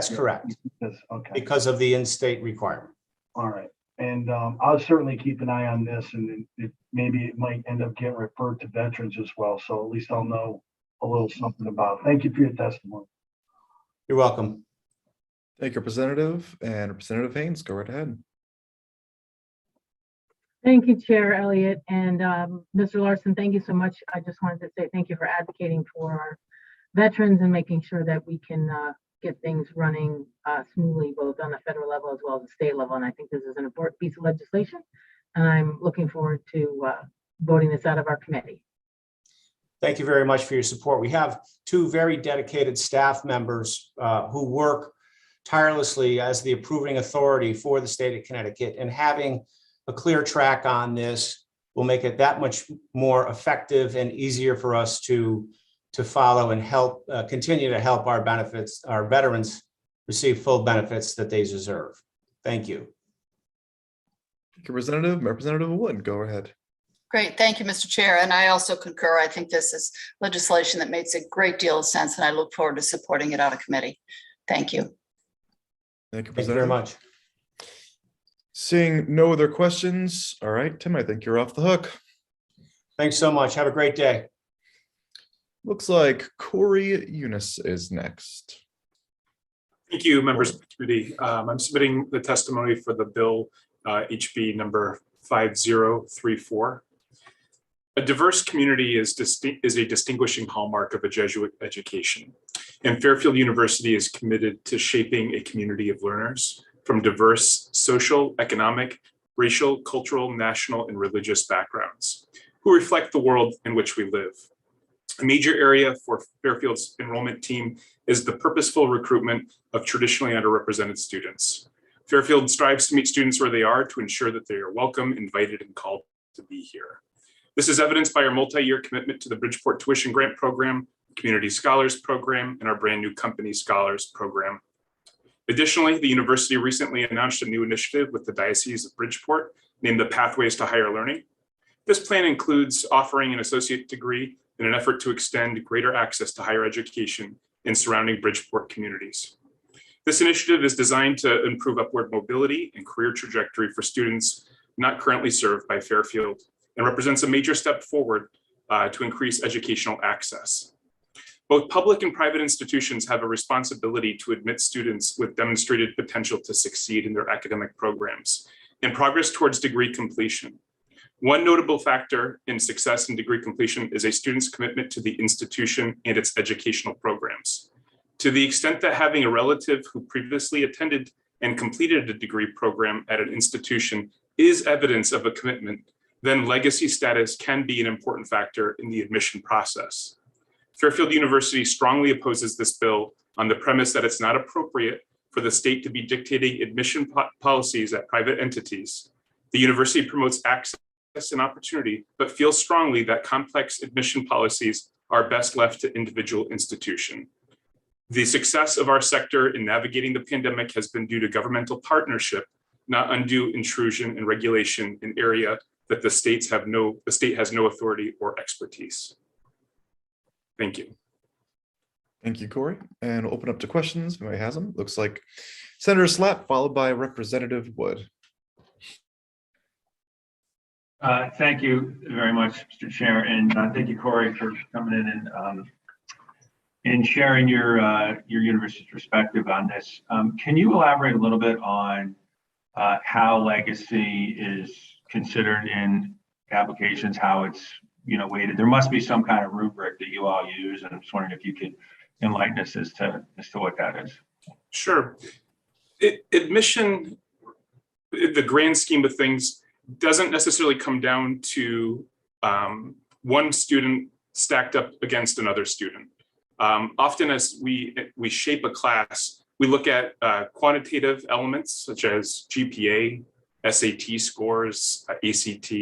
correct. Okay. Because of the in-state requirement. All right. And I'll certainly keep an eye on this, and maybe it might end up getting referred to veterans as well. So at least I'll know a little something about it. Thank you for your testimony. You're welcome. Thank you, Representative. And Representative Haynes, go right ahead. Thank you, Chair Elliott. And Mr. Larson, thank you so much. I just wanted to say thank you for advocating for our veterans and making sure that we can get things running smoothly, both on the federal level as well as the state level. And I think this is an important piece of legislation, and I'm looking forward to voting this out of our committee. Thank you very much for your support. We have two very dedicated staff members who work tirelessly as the approving authority for the state of Connecticut, and having a clear track on this will make it that much more effective and easier for us to follow and help continue to help our veterans receive full benefits that they deserve. Thank you. Thank you, Representative Wood, go ahead. Great. Thank you, Mr. Chair. And I also concur. I think this is legislation that makes a great deal of sense, and I look forward to supporting it out of committee. Thank you. Thank you, Thank you very much. Seeing no other questions. All right, Tim, I think you're off the hook. Thanks so much. Have a great day. Looks like Corey Eunice is next. Thank you, members of the committee. I'm submitting the testimony for the bill HB number 5034. A diverse community is a distinguishing hallmark of a Jesuit education, and Fairfield University is committed to shaping a community of learners from diverse social, economic, racial, cultural, national, and religious backgrounds who reflect the world in which we live. A major area for Fairfield's enrollment team is the purposeful recruitment of traditionally underrepresented students. Fairfield strives to meet students where they are to ensure that they are welcome, invited, and called to be here. This is evidenced by our multi-year commitment to the Bridgeport Tuition Grant Program, Community Scholars Program, and our brand new Company Scholars Program. Additionally, the university recently announced a new initiative with the Diocese of Bridgeport named the Pathways to Higher Learning. This plan includes offering an associate degree in an effort to extend greater access to higher education in surrounding Bridgeport communities. This initiative is designed to improve upward mobility and career trajectory for students not currently served by Fairfield, and represents a major step forward to increase educational access. Both public and private institutions have a responsibility to admit students with demonstrated potential to succeed in their academic programs and progress towards degree completion. One notable factor in success in degree completion is a student's commitment to the institution and its educational programs. To the extent that having a relative who previously attended and completed a degree program at an institution is evidence of a commitment, then legacy status can be an important factor in the admission process. Fairfield University strongly opposes this bill on the premise that it's not appropriate for the state to be dictating admission policies at private entities. The university promotes access and opportunity, but feels strongly that complex admission policies are best left to individual institution. The success of our sector in navigating the pandemic has been due to governmental partnership, not undue intrusion and regulation in area that the state has no authority or expertise. Thank you. Thank you, Corey. And we'll open up to questions if anybody has them. Looks like Senator Slapp, followed by Representative Wood. Thank you very much, Mr. Chair, and thank you, Corey, for coming in and sharing your university's perspective on this. Can you elaborate a little bit on how legacy is considered in applications, how it's weighted? There must be some kind of rubric that you all use, and I'm just wondering if you could enlighten us as to what that is. Sure. Admission, the grand scheme of things, doesn't necessarily come down to one student stacked up against another student. Often as we shape a class, we look at quantitative elements such as GPA, SAT scores, ACT,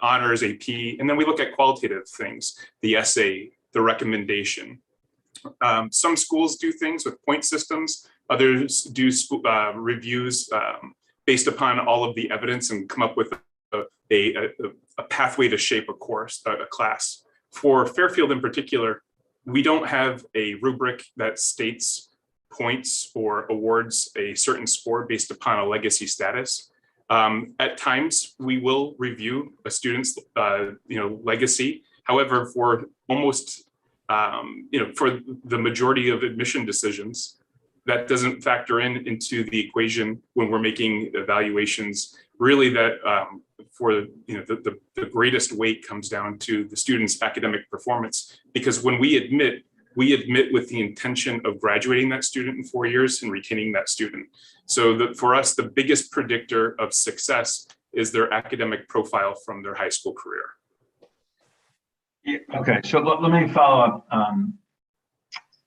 honors, AP, and then we look at qualitative things, the essay, the recommendation. Some schools do things with point systems, others do reviews based upon all of the evidence and come up with a pathway to shape a course, a class. For Fairfield in particular, we don't have a rubric that states points or awards a certain score based upon a legacy status. At times, we will review a student's legacy. However, for almost for the majority of admission decisions, that doesn't factor into the equation when we're making evaluations. Really, that for the greatest weight comes down to the student's academic performance, because when we admit with the intention of graduating that student in 4 years and retaining that student. So for us, the biggest predictor of success is their academic profile from their high school career. Yeah, okay, so let me follow up.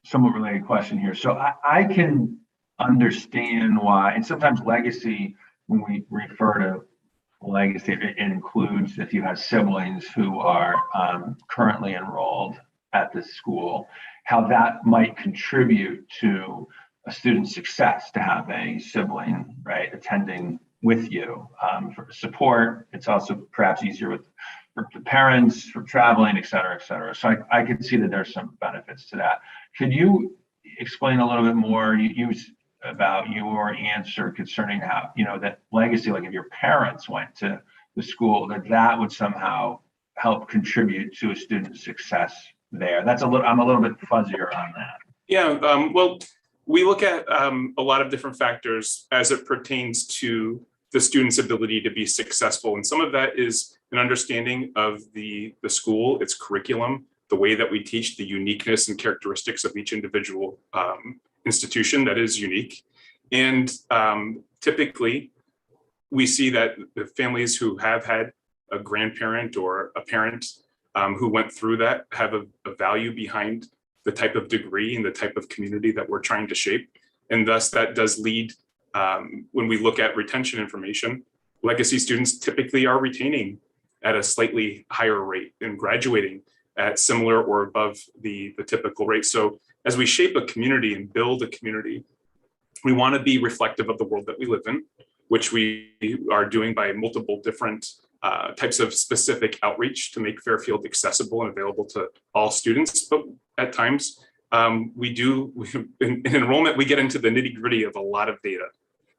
Somewhat related question here. So I can understand why, and sometimes legacy, when we refer to legacy, it includes if you have siblings who are currently enrolled at the school, how that might contribute to a student's success to have a sibling, right, attending with you for support. It's also perhaps easier for the parents, for traveling, et cetera, et cetera. So I can see that there's some benefits to that. Could you explain a little bit more about your answer concerning how, that legacy, like if your parents went to the school, that would somehow help contribute to a student's success there? I'm a little bit fuzzier on that. Yeah, well, we look at a lot of different factors as it pertains to the student's ability to be successful. And some of that is an understanding of the school, its curriculum, the way that we teach, the uniqueness and characteristics of each individual institution that is unique. And typically, we see that the families who have had a grandparent or a parent who went through that have a value behind the type of degree and the type of community that we're trying to shape. And thus that does lead, when we look at retention information, legacy students typically are retaining at a slightly higher rate and graduating at similar or above the typical rate. So as we shape a community and build a community, we want to be reflective of the world that we live in, which we are doing by multiple different types of specific outreach to make Fairfield accessible and available to all students. But at times, in enrollment, we get into the nitty-gritty of a lot of data.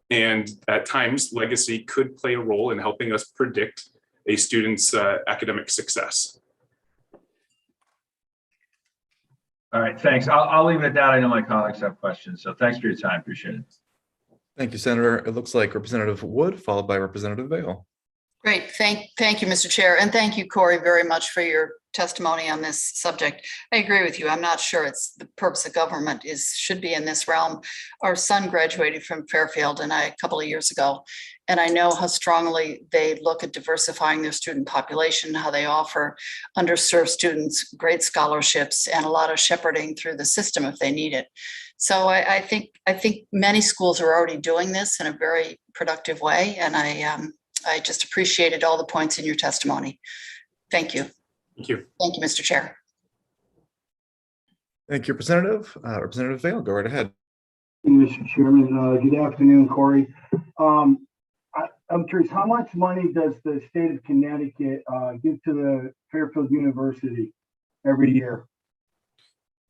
And at times, legacy could play a role in helping us predict a student's academic success. All right, thanks. I'll leave it at that. I know my colleagues have questions, so thanks for your time. Appreciate it. Thank you, Senator. It looks like Representative Wood, followed by Representative Vale. Great. Thank you, Mr. Chair. And thank you, Corey, very much for your testimony on this subject. I agree with you. I'm not sure it's the purpose of government should be in this realm. Our son graduated from Fairfield a couple of years ago, and I know how strongly they look at diversifying their student population, how they offer underserved students great scholarships and a lot of shepherding through the system if they need it. So I think many schools are already doing this in a very productive way, and I just appreciated all the points in your testimony. Thank you. Thank you. Thank you, Mr. Chair. Thank you, Representative. Representative Vale, go right ahead. Mr. Chairman, good afternoon, Corey. I'm curious, how much money does the state of Connecticut give to the Fairfield University every year?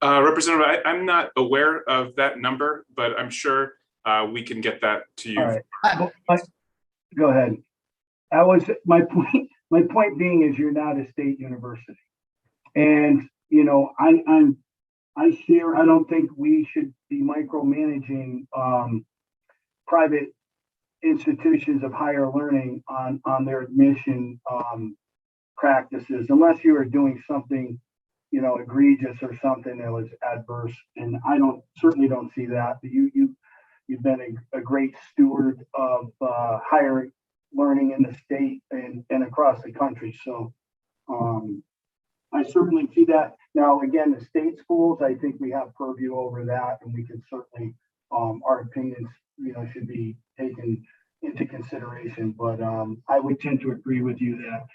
Representative, I'm not aware of that number, but I'm sure we can get that to you. All right. Go ahead. that was my point. My point being is you're not a state university. And, you know, I share, I don't think we should be micromanaging private institutions of higher learning on their admission practices, unless you are doing something, you know, egregious or something that was adverse. And I certainly don't see that. You've been a great steward of higher learning in the state and across the country. So I certainly see that. Now, again, the state schools, I think we have purview over that, and we can certainly, our opinions, you know, should be taken into consideration. But I would tend to agree with you that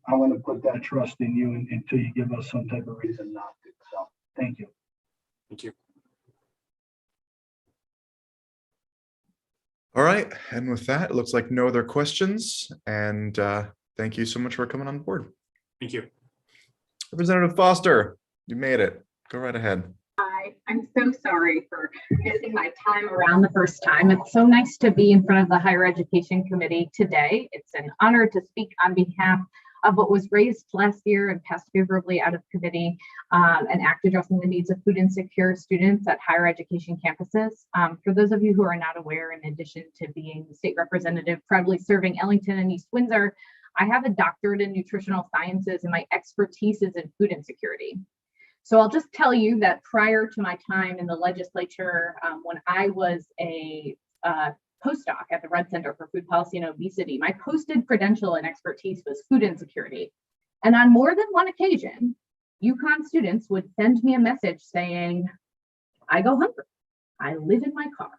I want to put that trust in you until you give us some type of reason not to. So thank you. Thank you. All right, and with that, it looks like no other questions. And thank you so much for coming on board. Thank you. Representative Foster, you made it. Go right ahead. Hi, I'm so sorry for missing my time around the first time. It's so nice to be in front of the Higher Education Committee today. It's an honor to speak on behalf of what was raised last year and passed favorably out of committee, and act addressing the needs of food insecure students at higher education campuses. For those of you who are not aware, in addition to being the state representative proudly serving Ellington and East Windsor, I have a doctorate in nutritional sciences and my expertise is in food insecurity. So I'll just tell you that prior to my time in the legislature, when I was a postdoc at the Red Center for Food Policy and Obesity, my posted credential and expertise was food insecurity. And on more than one occasion, Yukon students would send me a message saying, I go hungry, I live in my car,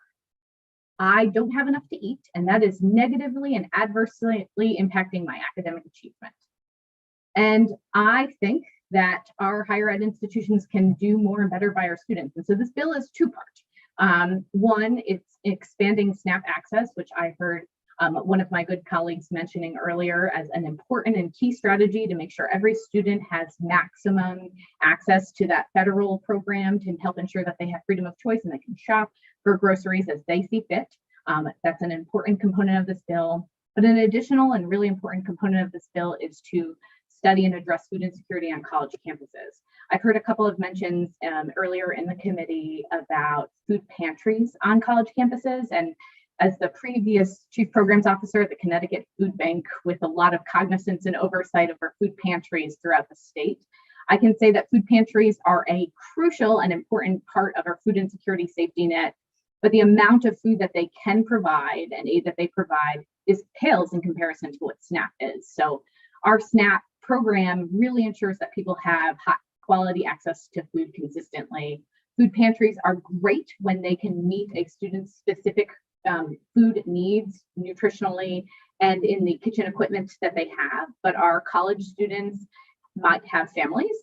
I don't have enough to eat, and that is negatively and adversely impacting my academic achievement. And I think that our higher ed institutions can do more and better by our students. And so this bill is two-part. One, it's expanding SNAP access, which I heard one of my good colleagues mentioning earlier as an important and key strategy to make sure every student has maximum access to that federal program to help ensure that they have freedom of choice and they can shop for groceries as they see fit. That's an important component of this bill. But an additional and really important component of this bill is to study and address food insecurity on college campuses. I've heard a couple of mentions earlier in the committee about food pantries on college campuses. And as the previous chief programs officer at the Connecticut Food Bank with a lot of cognizance and oversight of our food pantries throughout the state, I can say that food pantries are a crucial and important part of our food insecurity safety net, but the amount of food that they can provide and aid that they provide pales in comparison to what SNAP is. So our SNAP program really ensures that people have high quality access to food consistently. Food pantries are great when they can meet a student's specific food needs nutritionally and in the kitchen equipment that they have, but our college students might have families.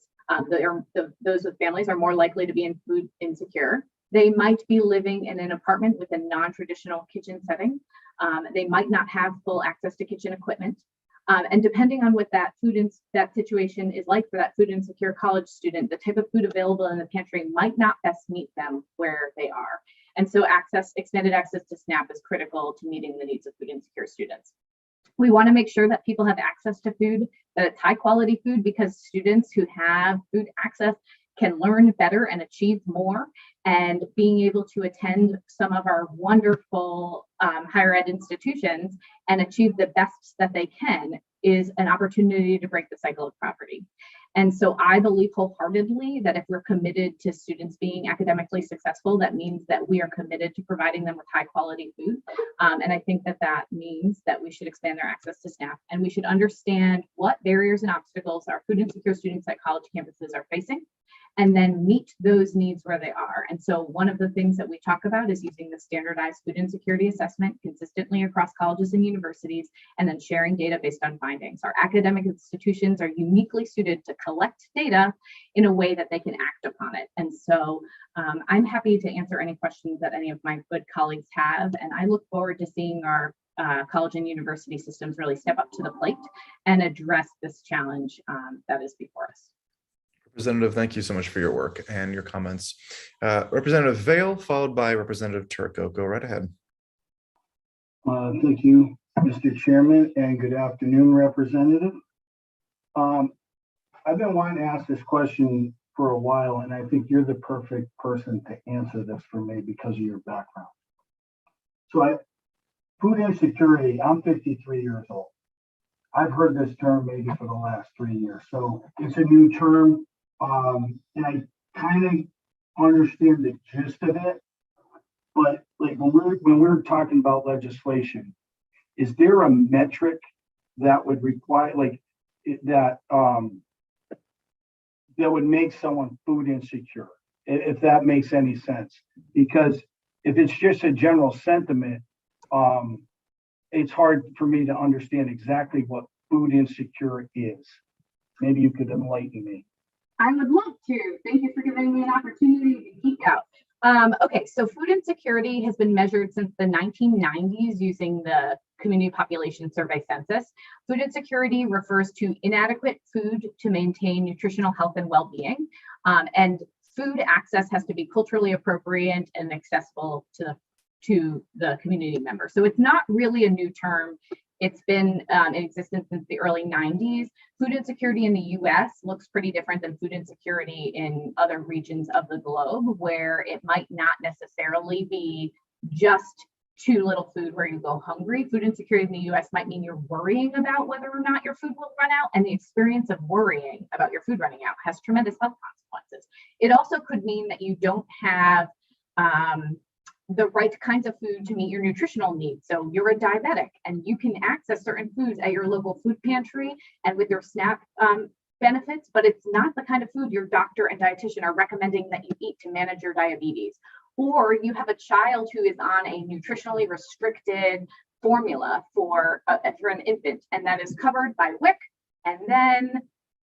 Those with families are more likely to be in food insecure. They might be living in an apartment with a non-traditional kitchen setting. They might not have full access to kitchen equipment. And depending on what that that situation is like for that food insecure college student, the type of food available in the pantry might not best meet them where they are. And so expanded access to SNAP is critical to meeting the needs of food insecure students. We want to make sure that people have access to food, that it's high quality food, because students who have food access can learn better and achieve more. And being able to attend some of our wonderful higher ed institutions and achieve the best that they can is an opportunity to break the cycle of poverty. And so I believe wholeheartedly that if we're committed to students being academically successful, that means that we are committed to providing them with high quality food. And I think that that means that we should expand their access to SNAP, and we should understand what barriers and obstacles our food insecure students at college campuses are facing, and then meet those needs where they are. And so one of the things that we talk about is using the standardized food insecurity assessment consistently across colleges and universities, and then sharing data based on findings. Our academic institutions are uniquely suited to collect data in a way that they can act upon it. And so I'm happy to answer any questions that any of my good colleagues have, and I look forward to seeing our college and university systems really step up to the plate and address this challenge that is before us. Representative, thank you so much for your work and your comments. Representative Vale, followed by Representative Turco. Go right ahead. Thank you. Mr. Chairman, and good afternoon, Representative. I've been wanting to ask this question for a while, and I think you're the perfect person to answer this for me because of your background. So food insecurity, I'm 53 years old. I've heard this term maybe for the last 3 years. So it's a new term, and I kind of understand the gist of it. But like when we're talking about legislation, is there a metric that would require that would make someone food insecure, if that makes any sense? Because if it's just a general sentiment, it's hard for me to understand exactly what food insecure is. Maybe you could enlighten me. I would love to. Thank you for giving me an opportunity to geek out. Okay, so food insecurity has been measured since the 1990s using the Community Population Survey Census. Food insecurity refers to inadequate food to maintain nutritional health and well-being. And food access has to be culturally appropriate and accessible to the community member. So it's not really a new term. It's been in existence since the early 90s. Food insecurity in the US looks pretty different than food insecurity in other regions of the globe, where it might not necessarily be just too little food where you go hungry. Food insecurity in the US might mean you're worrying about whether or not your food will run out, and the experience of worrying about your food running out has tremendous health consequences. It also could mean that you don't have the right kinds of food to meet your nutritional needs. So you're a diabetic and you can access certain foods at your local food pantry and with your SNAP benefits, but it's not the kind of food your doctor and dietitian are recommending that you eat to manage your diabetes. Or you have a child who is on a nutritionally restricted formula for if you're an infant, and that is covered by WIC, and then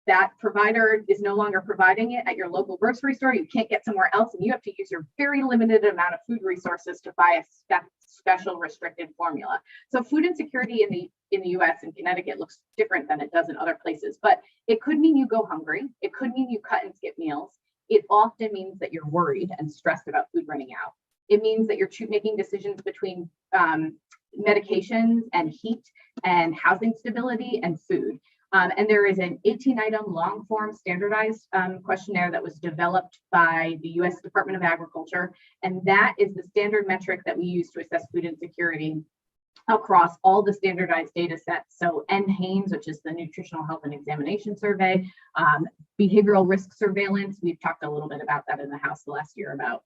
that provider is no longer providing it at your local grocery store. You can't get somewhere else, and you have to use your very limited amount of food resources to buy a special restricted formula. So food insecurity in the US and Connecticut looks different than it does in other places, but it could mean you go hungry. It could mean you cut and skip meals. It often means that you're worried and stressed about food running out. It means that you're making decisions between medications and heat and housing stability and food. And there is an 18-item long form standardized questionnaire that was developed by the US Department of Agriculture. And that is the standard metric that we use to assess food insecurity across all the standardized data sets. So NHANES, which is the Nutritional Health and Examination Survey, behavioral risk surveillance. We've talked a little bit about that in the House last year about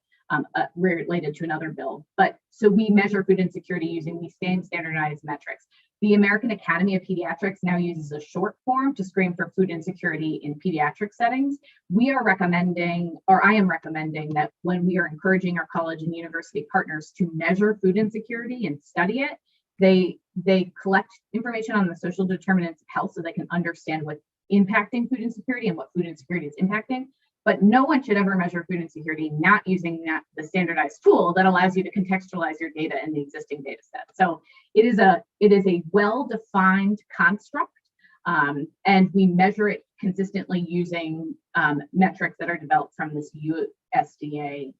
related to another bill. But so we measure food insecurity using these same standardized metrics. The American Academy of Pediatrics now uses a short form to screen for food insecurity in pediatric settings. We are recommending, or I am recommending, that when we are encouraging our college and university partners to measure food insecurity and study it, they collect information on the social determinants of health so they can understand what's impacting food insecurity and what food insecurity is impacting. But no one should ever measure food insecurity not using the standardized tool that allows you to contextualize your data in the existing data set. So it is a well-defined construct, and we measure it consistently using metrics that are developed from this USDA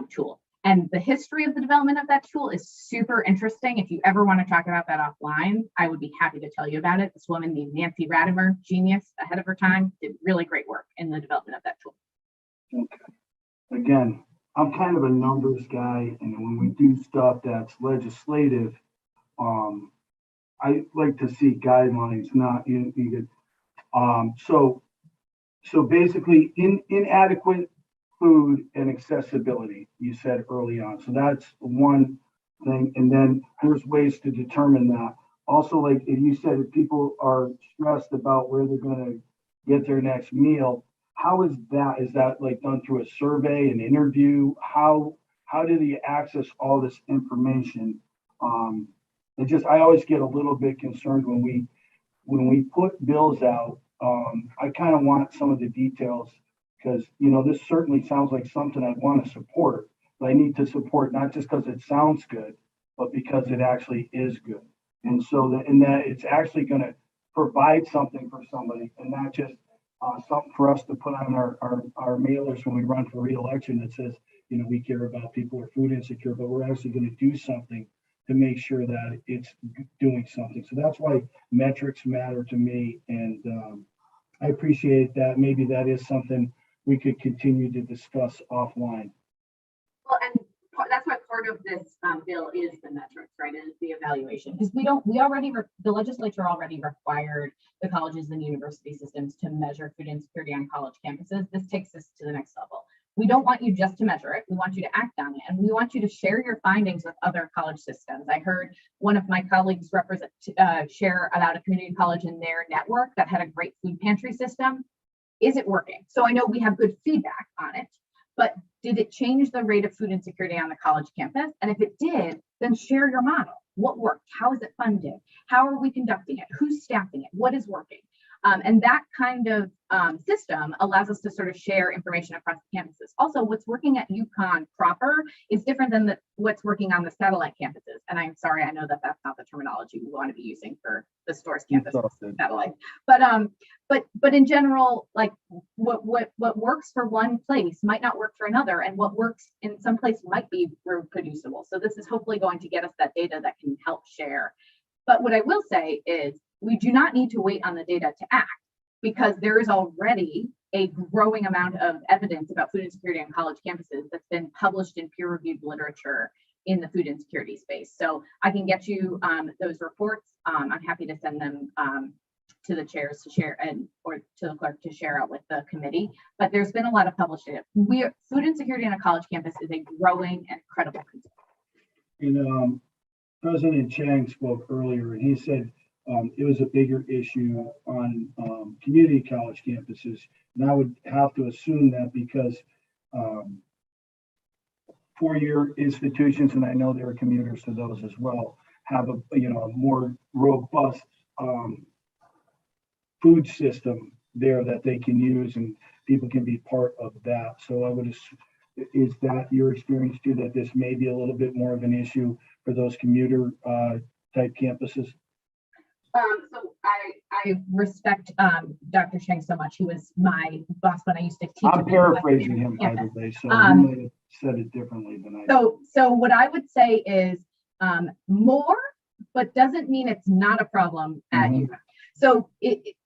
tool. And the history of the development of that tool is super interesting. If you ever want to talk about that offline, I would be happy to tell you about it. This woman named Nancy Radimer, genius, ahead of her time, did really great work in the development of that tool. Okay. Again, I'm kind of a numbers guy, and when we do stuff that's legislative, I like to see guidelines, not needed. So basically, inadequate food and accessibility, you said early on. So that's one thing. And then there's ways to determine that. Also, like you said, if people are stressed about where they're going to get their next meal, how is that? Is that like done through a survey, an interview? How do they access all this information? I always get a little bit concerned when we put bills out. I kind of want some of the details, because this certainly sounds like something I want to support, but I need to support not just because it sounds good, but because it actually is good. And so that it's actually going to provide something for somebody, and not just something for us to put on our mailers when we run for re-election that says, we care about people who are food insecure, but we're actually going to do something to make sure that it's doing something. So that's why metrics matter to me. And I appreciate that. Maybe that is something we could continue to discuss offline. Well, and that's why part of this bill is the metrics, right? Is the evaluation, because the legislature already required the colleges and university systems to measure food insecurity on college campuses. This takes us to the next level. We don't want you just to measure it. We want you to act on it, and we want you to share your findings with other college systems. I heard one of my colleagues share about a community college in their network that had a great food pantry system. Is it working? So I know we have good feedback on it, but did it change the rate of food insecurity on the college campus? And if it did, then share your model. What worked? How is it funded? How are we conducting it? Who's staffing it? What is working? And that kind of system allows us to sort of share information across the campuses. Also, what's working at Yukon proper is different than what's working on the satellite campuses. And I'm sorry, I know that that's not the terminology we want to be using for the Storrs campus satellite. But in general, like what works for one place might not work for another, and what works in some place might be reproducible. So this is hopefully going to get us that data that can help share. But what I will say is, we do not need to wait on the data to act, because there is already a growing amount of evidence about food insecurity on college campuses that's been published in peer-reviewed literature in the food insecurity space. So I can get you those reports. I'm happy to send them to the chairs to share or to the clerk to share out with the committee. But there's been a lot of published data. Food insecurity on a college campus is a growing and credible concern. And President Chang spoke earlier, and he said it was a bigger issue on community college campuses. And I would have to assume that because four-year institutions, and I know there are commuters to those as well, have a more robust food system there that they can use, and people can be part of that. So I would assume, is that your experience too, that this may be a little bit more of an issue for those commuter type campuses? So I respect Dr. Chang so much. He was my boss when I used to teach. I'm paraphrasing him, by the way, so he might have said it differently than I did. So what I would say is more, but doesn't mean it's not a problem at Yukon. So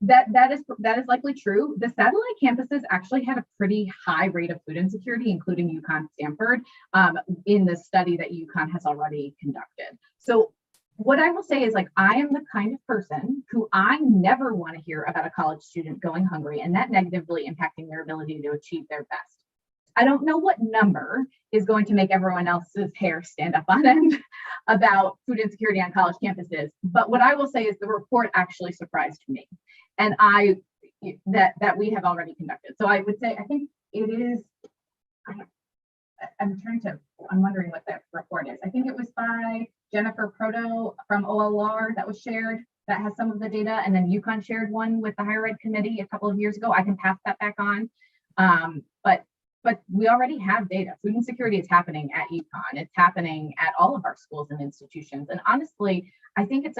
that is likely true. The satellite campuses actually had a pretty high rate of food insecurity, including Yukon Stanford, in the study that Yukon has already conducted. So what I will say is, like, I am the kind of person who I never want to hear about a college student going hungry and that negatively impacting their ability to achieve their best. I don't know what number is going to make everyone else's hair stand up on end about food insecurity on college campuses. But what I will say is the report actually surprised me, and that we have already conducted. So I would say, I think it is, I'm wondering what that report is. I think it was by Jennifer Proto from OLR that was shared, that has some of the data, and then Yukon shared one with the higher ed committee a couple of years ago. I can pass that back on. But we already have data. Food insecurity is happening at Yukon. It's happening at all of our schools and institutions. And honestly, I think it's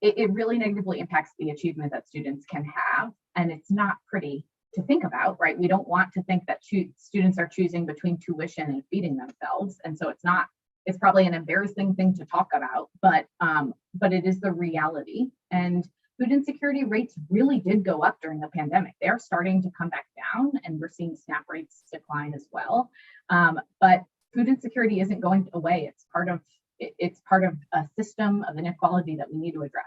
it really negatively impacts the achievement that students can have. And it's not pretty to think about, right? We don't want to think that students are choosing between tuition and feeding themselves. And so it's probably an embarrassing thing to talk about, but it is the reality. And food insecurity rates really did go up during the pandemic. They're starting to come back down, and we're seeing SNAP rates decline as well. But food insecurity isn't going away. It's part of a system of inequality that we need to address.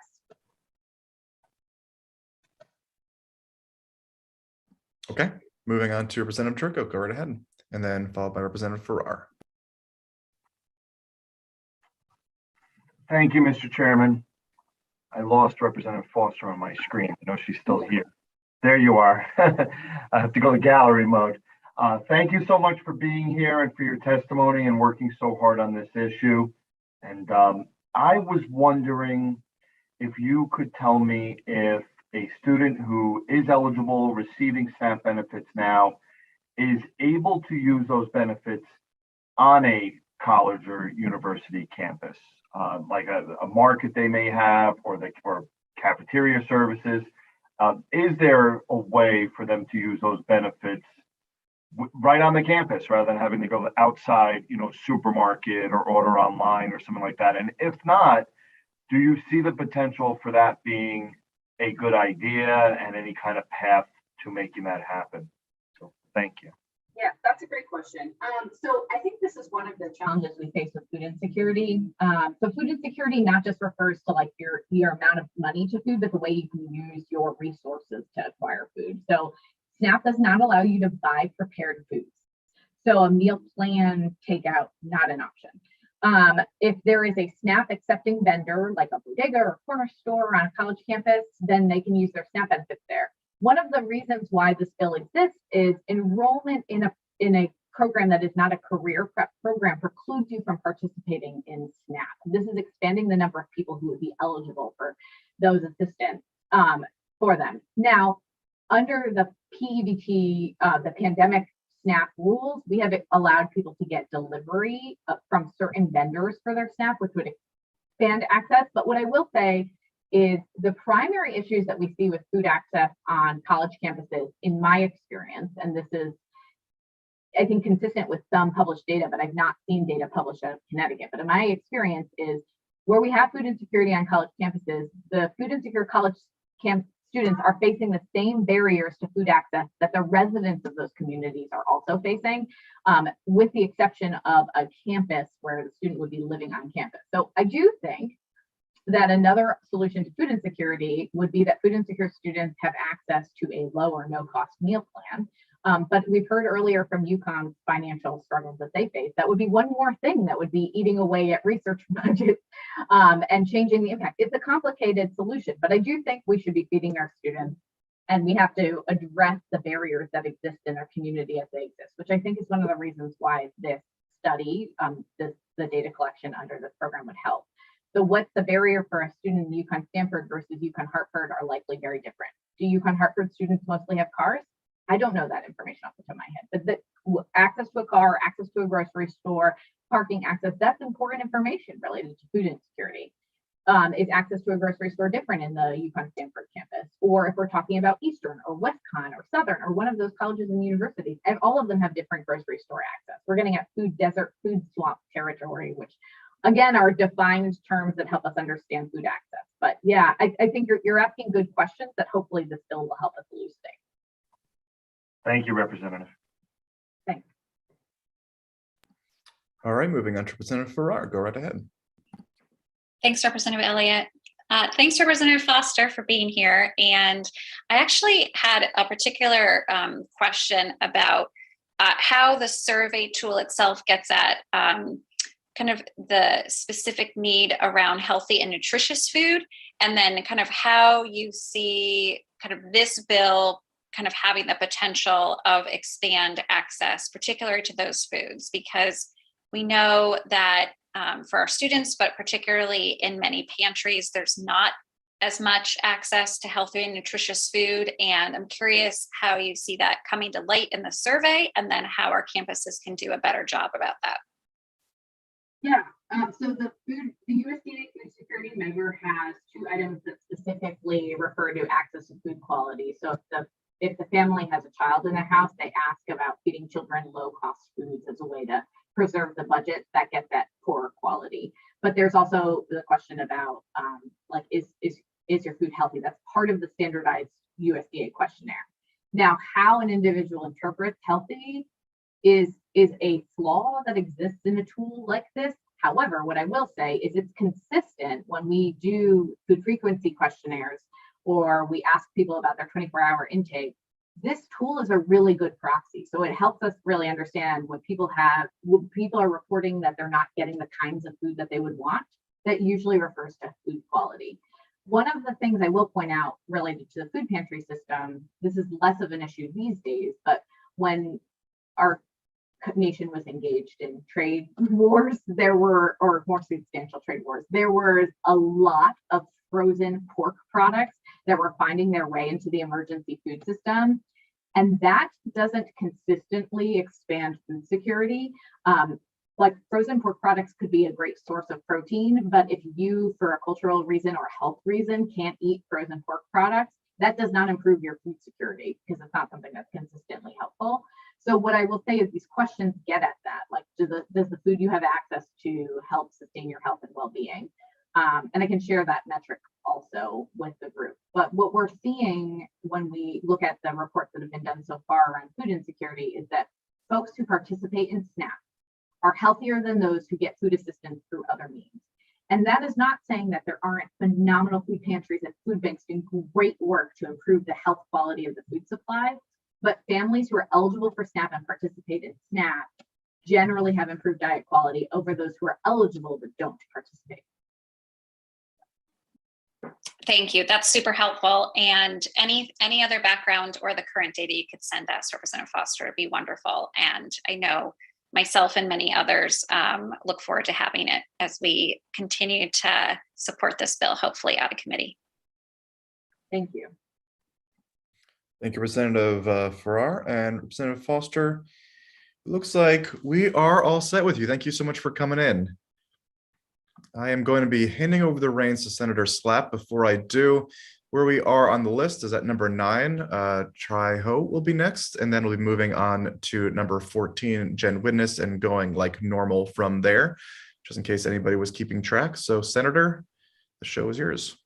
Okay, moving on to Representative Turco, go right ahead, and then followed by Representative Farrar. Thank you, Mr. Chairman. I lost Representative Foster on my screen. I know she's still here. There you are. I have to go to gallery mode. Thank you so much for being here and for your testimony and working so hard on this issue. And I was wondering if you could tell me if a student who is eligible, receiving SNAP benefits now, is able to use those benefits on a college or university campus, like a market they may have, or cafeteria services. Is there a way for them to use those benefits right on the campus rather than having to go outside, supermarket or order online or something like that? And if not, do you see the potential for that being a good idea and any kind of path to making that happen? So thank you. Yeah, that's a great question. So I think this is one of the challenges we face with food insecurity. So food insecurity not just refers to like your amount of money to food, but the way you can use your resources to acquire food. So SNAP does not allow you to buy prepared foods. So a meal plan takeout, not an option. If there is a SNAP accepting vendor, like a bodega or corner store on a college campus, then they can use their SNAP benefits there. One of the reasons why this bill exists is enrollment in a program that is not a career prep program precludes you from participating in SNAP. This is expanding the number of people who would be eligible for those assistance for them. Now, under the PEBT, the pandemic SNAP rules, we have allowed people to get delivery from certain vendors for their SNAP, which would expand access. But what I will say is the primary issues that we see with food access on college campuses, in my experience, and this is, I think, consistent with some published data, but I've not seen data published out of Connecticut, but in my experience is where we have food insecurity on college campuses, the food insecure college students are facing the same barriers to food access that the residents of those communities are also facing, with the exception of a campus where the student would be living on campus. So I do think that another solution to food insecurity would be that food insecure students have access to a low or no cost meal plan. But we've heard earlier from Yukon's financial struggles that they face. That would be one more thing that would be eating away at research budgets and changing the impact. It's a complicated solution, but I do think we should be feeding our students, and we have to address the barriers that exist in our community as they exist, which I think is one of the reasons why this study, the data collection under this program would help. So what's the barrier for a student in Yukon Stanford versus Yukon Hartford are likely very different. Do Yukon Hartford students mostly have cars? I don't know that information off the top of my head, but the access to a car, access to a grocery store, parking access, that's important information related to food insecurity. Is access to a grocery store different in the Yukon Stanford campus? Or if we're talking about Eastern or WestCon or Southern or one of those colleges and universities, and all of them have different grocery store access. We're getting at food desert, food swamp territory, which again are defined terms that help us understand food access. But yeah, I think you're asking good questions that hopefully this bill will help us elucidate. Thank you, Representative. Thanks. All right, moving on to Representative Farrar. Go right ahead. Thanks, Representative Elliott. Thanks, Representative Foster, for being here. And I actually had a particular question about how the survey tool itself gets at kind of the specific need around healthy and nutritious food, and then kind of how you see kind of this bill kind of having the potential of expand access, particularly to those foods, because we know that for our students, but particularly in many pantries, there's not as much access to healthy and nutritious food. And I'm curious how you see that coming to light in the survey, and then how our campuses can do a better job about that. Yeah, so the USDA food security measure has two items that specifically refer to access to food quality. So if the family has a child in the house, they ask about feeding children low-cost foods as a way to preserve the budget that gets that poor quality. But there's also the question about like, is your food healthy? That's part of the standardized USDA questionnaire. Now, how an individual interprets healthy is a flaw that exists in a tool like this. However, what I will say is it's consistent when we do food frequency questionnaires or we ask people about their 24-hour intake. This tool is a really good proxy. So it helps us really understand when people are reporting that they're not getting the kinds of food that they would want. That usually refers to food quality. One of the things I will point out related to the food pantry system, this is less of an issue these days, but when our nation was engaged in trade wars, or more substantial trade wars, there was a lot of frozen pork products that were finding their way into the emergency food system. And that doesn't consistently expand food security. Like frozen pork products could be a great source of protein, but if you, for a cultural reason or health reason, can't eat frozen pork products, that does not improve your food security because it's not something that's consistently helpful. So what I will say is these questions get at that, like, does the food you have access to help sustain your health and well-being? And I can share that metric also with the group. But what we're seeing when we look at the reports that have been done so far around food insecurity is that folks who participate in SNAP are healthier than those who get food assistance through other means. And that is not saying that there aren't phenomenal food pantries and food banks doing great work to improve the health quality of the food supply. But families who are eligible for SNAP and participate in SNAP generally have improved diet quality over those who are eligible but don't participate. Thank you. That's super helpful. And any other background or the current data you could send us, Representative Foster, would be wonderful. And I know myself and many others look forward to having it as we continue to support this bill, hopefully out of committee. Thank you. Thank you, Representative Farrar and Representative Foster. It looks like we are all set with you. Thank you so much for coming in. I am going to be handing over the reins to Senator Slapp. Before I do, where we are on the list is at number 9. Tri-Ho will be next, and then we'll be moving on to number 14, Jen Witness, and going like normal from there, just in case anybody was keeping track. So, Senator, the show is yours.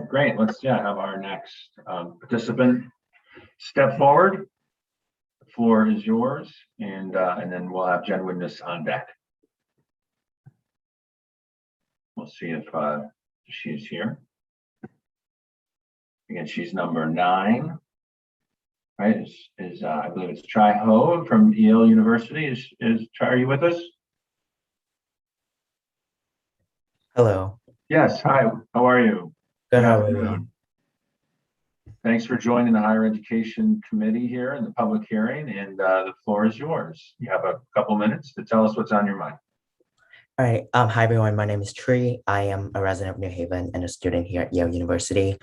Great. Let's have our next participant step forward. The floor is yours, and then we'll have Jen Witness on deck. We'll see if she is here. Again, she's number 9. Right? I believe it's Tri-Ho from Yale University. Are you with us? Hello. Yes. Hi. How are you? Good. How are you? Thanks for joining the Higher Education Committee here in the public hearing, and the floor is yours. You have a couple minutes to tell us what's on your mind. All right. Hi, everyone. My name is Tree. I am a resident of New Haven and a student here at Yale University.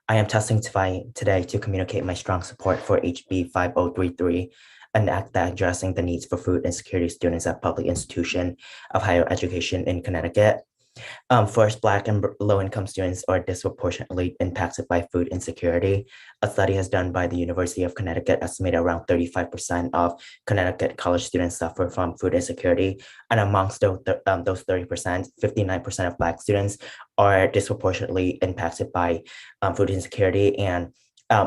I am testifying today to communicate my strong support for HB 5033, an act that addressing the needs for food insecurity students at public institution of higher education in Connecticut. First, Black and low-income students are disproportionately impacted by food insecurity. A study has done by the University of Connecticut estimated around 35% of Connecticut college students suffer from food insecurity. And amongst those 30%, 59% of Black students are disproportionately impacted by food insecurity, and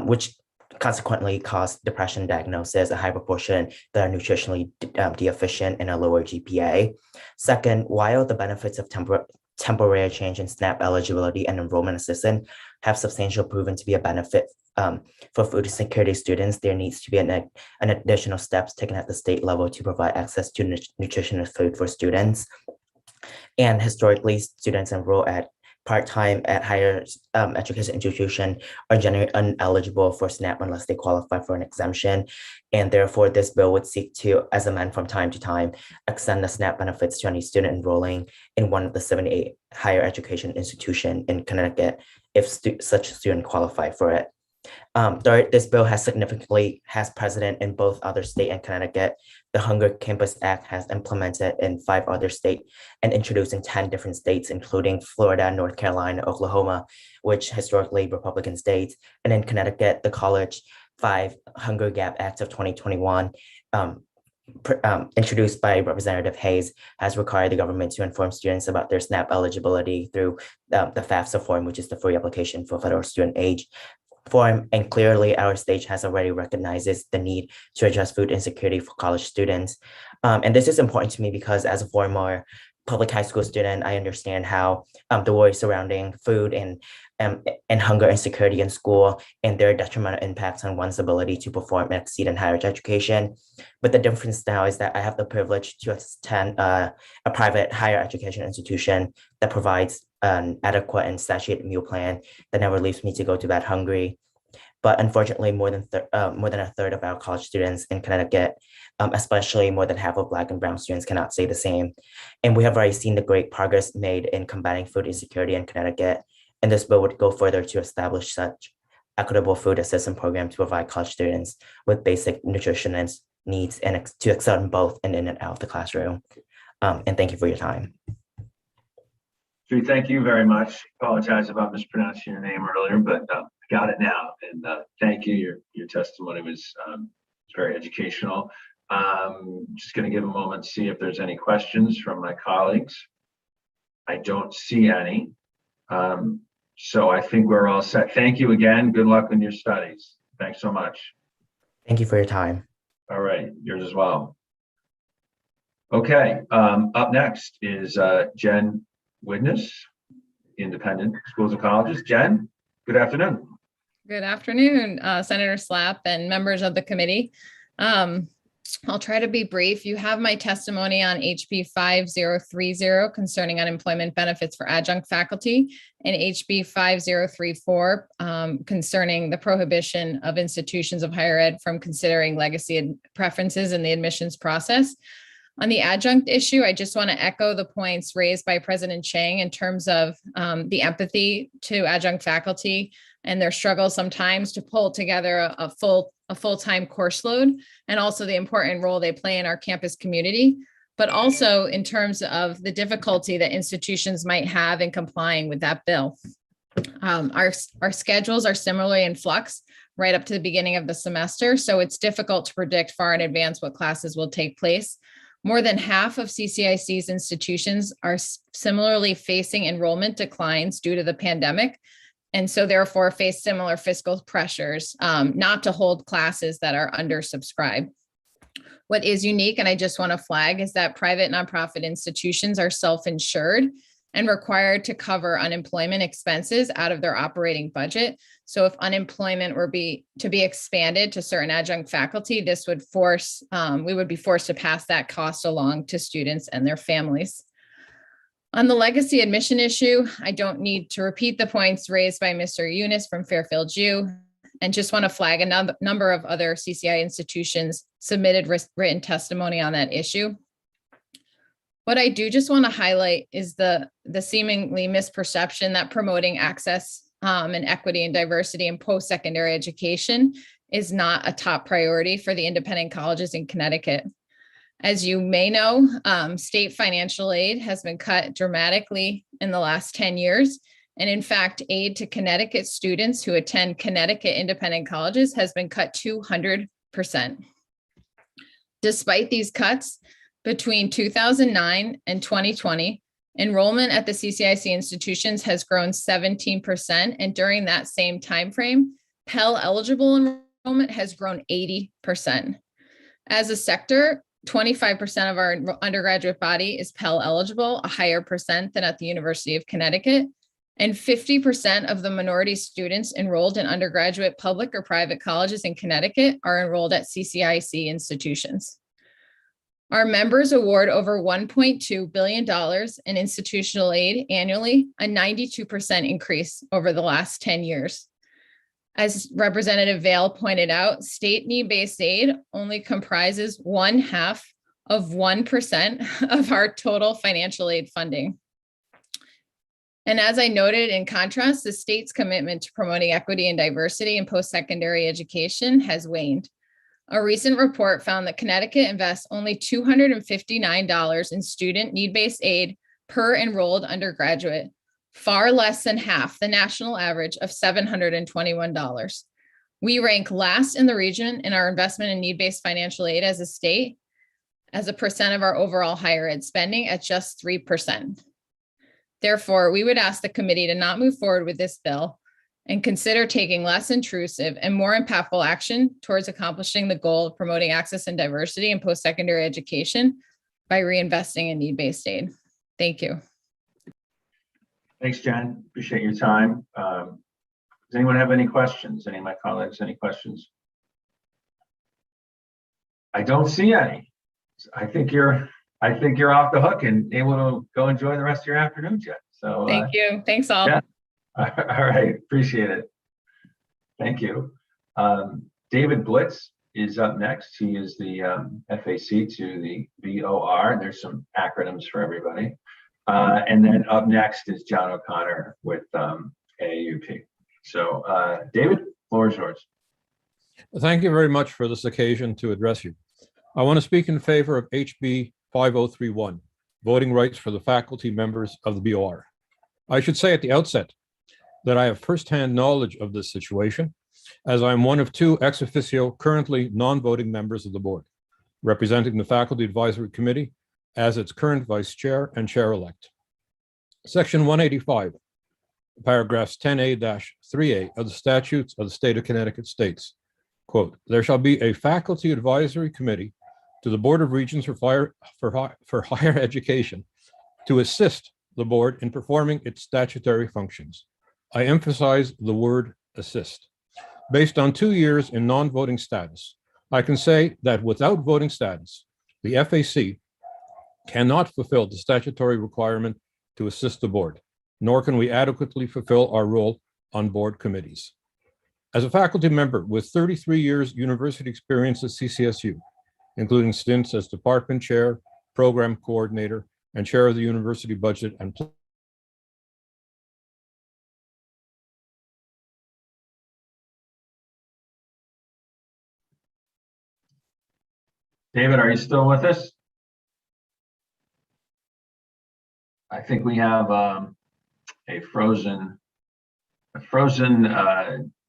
which consequently cause depression diagnosis, a high proportion that are nutritionally deficient, and a lower GPA. Second, while the benefits of temporary change in SNAP eligibility and enrollment assistance have substantial proven to be a benefit for food insecurity students, there needs to be an additional steps taken at the state level to provide access to nutritious food for students. And historically, students enroll at part-time at higher education institution are generally ineligible for SNAP unless they qualify for an exemption. And therefore, this bill would seek to, as amended from time to time, extend the SNAP benefits to any student enrolling in one of the 78 higher education institutions in Connecticut if such student qualify for it. Third, this bill has precedent in both other states and Connecticut. The Hunger Campus Act has implemented in 5 other states and introduced in 10 different states, including Florida, North Carolina, Oklahoma, which historically Republican states. And in Connecticut, the College 5 Hunger Gap Act of 2021, introduced by Representative Hayes, has required the government to inform students about their SNAP eligibility through the FAFSA form, which is the free application for federal student aid form. And clearly our state has already recognizes the need to address food insecurity for college students. And this is important to me because as a former public high school student, I understand how the worries surrounding food and hunger insecurity in school and their detrimental impacts on one's ability to perform and exceed in higher education. But the difference now is that I have the privilege to attend a private higher education institution that provides an adequate and satiated meal plan that never leaves me to go to bed hungry. But unfortunately, more than a third of our college students in Connecticut, especially more than half of Black and Brown students, cannot say the same. And we have already seen the great progress made in combating food insecurity in Connecticut. And this bill would go further to establish such equitable food assistance program to provide college students with basic nutrition needs and to excel in both and in and out of the classroom. And thank you for your time. Sri, thank you very much. Apologize about mispronouncing your name earlier, but got it now. And thank you. Your testimony was very educational. Just going to give a moment, see if there's any questions from my colleagues. I don't see any. So I think we're all set. Thank you again. Good luck in your studies. Thanks so much. Thank you for your time. All right, yours as well. Okay, up next is Jen Widnes, Independent Schools and Colleges. Jen, good afternoon. Good afternoon, Senator Slapp and members of the committee. I'll try to be brief. You have my testimony on HB 5030 concerning unemployment benefits for adjunct faculty and HB 5034 concerning the prohibition of institutions of higher ed from considering legacy preferences in the admissions process. On the adjunct issue, I just want to echo the points raised by President Chang in terms of the empathy to adjunct faculty and their struggle sometimes to pull together a full-time course load, and also the important role they play in our campus community, but also in terms of the difficulty that institutions might have in complying with that bill. Our schedules are similarly in flux right up to the beginning of the semester, so it's difficult to predict far in advance what classes will take place. More than half of CCIC's institutions are similarly facing enrollment declines due to the pandemic, and so therefore face similar fiscal pressures not to hold classes that are undersubscribed. What is unique, and I just want to flag, is that private nonprofit institutions are self-insured and required to cover unemployment expenses out of their operating budget. So if unemployment were to be expanded to certain adjunct faculty, this would force, we would be forced to pass that cost along to students and their families. On the legacy admission issue, I don't need to repeat the points raised by Mr. Eunice from Fairfield U, and just want to flag a number of other CCI institutions submitted written testimony on that issue. What I do just want to highlight is the seemingly misperception that promoting access and equity and diversity in post-secondary education is not a top priority for the independent colleges in Connecticut. As you may know, state financial aid has been cut dramatically in the last 10 years. And in fact, aid to Connecticut students who attend Connecticut independent colleges has been cut 200%. Despite these cuts, between 2009 and 2020, enrollment at the CCIC institutions has grown 17%. And during that same timeframe, Pell eligible enrollment has grown 80%. As a sector, 25% of our undergraduate body is Pell eligible, a higher percent than at the University of Connecticut. And 50% of the minority students enrolled in undergraduate public or private colleges in Connecticut are enrolled at CCIC institutions. Our members award over $1.2 billion in institutional aid annually, a 92% increase over the last 10 years. As Representative Vail pointed out, state need-based aid only comprises 0.5% of our total financial aid funding. And as I noted, in contrast, the state's commitment to promoting equity and diversity in post-secondary education has waned. A recent report found that Connecticut invests only $259 in student need-based aid per enrolled undergraduate, far less than half the national average of $721. We rank last in the region in our investment in need-based financial aid as a state, as a percent of our overall higher ed spending at just 3%. Therefore, we would ask the committee to not move forward with this bill and consider taking less intrusive and more impactful action towards accomplishing the goal of promoting access and diversity in post-secondary education by reinvesting in need-based aid. Thank you. Thanks, Jen. Appreciate your time. Does anyone have any questions? Any of my colleagues, any questions? I don't see any. I think you're off the hook and able to go enjoy the rest of your afternoon, Jen. So thank you. Thanks all. Yeah. All right. Appreciate it. Thank you. David Blitz is up next. He is the FAC to the VOR. There's some acronyms for everybody. And then up next is John O'Connor with AAUP. So David, floor is yours. Thank you very much for this occasion to address you. I want to speak in favor of HB 5031, voting rights for the faculty members of the BOR. I should say at the outset that I have firsthand knowledge of this situation. as I'm one of two ex officio currently non-voting members of the board, representing the Faculty Advisory Committee as its current vice chair and chair-elect. Section 185, paragraphs 10A-3A of the statutes of the state of Connecticut states, quote, there shall be a faculty advisory committee to the Board of Regents for higher education to assist the board in performing its statutory functions. I emphasize the word assist. Based on 2 years in non-voting status, I can say that without voting status, the FAC cannot fulfill the statutory requirement to assist the board, nor can we adequately fulfill our role on board committees. As a faculty member with 33 years university experience at CCSU, including stints as department chair, program coordinator, and chair of the university budget and David, are you still with us? I think we have a frozen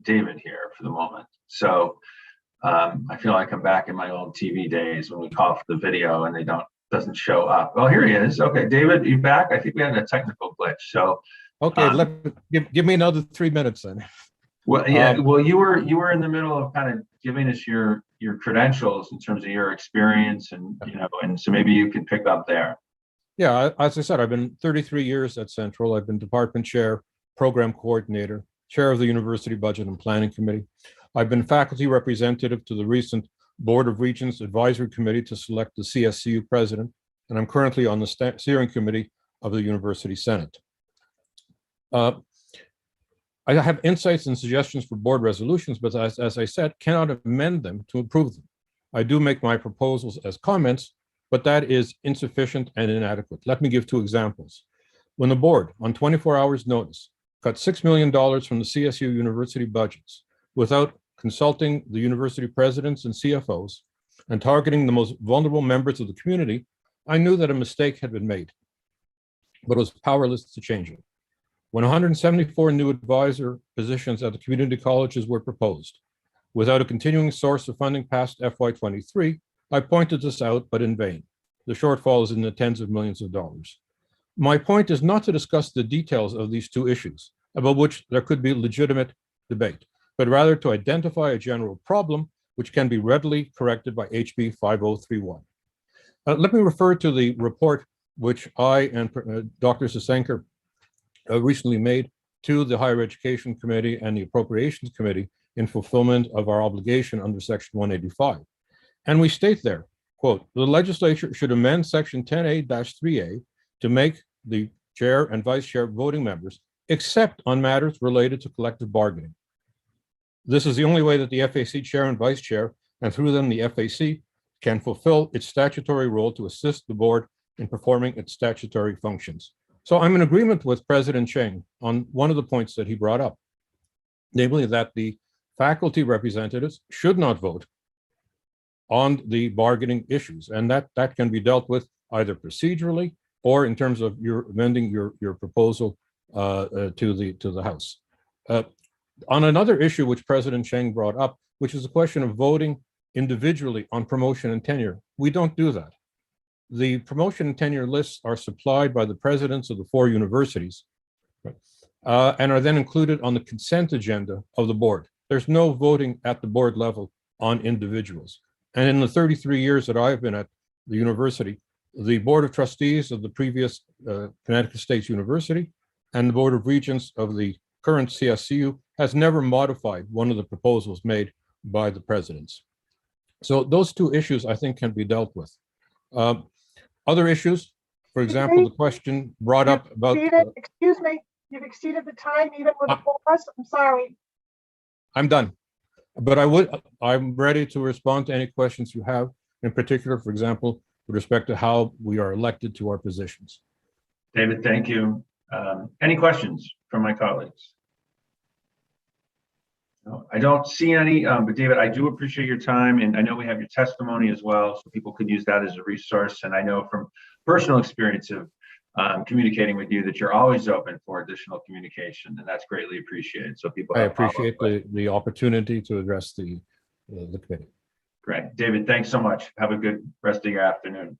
David here for the moment. So I feel like I'm back in my old TV days when we call for the video and doesn't show up. Oh, here he is. Okay, David, you back? I think we had a technical glitch. So okay, give me another 3 minutes then. Well, yeah. Well, you were in the middle of kind of giving us your credentials in terms of your experience, and and so maybe you can pick up there. Yeah, as I said, I've been 33 years at Central. I've been department chair, program coordinator, chair of the university budget and planning committee. I've been faculty representative to the recent Board of Regents Advisory Committee to select the CSCU president, and I'm currently on the steering committee of the University Senate. I have insights and suggestions for board resolutions, but as I said, cannot amend them to approve them. I do make my proposals as comments, but that is insufficient and inadequate. Let me give 2 examples. When the board, on 24 hours notice, cut $6 million from the CSU university budgets without consulting the university presidents and CFOs and targeting the most vulnerable members of the community, I knew that a mistake had been made, but was powerless to change it. When 174 new advisor positions at the community colleges were proposed, without a continuing source of funding past FY23, I pointed this out, but in vain. The shortfall is in the tens of millions of dollars. My point is not to discuss the details of these 2 issues, about which there could be legitimate debate, but rather to identify a general problem which can be readily corrected by HB 5031. Let me refer to the report which I and Dr. Sasenker recently made to the Higher Education Committee and the Appropriations Committee in fulfillment of our obligation under Section 185. And we state there, quote, the legislature should amend Section 10A-3A to make the chair and vice chair voting members, except on matters related to collective bargaining. This is the only way that the FAC chair and vice chair, and through them the FAC, can fulfill its statutory role to assist the board in performing its statutory functions. So I'm in agreement with President Cheng on one of the points that he brought up, namely that the faculty representatives should not vote on the bargaining issues, and that can be dealt with either procedurally or in terms of your amending your proposal to the House. On another issue which President Cheng brought up, which is the question of voting individually on promotion and tenure, we don't do that. The promotion and tenure lists are supplied by the presidents of the 4 universities, and are then included on the consent agenda of the board. There's no voting at the board level on individuals. And in the 33 years that I've been at the university, the Board of Trustees of the previous Connecticut State University and the Board of Regents of the current CSCU has never modified one of the proposals made by the presidents. So those 2 issues, I think, can be dealt with. Other issues, for example, the question brought up about... Excuse me, you've exceeded the time even with a pause. I'm sorry. I'm done. But I'm ready to respond to any questions you have, in particular, for example, with respect to how we are elected to our positions. David, thank you. Any questions from my colleagues? No, I don't see any, but David, I do appreciate your time, and I know we have your testimony as well, so people could use that as a resource. And I know from personal experience of communicating with you that you're always open for additional communication, and that's greatly appreciated. So people I have follow-up appreciate the opportunity to address the committee. Great. David, thanks so much. Have a good rest of your afternoon.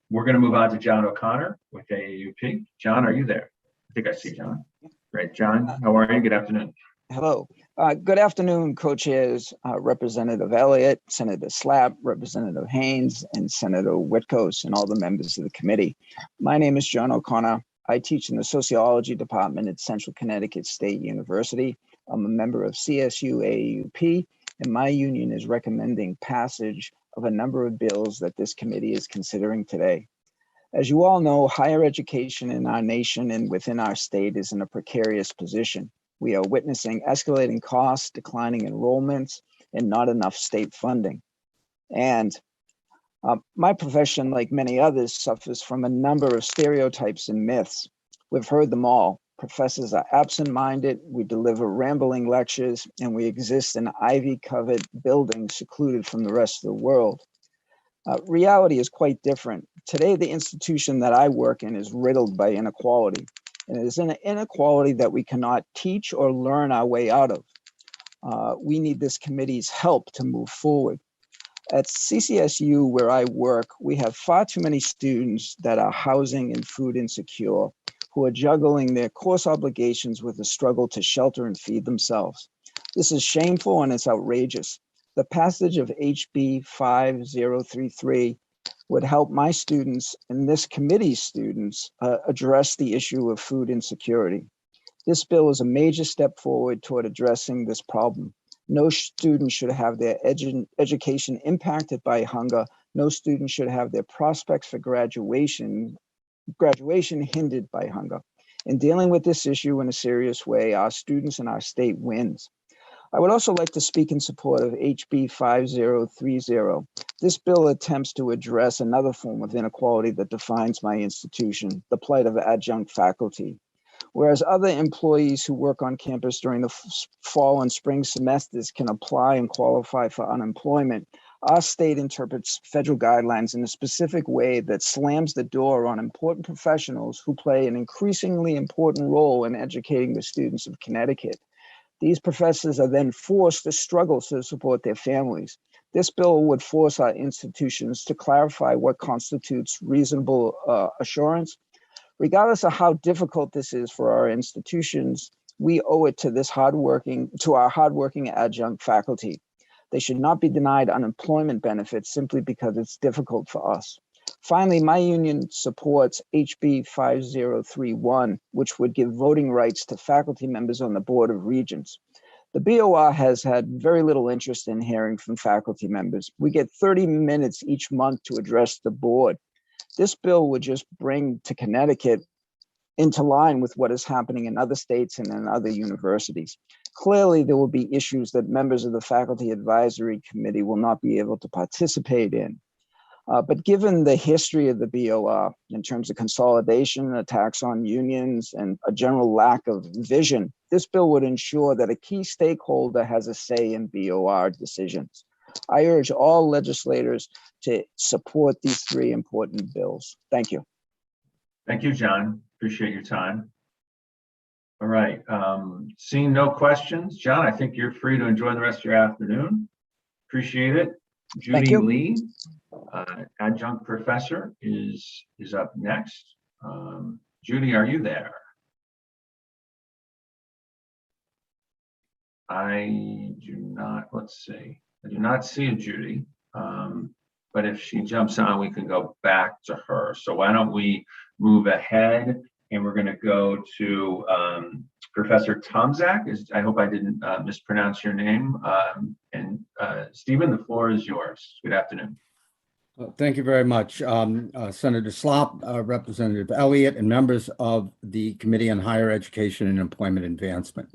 We're going to move on to John O'Connor with AAUP. John, are you there? I think I see John. Great. John, how are you? Good afternoon. Hello. Good afternoon, co-chairs, Representative Elliott, Senator Slapp, Representative Haynes, and Senator Whitkos, and all the members of the committee. My name is John O'Connor. I teach in the sociology department at Central Connecticut State University. I'm a member of CSU AAUP, and my union is recommending passage of a number of bills that this committee is considering today. As you all know, higher education in our nation and within our state is in a precarious position. We are witnessing escalating costs, declining enrollments, and not enough state funding. And my profession, like many others, suffers from a number of stereotypes and myths. We've heard them all. Professors are absent-minded, we deliver rambling lectures, and we exist in ivy-covered buildings secluded from the rest of the world. Reality is quite different. Today, the institution that I work in is riddled by inequality. And it is an inequality that we cannot teach or learn our way out of. We need this committee's help to move forward. At CCSU, where I work, we have far too many students that are housing and food insecure, who are juggling their course obligations with the struggle to shelter and feed themselves. This is shameful and it's outrageous. The passage of HB 5033 would help my students and this committee's students address the issue of food insecurity. This bill is a major step forward toward addressing this problem. No student should have their education impacted by hunger. No student should have their prospects for graduation hindered by hunger. In dealing with this issue in a serious way, our students and our state wins. I would also like to speak in support of HB 5030. This bill attempts to address another form of inequality that defines my institution, the plight of adjunct faculty. Whereas other employees who work on campus during the fall and spring semesters can apply and qualify for unemployment, our state interprets federal guidelines in a specific way that slams the door on important professionals who play an increasingly important role in educating the students of Connecticut. These professors are then forced to struggle to support their families. This bill would force our institutions to clarify what constitutes reasonable assurance. Regardless of how difficult this is for our institutions, we owe it to our hardworking adjunct faculty. They should not be denied unemployment benefits simply because it's difficult for us. Finally, my union supports HB 5031, which would give voting rights to faculty members on the Board of Regents. The BOR has had very little interest in hearing from faculty members. We get 30 minutes each month to address the board. This bill would just bring to Connecticut into line with what is happening in other states and in other universities. Clearly, there will be issues that members of the Faculty Advisory Committee will not be able to participate in. But given the history of the BOR in terms of consolidation, attacks on unions, and a general lack of vision, this bill would ensure that a key stakeholder has a say in BOR decisions. I urge all legislators to support these three important bills. Thank you. Thank you, John. Appreciate your time. All right. Seeing no questions, John, I think you're free to enjoy the rest of your afternoon. Appreciate it. Judy Lee, adjunct professor, is up next. Judy, are you there? I do not. Let's see. I do not see a Judy. But if she jumps on, we can go back to her. So why don't we move ahead, and we're going to go to Professor Tomczak. I hope I didn't mispronounce your name. And Stephen, the floor is yours. Good afternoon. Thank you very much, Senator Slapp, Representative Elliott, and members of the Committee on Higher Education and Employment Advancement.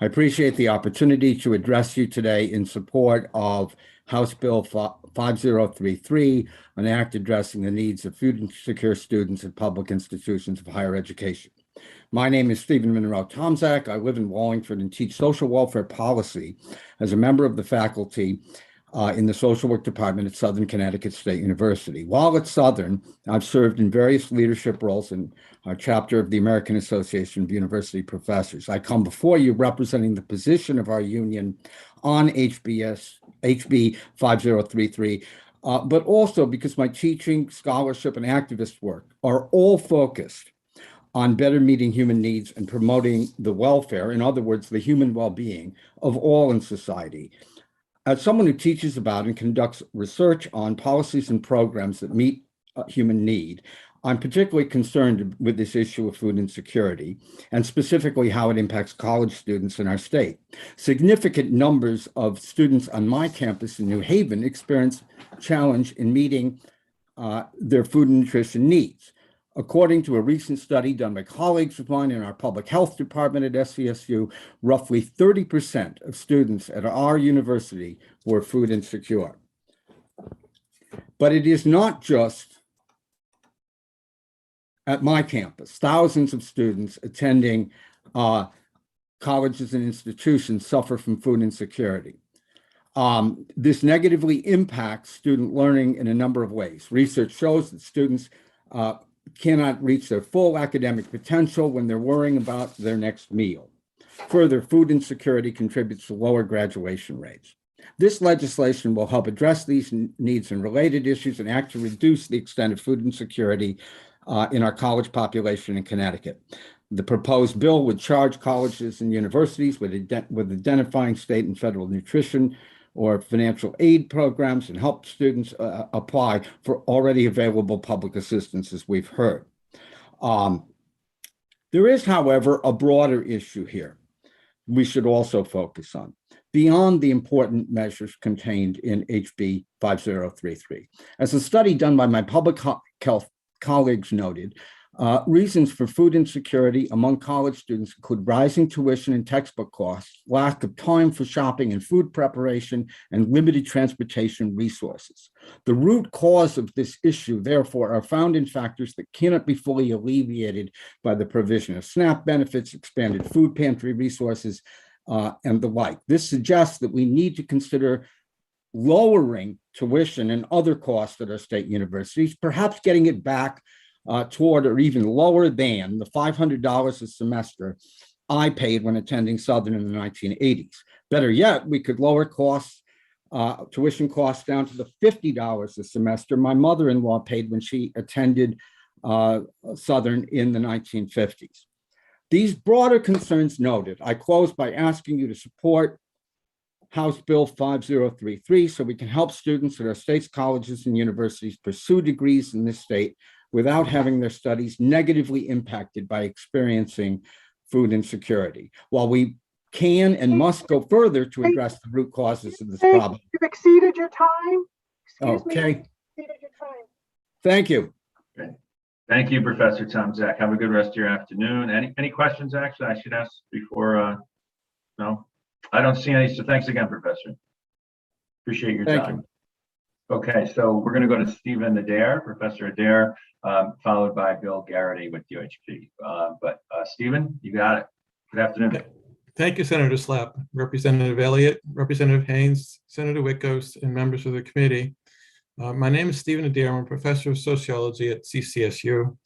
I appreciate the opportunity to address you today in support of House Bill 5033, an act addressing the needs of food insecure students at public institutions of higher education. My name is Stephen Monroe Tomczak. I live in Wallingford and teach social welfare policy as a member of the faculty in the social work department at Southern Connecticut State University. While at Southern, I've served in various leadership roles in our chapter of the American Association of University Professors. I come before you representing the position of our union on HB 5033, but also because my teaching, scholarship, and activist work are all focused on better meeting human needs and promoting the welfare, in other words, the human well-being of all in society. As someone who teaches about and conducts research on policies and programs that meet human need, I'm particularly concerned with this issue of food insecurity, and specifically how it impacts college students in our state. Significant numbers of students on my campus in New Haven experience challenge in meeting their food and nutrition needs. According to a recent study done by colleagues of mine in our public health department at SCSU, roughly 30% of students at our university were food insecure. But it is not just at my campus. Thousands of students attending colleges and institutions suffer from food insecurity. This negatively impacts student learning in a number of ways. Research shows that students cannot reach their full academic potential when they're worrying about their next meal. Further, food insecurity contributes to lower graduation rates. This legislation will help address these needs and related issues and act to reduce the extent of food insecurity in our college population in Connecticut. The proposed bill would charge colleges and universities with identifying state and federal nutrition or financial aid programs and help students apply for already available public assistance, as we've heard. There is, however, a broader issue here we should also focus on, beyond the important measures contained in HB 5033. As a study done by my public health colleagues noted, reasons for food insecurity among college students include rising tuition and textbook costs, lack of time for shopping and food preparation, and limited transportation resources. The root cause of this issue, therefore, are found in factors that cannot be fully alleviated by the provision of SNAP benefits, expanded food pantry resources, and the like. This suggests that we need to consider lowering tuition and other costs at our state universities, perhaps getting it back toward or even lower than the $500 a semester I paid when attending Southern in the 1980s. Better yet, we could lower costs, tuition costs down to the $50 a semester my mother-in-law paid when she attended Southern in the 1950s. These broader concerns noted, I close by asking you to support House Bill 5033 so we can help students at our state's colleges and universities pursue degrees in this state without having their studies negatively impacted by experiencing food insecurity. While we can and must go further to address the root causes of this problem. You've exceeded your time. Excuse me, Okay, exceeded your time. thank you. Okay. Thank you, Professor Tomczak. Have a good rest of your afternoon. Any questions, actually, I should ask before, no? I don't see any, so thanks again, Professor. Appreciate your Thank time. you. Okay, so we're going to go to Stephen Adair, Professor Adair, followed by Bill Garrity with UHP. But Stephen, you got it. Good afternoon. Thank you, Senator Slapp, Representative Elliott, Representative Haynes, Senator Witkos, and members of the committee. My name is Stephen Adair. I'm a professor of sociology at CCSU.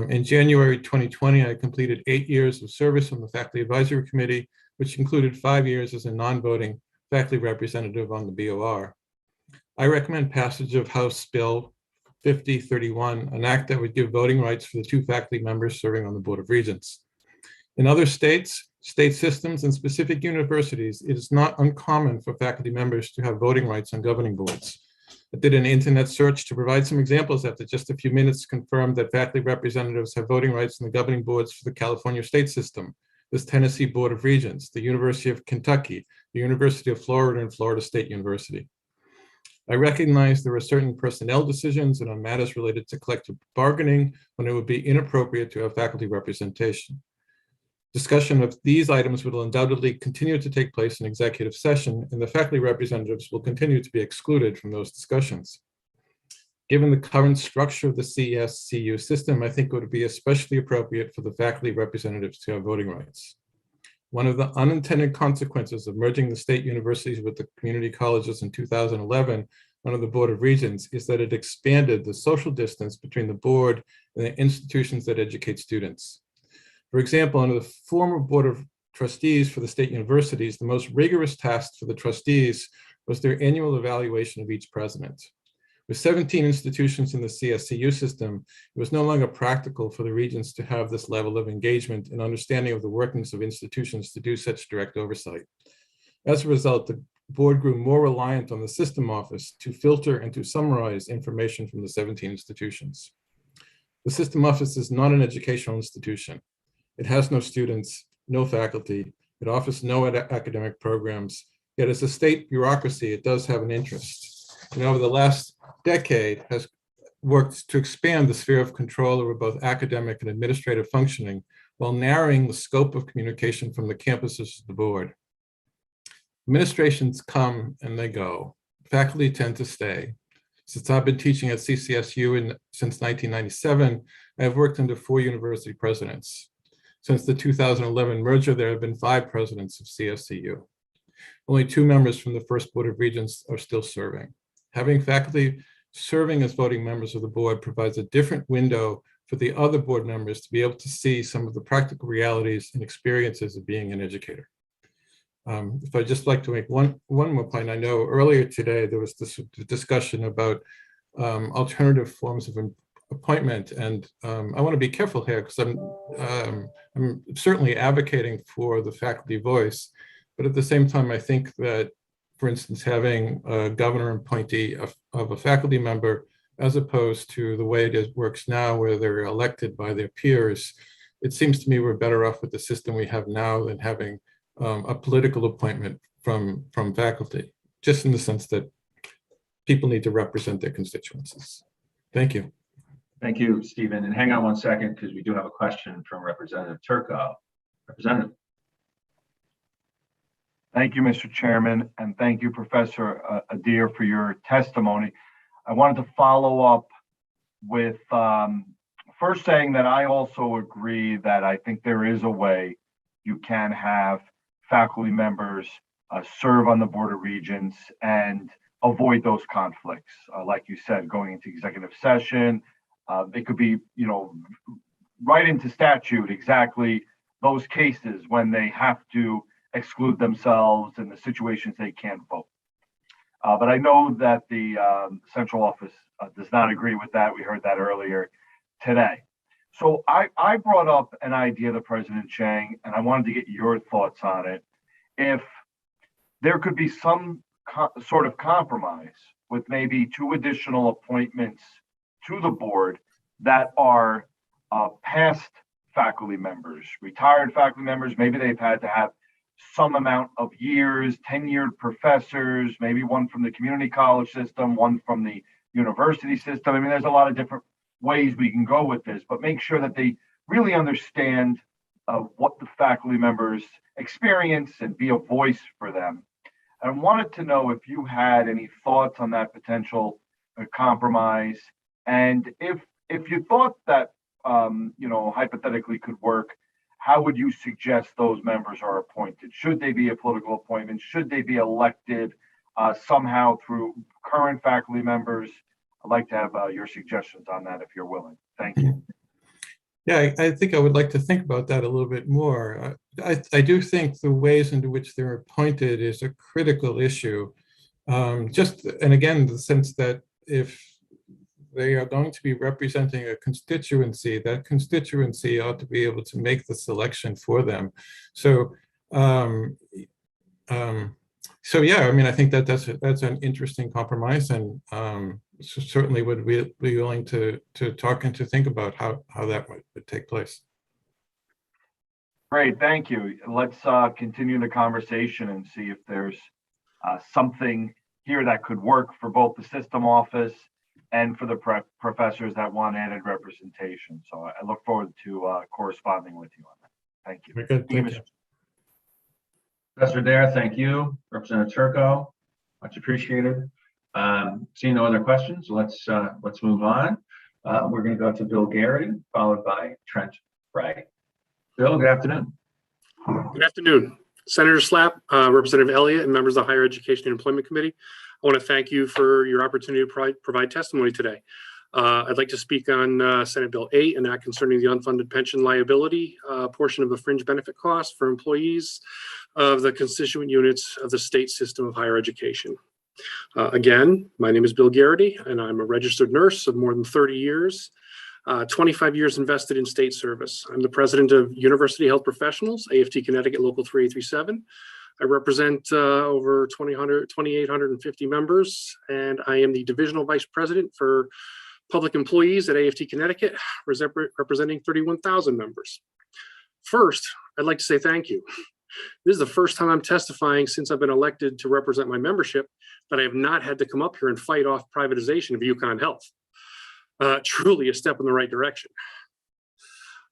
In January 2020, I completed 8 years of service on the Faculty Advisory Committee, which included 5 years as a non-voting faculty representative on the BOR. I recommend passage of House Bill 5031, an act that would give voting rights for the 2 faculty members serving on the Board of Regents. In other states, state systems, and specific universities, it is not uncommon for faculty members to have voting rights on governing boards. I did an internet search to provide some examples after just a few minutes confirmed that faculty representatives have voting rights on the governing boards for the California state system, the Tennessee Board of Regents, the University of Kentucky, the University of Florida, and Florida State University. I recognize there are certain personnel decisions and on matters related to collective bargaining when it would be inappropriate to have faculty representation. Discussion of these items will undoubtedly continue to take place in executive session, and the faculty representatives will continue to be excluded from those discussions. Given the current structure of the CSCU system, I think it would be especially appropriate for the faculty representatives to have voting rights. One of the unintended consequences of merging the state universities with the community colleges in 2011 under the Board of Regents is that it expanded the social distance between the board and the institutions that educate students. For example, under the former Board of Trustees for the state universities, the most rigorous task for the trustees was their annual evaluation of each president. With 17 institutions in the CSCU system, it was no longer practical for the regents to have this level of engagement and understanding of the workings of institutions to do such direct oversight. As a result, the board grew more reliant on the system office to filter and to summarize information from the 17 institutions. The system office is not an educational institution. It has no students, no faculty. It offers no academic programs. Yet as a state bureaucracy, it does have an interest. And over the last decade has worked to expand the sphere of control over both academic and administrative functioning while narrowing the scope of communication from the campuses to the board. Administrations come and they go. Faculty tend to stay. Since I've been teaching at CCSU since 1997, I have worked under 4 university presidents. Since the 2011 merger, there have been 5 presidents of CSCU. Only 2 members from the first Board of Regents are still serving. Having faculty serving as voting members of the board provides a different window for the other board members to be able to see some of the practical realities and experiences of being an educator. If I'd just like to make one more point, I know earlier today there was this discussion about alternative forms of appointment, and I want to be careful here because I'm certainly advocating for the faculty voice, but at the same time, I think that, for instance, having a governor appointee of a faculty member, as opposed to the way it works now, where they're elected by their peers, it seems to me we're better off with the system we have now than having a political appointment from faculty, just in the sense that people need to represent their constituencies. Thank you. Thank you, Stephen. And hang on one second, because we do have a question from Representative Turco. Representative. Thank you, Mr. Chairman, and thank you, Professor Adair, for your testimony. I wanted to follow up with first saying that I also agree that I think there is a way you can have faculty members serve on the Board of Regents and avoid those conflicts. Like you said, going into executive session, it could be, right into statute exactly those cases when they have to exclude themselves in the situations they can't vote. But I know that the central office does not agree with that. We heard that earlier today. So I brought up an idea to President Chang, and I wanted to get your thoughts on it. If there could be some sort of compromise with maybe 2 additional appointments to the board that are past faculty members, retired faculty members, maybe they've had to have some amount of years, tenured professors, maybe one from the community college system, one from the university system. I mean, there's a lot of different ways we can go with this, but make sure that they really understand what the faculty members experience and be a voice for them. I wanted to know if you had any thoughts on that potential compromise, and if you thought that hypothetically could work, how would you suggest those members are appointed? Should they be a political appointment? Should they be elected somehow through current faculty members? I'd like to have your suggestions on that if you're willing. Thank you. Yeah, I think I would like to think about that a little bit more. I do think the ways into which they're appointed is a critical issue. And again, the sense that if they are going to be representing a constituency, that constituency ought to be able to make the selection for them. So, yeah, I mean, I think that that's an interesting compromise, and certainly would be willing to talk and to think about how that would take place. Great, thank you. Let's continue the conversation and see if there's something here that could work for both the system office and for the professors that want added representation. So I look forward to corresponding with you on that. Thank you. Very good. Thank you. Professor Adair, thank you. Representative Turco, much appreciated. Seeing no other questions, let's move on. We're going to go to Bill Garrity, followed by Trent Wright. Bill, good afternoon. Good afternoon, Senator Slapp, Representative Elliott, and members of the Higher Education and Employment Committee. I want to thank you for your opportunity to provide testimony today. I'd like to speak on Senate Bill 8 and that concerning the unfunded pension liability portion of the fringe benefit costs for employees of the constituent units of the state system of higher education. Again, my name is Bill Garrity, and I'm a registered nurse of more than 30 years. 25 years invested in state service. I'm the president of University Health Professionals, AFT Connecticut Local 3837. I represent over 2,850 members, and I am the divisional vice president for public employees at AFT Connecticut, representing 31,000 members. First, I'd like to say thank you. This is the first time I'm testifying since I've been elected to represent my membership that I have not had to come up here and fight off privatization of Yukon Health. Truly a step in the right direction.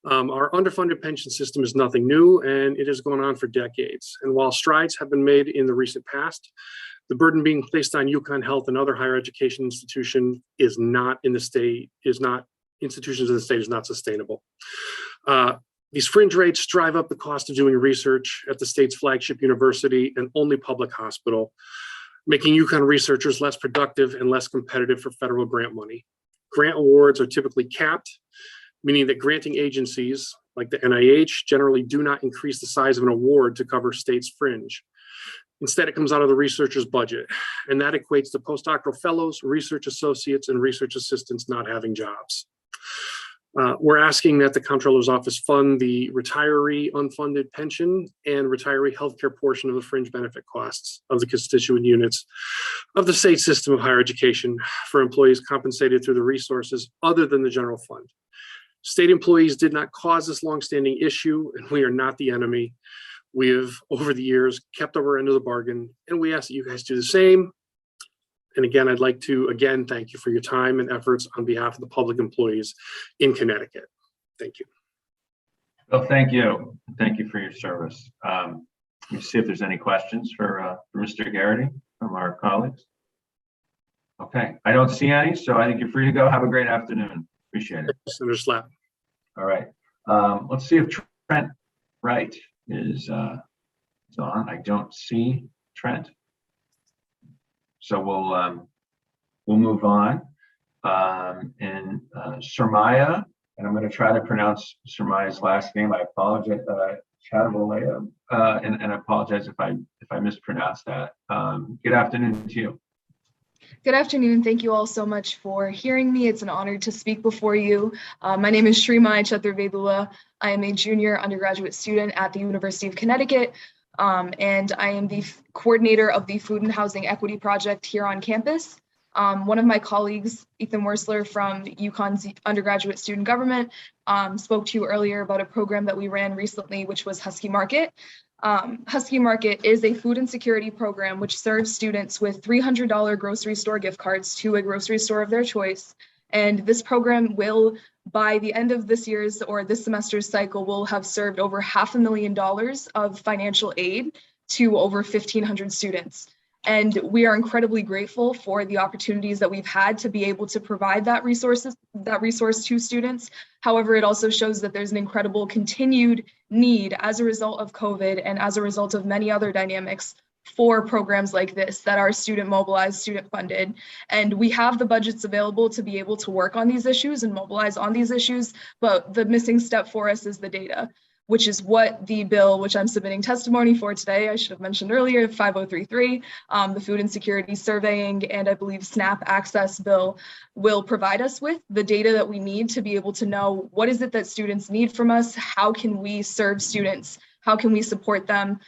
Our underfunded pension system is nothing new, and it has gone on for decades. And while strides have been made in the recent past, the burden being placed on Yukon Health and other higher education institutions is not institutions in the state is not sustainable. These fringe rates drive up the cost of doing research at the state's flagship university and only public hospital, making Yukon researchers less productive and less competitive for federal grant money. Grant awards are typically capped, meaning that granting agencies like the NIH generally do not increase the size of an award to cover state's fringe. Instead, it comes out of the researcher's budget, and that equates to postdoctoral fellows, research associates, and research assistants not having jobs. We're asking that the Comptroller's Office fund the retiree unfunded pension and retiree healthcare portion of the fringe benefit costs of the constituent units of the state system of higher education for employees compensated through the resources other than the general fund. State employees did not cause this longstanding issue, and we are not the enemy. We have, over the years, kept our end of the bargain, and we ask that you guys do the same. And again, I'd like to, thank you for your time and efforts on behalf of the public employees in Connecticut. Thank you. Well, thank you. Thank you for your service. Let me see if there's any questions for Mr. Garrity from our colleagues. Okay, I don't see any, so I think you're free to go. Have a great afternoon. Appreciate it. Senator Slapp. All right. Let's see if Trent Wright is on. I don't see Trent. So we'll move on. And Surmaya, and I'm going to try to pronounce Surmaya's last name. I apologize, Chadabalea, and I apologize if I mispronounced that. Good afternoon to you. Good afternoon. Thank you all so much for hearing me. It's an honor to speak before you. My name is Srimaya Chaturvedula. I am a junior undergraduate student at the University of Connecticut. And I am the coordinator of the Food and Housing Equity Project here on campus. One of my colleagues, Ethan Warsler from Yukon's undergraduate student government, spoke to you earlier about a program that we ran recently, which was Husky Market. Husky Market is a food insecurity program which serves students with $300 grocery store gift cards to a grocery store of their choice. And this program will, by the end of this year's or this semester's cycle, will have served over $500,000 of financial aid to over 1,500 students. And we are incredibly grateful for the opportunities that we've had to be able to provide that resource to students. However, it also shows that there's an incredible continued need as a result of COVID and as a result of many other dynamics for programs like this that are student mobilized, student funded. And we have the budgets available to be able to work on these issues and mobilize on these issues, but the missing step for us is the data, which is what the bill, which I'm submitting testimony for today, I should have mentioned earlier, 5033, the Food Insecurity Surveying, and I believe SNAP Access Bill will provide us with the data that we need to be able to know what is it that students need from us, how can we serve students, how can we support them.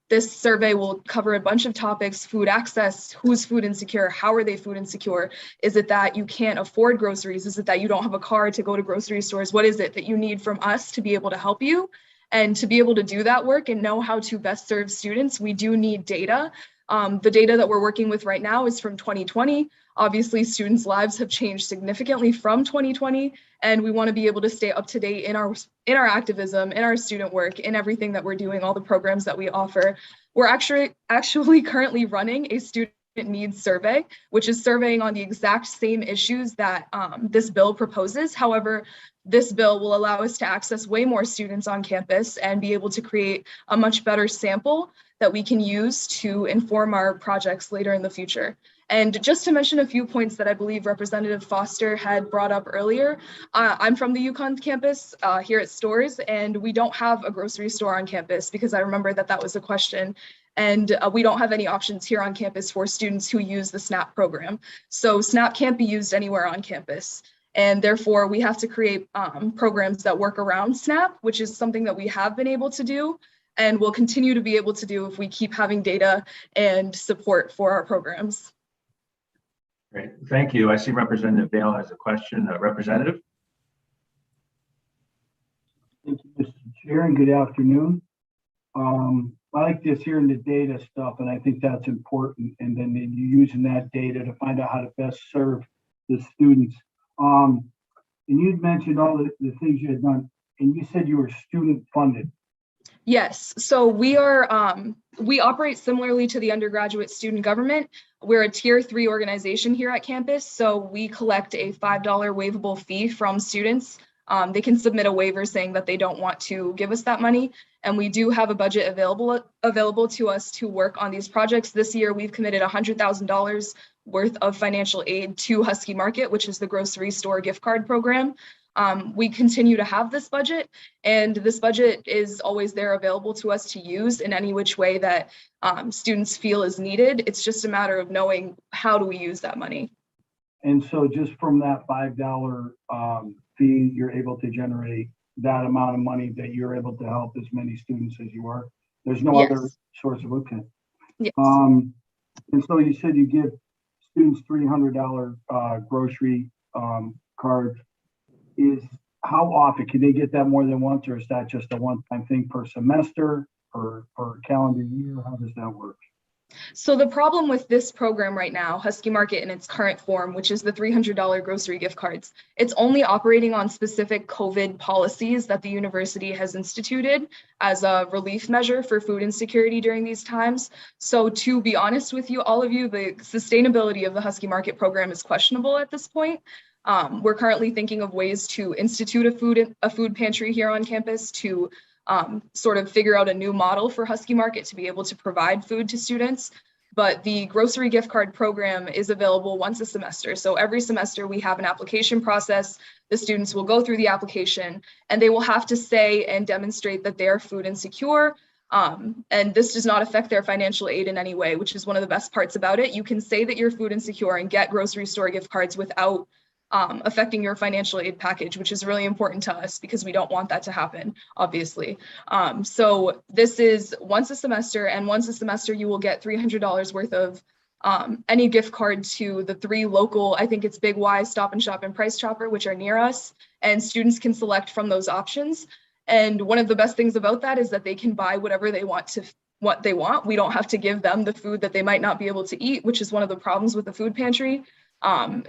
This survey will cover a bunch of topics: food access, who's food insecure, how are they food insecure? Is it that you can't afford groceries? Is it that you don't have a car to go to grocery stores? What is it that you need from us to be able to help you? And to be able to do that work and know how to best serve students, we do need data. The data that we're working with right now is from 2020. Obviously, students' lives have changed significantly from 2020, and we want to be able to stay up to date in our activism, in our student work, in everything that we're doing, all the programs that we offer. We're actually currently running a student needs survey, which is surveying on the exact same issues that this bill proposes. However, this bill will allow us to access way more students on campus and be able to create a much better sample that we can use to inform our projects later in the future. And just to mention a few points that I believe Representative Foster had brought up earlier, I'm from the Yukon campus here at Storrs, and we don't have a grocery store on campus because I remember that was a question. And we don't have any options here on campus for students who use the SNAP program. So SNAP can't be used anywhere on campus. And therefore, we have to create programs that work around SNAP, which is something that we have been able to do and will continue to be able to do if we keep having data and support for our programs. Great, thank you. I see Representative Vale has a question. Representative? Thank you, Mr. Chair, and good afternoon. I like this hearing the data stuff, and I think that's important. And then you using that data to find out how to best serve the students. And you'd mentioned all the things you had done, and you said you were student funded. Yes, so we operate similarly to the undergraduate student government. We're a tier 3 organization here at campus, so we collect a $5 waivable fee from students. They can submit a waiver saying that they don't want to give us that money, and we do have a budget available to us to work on these projects. This year, we've committed $100,000 worth of financial aid to Husky Market, which is the grocery store gift card program. We continue to have this budget, and this budget is always there available to us to use in any which way that students feel is needed. It's just a matter of knowing how do we use that money. And so just from that $5 fee, you're able to generate that amount of money that you're able to help as many students as you are. There's no other source of income. Yes. And so you said you give students $300 grocery cards. How often can they get that more than once, or is that just a one-time thing per semester or per calendar year? How does that work? So the problem with this program right now, Husky Market in its current form, which is the $300 grocery gift cards, it's only operating on specific COVID policies that the university has instituted as a relief measure for food insecurity during these times. So to be honest with you, all of you, the sustainability of the Husky Market program is questionable at this point. We're currently thinking of ways to institute a food pantry here on campus to sort of figure out a new model for Husky Market to be able to provide food to students. But the grocery gift card program is available once a semester. So every semester we have an application process. The students will go through the application and they will have to say and demonstrate that they're food insecure. And this does not affect their financial aid in any way, which is one of the best parts about it. You can say that you're food insecure and get grocery store gift cards without affecting your financial aid package, which is really important to us because we don't want that to happen, obviously. So this is once a semester, and once a semester you will get $300 worth of any gift card to the 3 local, I think it's Big Y, Stop and Shop, and Price Chopper, which are near us, and students can select from those options. And one of the best things about that is that they can buy whatever they want to what they want. We don't have to give them the food that they might not be able to eat, which is one of the problems with the food pantry.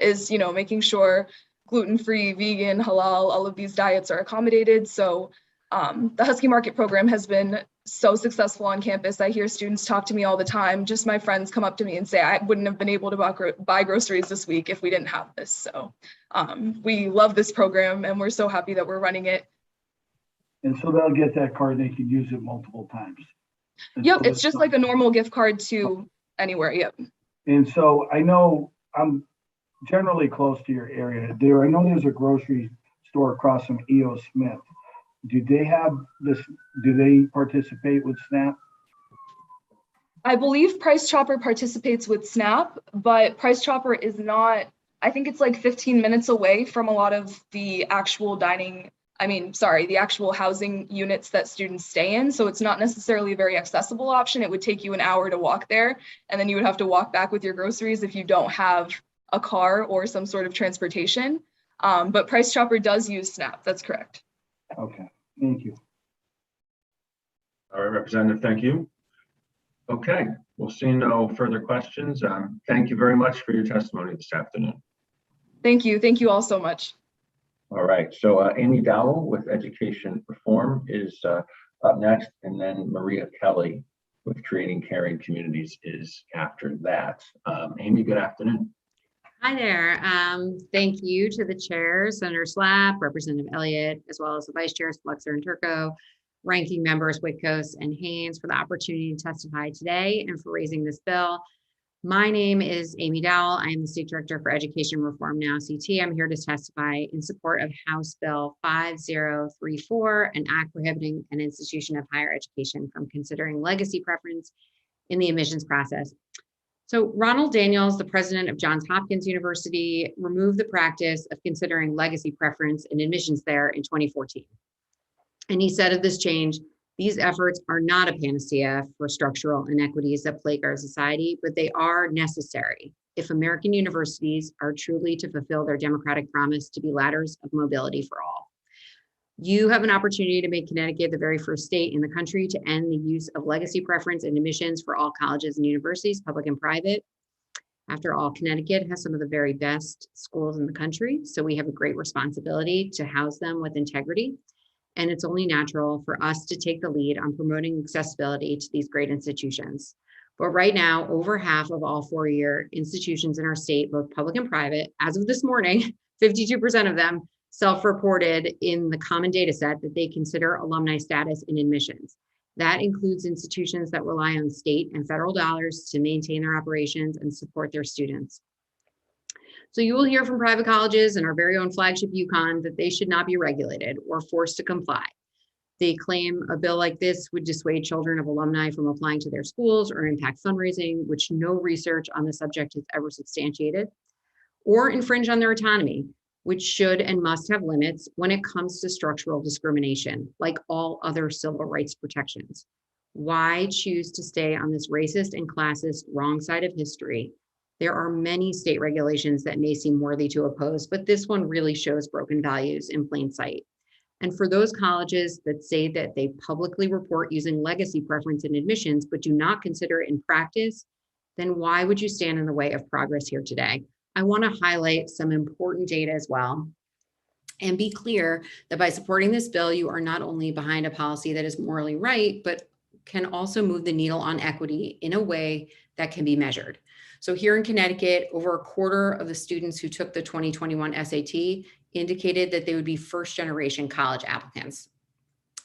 Is, you know, making sure gluten-free, vegan, halal, all of these diets are accommodated. So the Husky Market program has been so successful on campus. I hear students talk to me all the time. Just my friends come up to me and say, I wouldn't have been able to buy groceries this week if we didn't have this. So we love this program and we're so happy that we're running it. And so they'll get that card, they can use it multiple times. Yep, it's just like a normal gift card to anywhere, yep. And so I know I'm generally close to your area. I know there's a grocery store across from E.O. Smith. Do they have this? Do they participate with SNAP? I believe Price Chopper participates with SNAP, but Price Chopper is not, I think it's like 15 minutes away from a lot of the actual the actual housing units that students stay in. So it's not necessarily a very accessible option. It would take you an hour to walk there, and then you would have to walk back with your groceries if you don't have a car or some sort of transportation. But Price Chopper does use SNAP, that's correct. Okay, thank you. All right, Representative, thank you. Okay, we'll see no further questions. Thank you very much for your testimony this afternoon. Thank you all so much. All right, so Amy Dowell with Education Reform is up next, and then Maria Kelly with creating caring communities is after that. Amy, good afternoon. Hi there. Thank you to the chair, Senator Slapp, Representative Elliott, as well as the vice chairs, Flexer and Turco, ranking members Witkos and Haynes for the opportunity to testify today and for raising this bill. My name is Amy Dowell. I am the State Director for Education Reform Now CT. I'm here to testify in support of House Bill 5034, an act prohibiting an institution of higher education from considering legacy preference in the admissions process. So Ronald Daniels, the president of Johns Hopkins University, removed the practice of considering legacy preference in admissions there in 2014. And he said of this change, these efforts are not a panacea for structural inequities that plague our society, but they are necessary if American universities are truly to fulfill their democratic promise to be ladders of mobility for all. You have an opportunity to make Connecticut the very first state in the country to end the use of legacy preference in admissions for all colleges and universities, public and private. After all, Connecticut has some of the very best schools in the country, so we have a great responsibility to house them with integrity. And it's only natural for us to take the lead on promoting accessibility to these great institutions. But right now, over half of all four-year institutions in our state, both public and private, as of this morning, 52% of them self-reported in the common data set that they consider alumni status in admissions. That includes institutions that rely on state and federal dollars to maintain their operations and support their students. So you will hear from private colleges and our very own flagship Yukon that they should not be regulated or forced to comply. They claim a bill like this would dissuade children of alumni from applying to their schools or impact fundraising, which no research on the subject has ever substantiated, or infringe on their autonomy, which should and must have limits when it comes to structural discrimination, like all other civil rights protections. Why choose to stay on this racist and classist wrong side of history? There are many state regulations that may seem worthy to oppose, but this one really shows broken values in plain sight. And for those colleges that say that they publicly report using legacy preference in admissions, but do not consider it in practice, then why would you stand in the way of progress here today? I want to highlight some important data as well and be clear that by supporting this bill, you are not only behind a policy that is morally right, but can also move the needle on equity in a way that can be measured. So here in Connecticut, over a quarter of the students who took the 2021 SAT indicated that they would be first generation college applicants.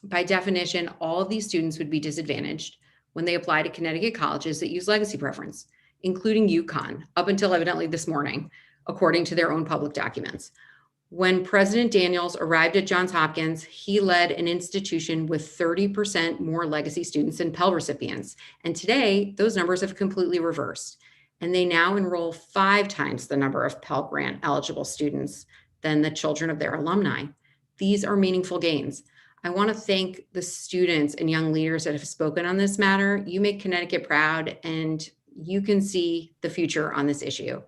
By definition, all of these students would be disadvantaged when they apply to Connecticut colleges that use legacy preference, including Yukon, up until evidently this morning, according to their own public documents. When President Daniels arrived at Johns Hopkins, he led an institution with 30% more legacy students than Pell recipients. And today, those numbers have completely reversed. And they now enroll 5 times the number of Pell Grant eligible students than the children of their alumni. These are meaningful gains. I want to thank the students and young leaders that have spoken on this matter. You make Connecticut proud, and you can see the future on this issue.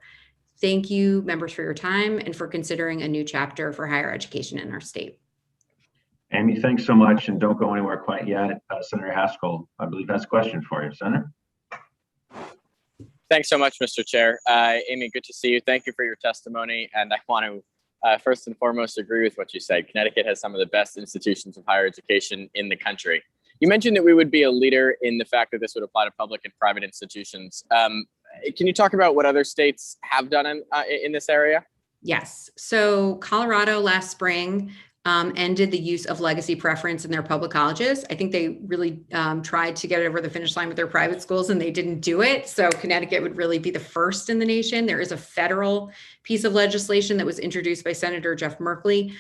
Thank you, members, for your time and for considering a new chapter for higher education in our state. Amy, thanks so much, and don't go anywhere quite yet. Senator Haskell, I believe that's a question for you, Senator. Thanks so much, Mr. Chair. Amy, good to see you. Thank you for your testimony. And I want to first and foremost agree with what you said. Connecticut has some of the best institutions of higher education in the country. You mentioned that we would be a leader in the fact that this would apply to public and private institutions. Can you talk about what other states have done in this area? Yes. So Colorado last spring ended the use of legacy preference in their public colleges. I think they really tried to get it over the finish line with their private schools and they didn't do it. So Connecticut would really be the first in the nation. There is a federal piece of legislation that was introduced by Senator Jeff Merkley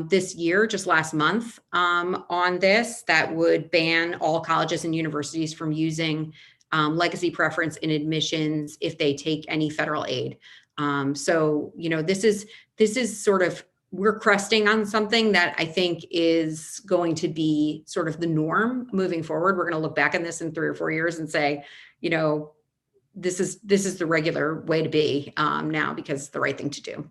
this year, just last month, on this that would ban all colleges and universities from using legacy preference in admissions if they take any federal aid. So, you know, this is sort of, we're cresting on something that I think is going to be sort of the norm moving forward. We're going to look back on this in 3 or 4 years and say, you know, this is the regular way to be now because it's the right thing to do.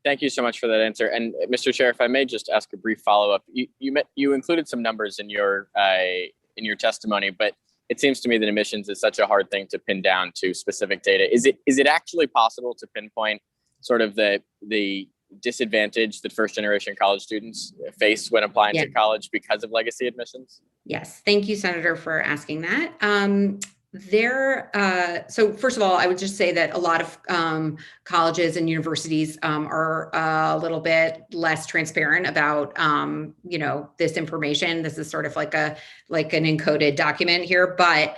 Thank you so much for that answer. And Mr. Chair, if I may just ask a brief follow-up, you included some numbers in your testimony, but it seems to me that admissions is such a hard thing to pin down to specific data. Is it actually possible to pinpoint sort of the disadvantage that first generation college students face when applying to college because of legacy admissions? Yes, thank you, Senator, for asking that. So first of all, I would just say that a lot of colleges and universities are a little bit less transparent about, this information. This is sort of like an encoded document here, but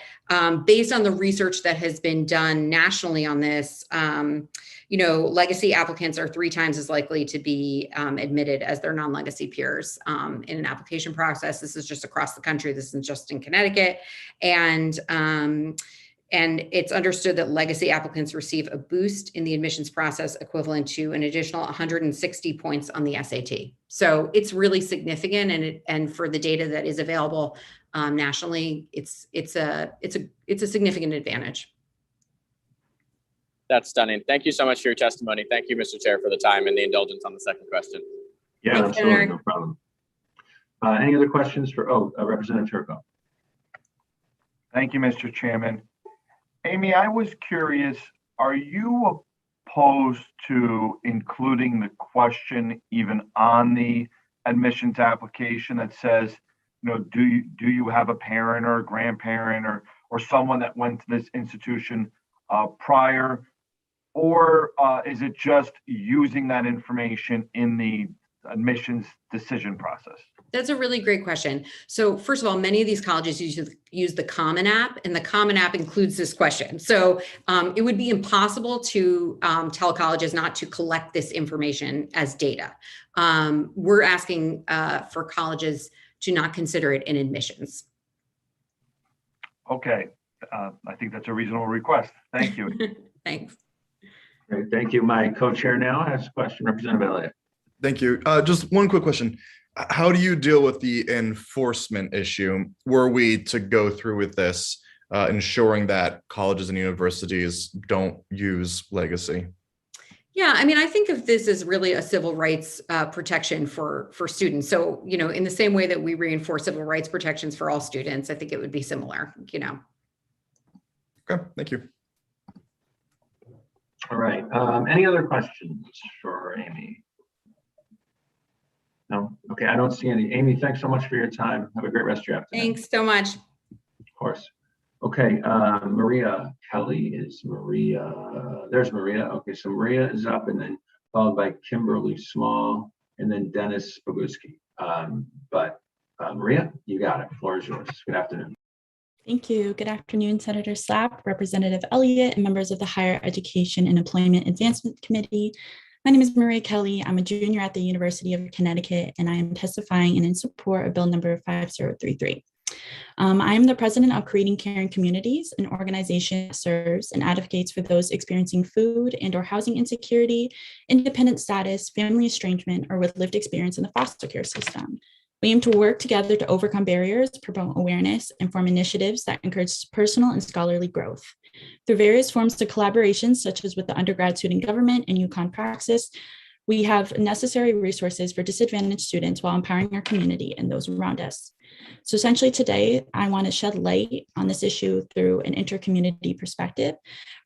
based on the research that has been done nationally on this, legacy applicants are 3 times as likely to be admitted as their non-legacy peers in an application process. This is just across the country. This isn't just in Connecticut. And it's understood that legacy applicants receive a boost in the admissions process equivalent to an additional 160 points on the SAT. So it's really significant, and for the data that is available nationally, it's a significant advantage. That's stunning. Thank you so much for your testimony. Thank you, Mr. Chair, for the time and the indulgence on the second question. Yeah, Thanks, absolutely, Senator. no problem. Any other questions for, Representative Turco? Thank you, Mr. Chairman. Amy, I was curious, are you opposed to including the question even on the admissions application that says, do you have a parent or a grandparent or someone that went to this institution prior? Or is it just using that information in the admissions decision process? That's a really great question. So first of all, many of these colleges use the Common App, and the Common App includes this question. So it would be impossible to tell colleges not to collect this information as data. We're asking for colleges to not consider it in admissions. Okay, I think that's a reasonable request. Thank you. Thanks. Great, thank you. My co-chair now has a question, Representative Elliott. Thank you. Just one quick question. How do you deal with the enforcement issue? Were we to go through with this, ensuring that colleges and universities don't use legacy? Yeah, I mean, I think of this as really a civil rights protection for students. So, in the same way that we reinforce civil rights protections for all students, I think it would be similar, Okay, thank you. All right, any other questions for Amy? No? Okay, I don't see any. Amy, thanks so much for your time. Have a great rest of your afternoon. Thanks so much. Of course. Okay, Maria Kelly is Maria. There's Maria. Okay, so Maria is up, and then followed by Kimberly Small, and then Dennis Boguski. Maria, you got it. The floor is yours. Good afternoon. Thank you. Good afternoon, Senator Slapp, Representative Elliott, and members of the Higher Education and Employment Advancement Committee. My name is Maria Kelly. I'm a junior at the University of Connecticut, and I am testifying in support of Bill number 5033. I am the president of Creating Caring Communities, an organization that serves and advocates for those experiencing food and/or housing insecurity, independent status, family estrangement, or with lived experience in the foster care system. We aim to work together to overcome barriers, promote awareness, and form initiatives that encourage personal and scholarly growth. Through various forms of collaborations, such as with the undergrad student government and Yukon praxis, we have necessary resources for disadvantaged students while empowering our community and those around us. So essentially today, I want to shed light on this issue through an inter-community perspective.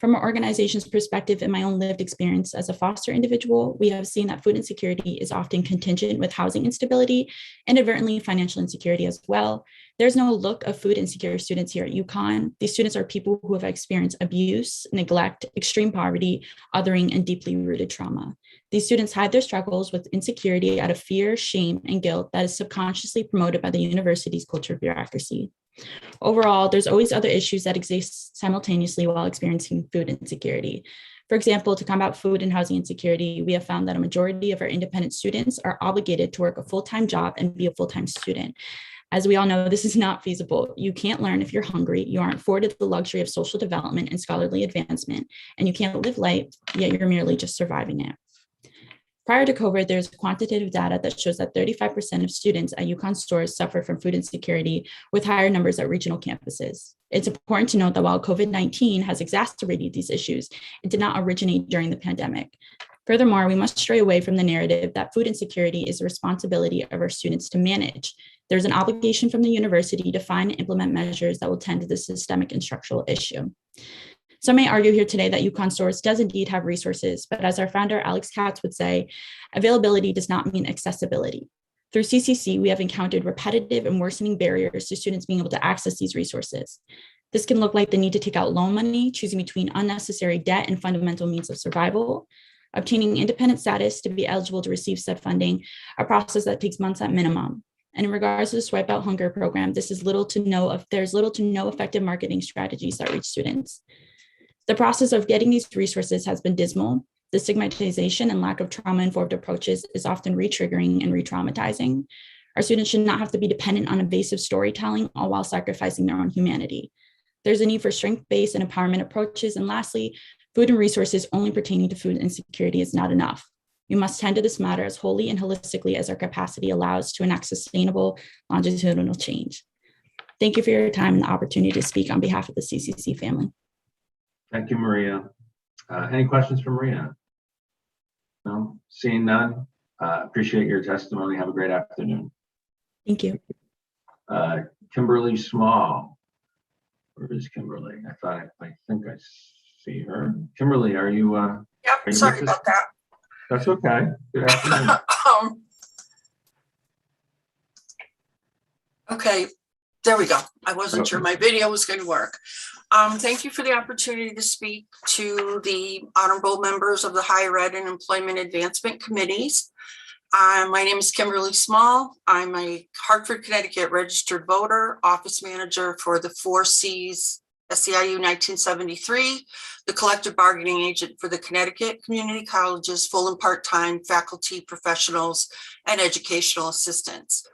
From our organization's perspective and my own lived experience as a foster individual, we have seen that food insecurity is often contingent with housing instability, inadvertently financial insecurity as well. There's no look of food insecure students here at Yukon. These students are people who have experienced abuse, neglect, extreme poverty, othering, and deeply rooted trauma. These students hide their struggles with insecurity out of fear, shame, and guilt that is subconsciously promoted by the university's culture of bureaucracy. Overall, there's always other issues that exist simultaneously while experiencing food insecurity. For example, to combat food and housing insecurity, we have found that a majority of our independent students are obligated to work a full-time job and be a full-time student. As we all know, this is not feasible. You can't learn if you're hungry, you aren't afforded the luxury of social development and scholarly advancement, and you can't live life, yet you're merely just surviving it. Prior to COVID, there's quantitative data that shows that 35% of students at Yukon stores suffer from food insecurity, with higher numbers at regional campuses. It's important to note that while COVID-19 has exacerbated these issues, it did not originate during the pandemic. Furthermore, we must stray away from the narrative that food insecurity is the responsibility of our students to manage. There's an obligation from the university to find and implement measures that will tend to this systemic and structural issue. Some may argue here today that Yukon Stores does indeed have resources, but as our founder, Alex Katz, would say, availability does not mean accessibility. Through CCC, we have encountered repetitive and worsening barriers to students being able to access these resources. This can look like the need to take out loan money, choosing between unnecessary debt and fundamental means of survival, obtaining independent status to be eligible to receive said funding, a process that takes months at minimum. And in regards to the Swipe Out Hunger program, there's little to no effective marketing strategies that reach students. The process of getting these resources has been dismal. The stigmatization and lack of trauma-informed approaches is often re-triggering and re-traumatizing. Our students should not have to be dependent on evasive storytelling, all while sacrificing their own humanity. There's a need for strength-based and empowerment approaches. And lastly, food and resources only pertaining to food insecurity is not enough. We must tend to this matter as wholly and holistically as our capacity allows to enact sustainable, longitudinal change. Thank you for your time and the opportunity to speak on behalf of the CCC family. Thank you, Maria. Any questions for Maria? No, seeing none. Appreciate your testimony. Have a great afternoon. Thank you. Kimberly Small. Where is Kimberly? I think I see her. Kimberly, are you? Yep, sorry about that. That's okay. Good afternoon. Okay, there we go. I wasn't sure my video was going to work. Thank you for the opportunity to speak to the honorable members of the Higher Ed and Employment Advancement Committees. My name is Kimberly Small. I'm a Hartford, Connecticut registered voter, office manager for the 4Cs SEIU 1973, the collective bargaining agent for the Connecticut community colleges, full and part-time faculty, professionals, and educational assistants.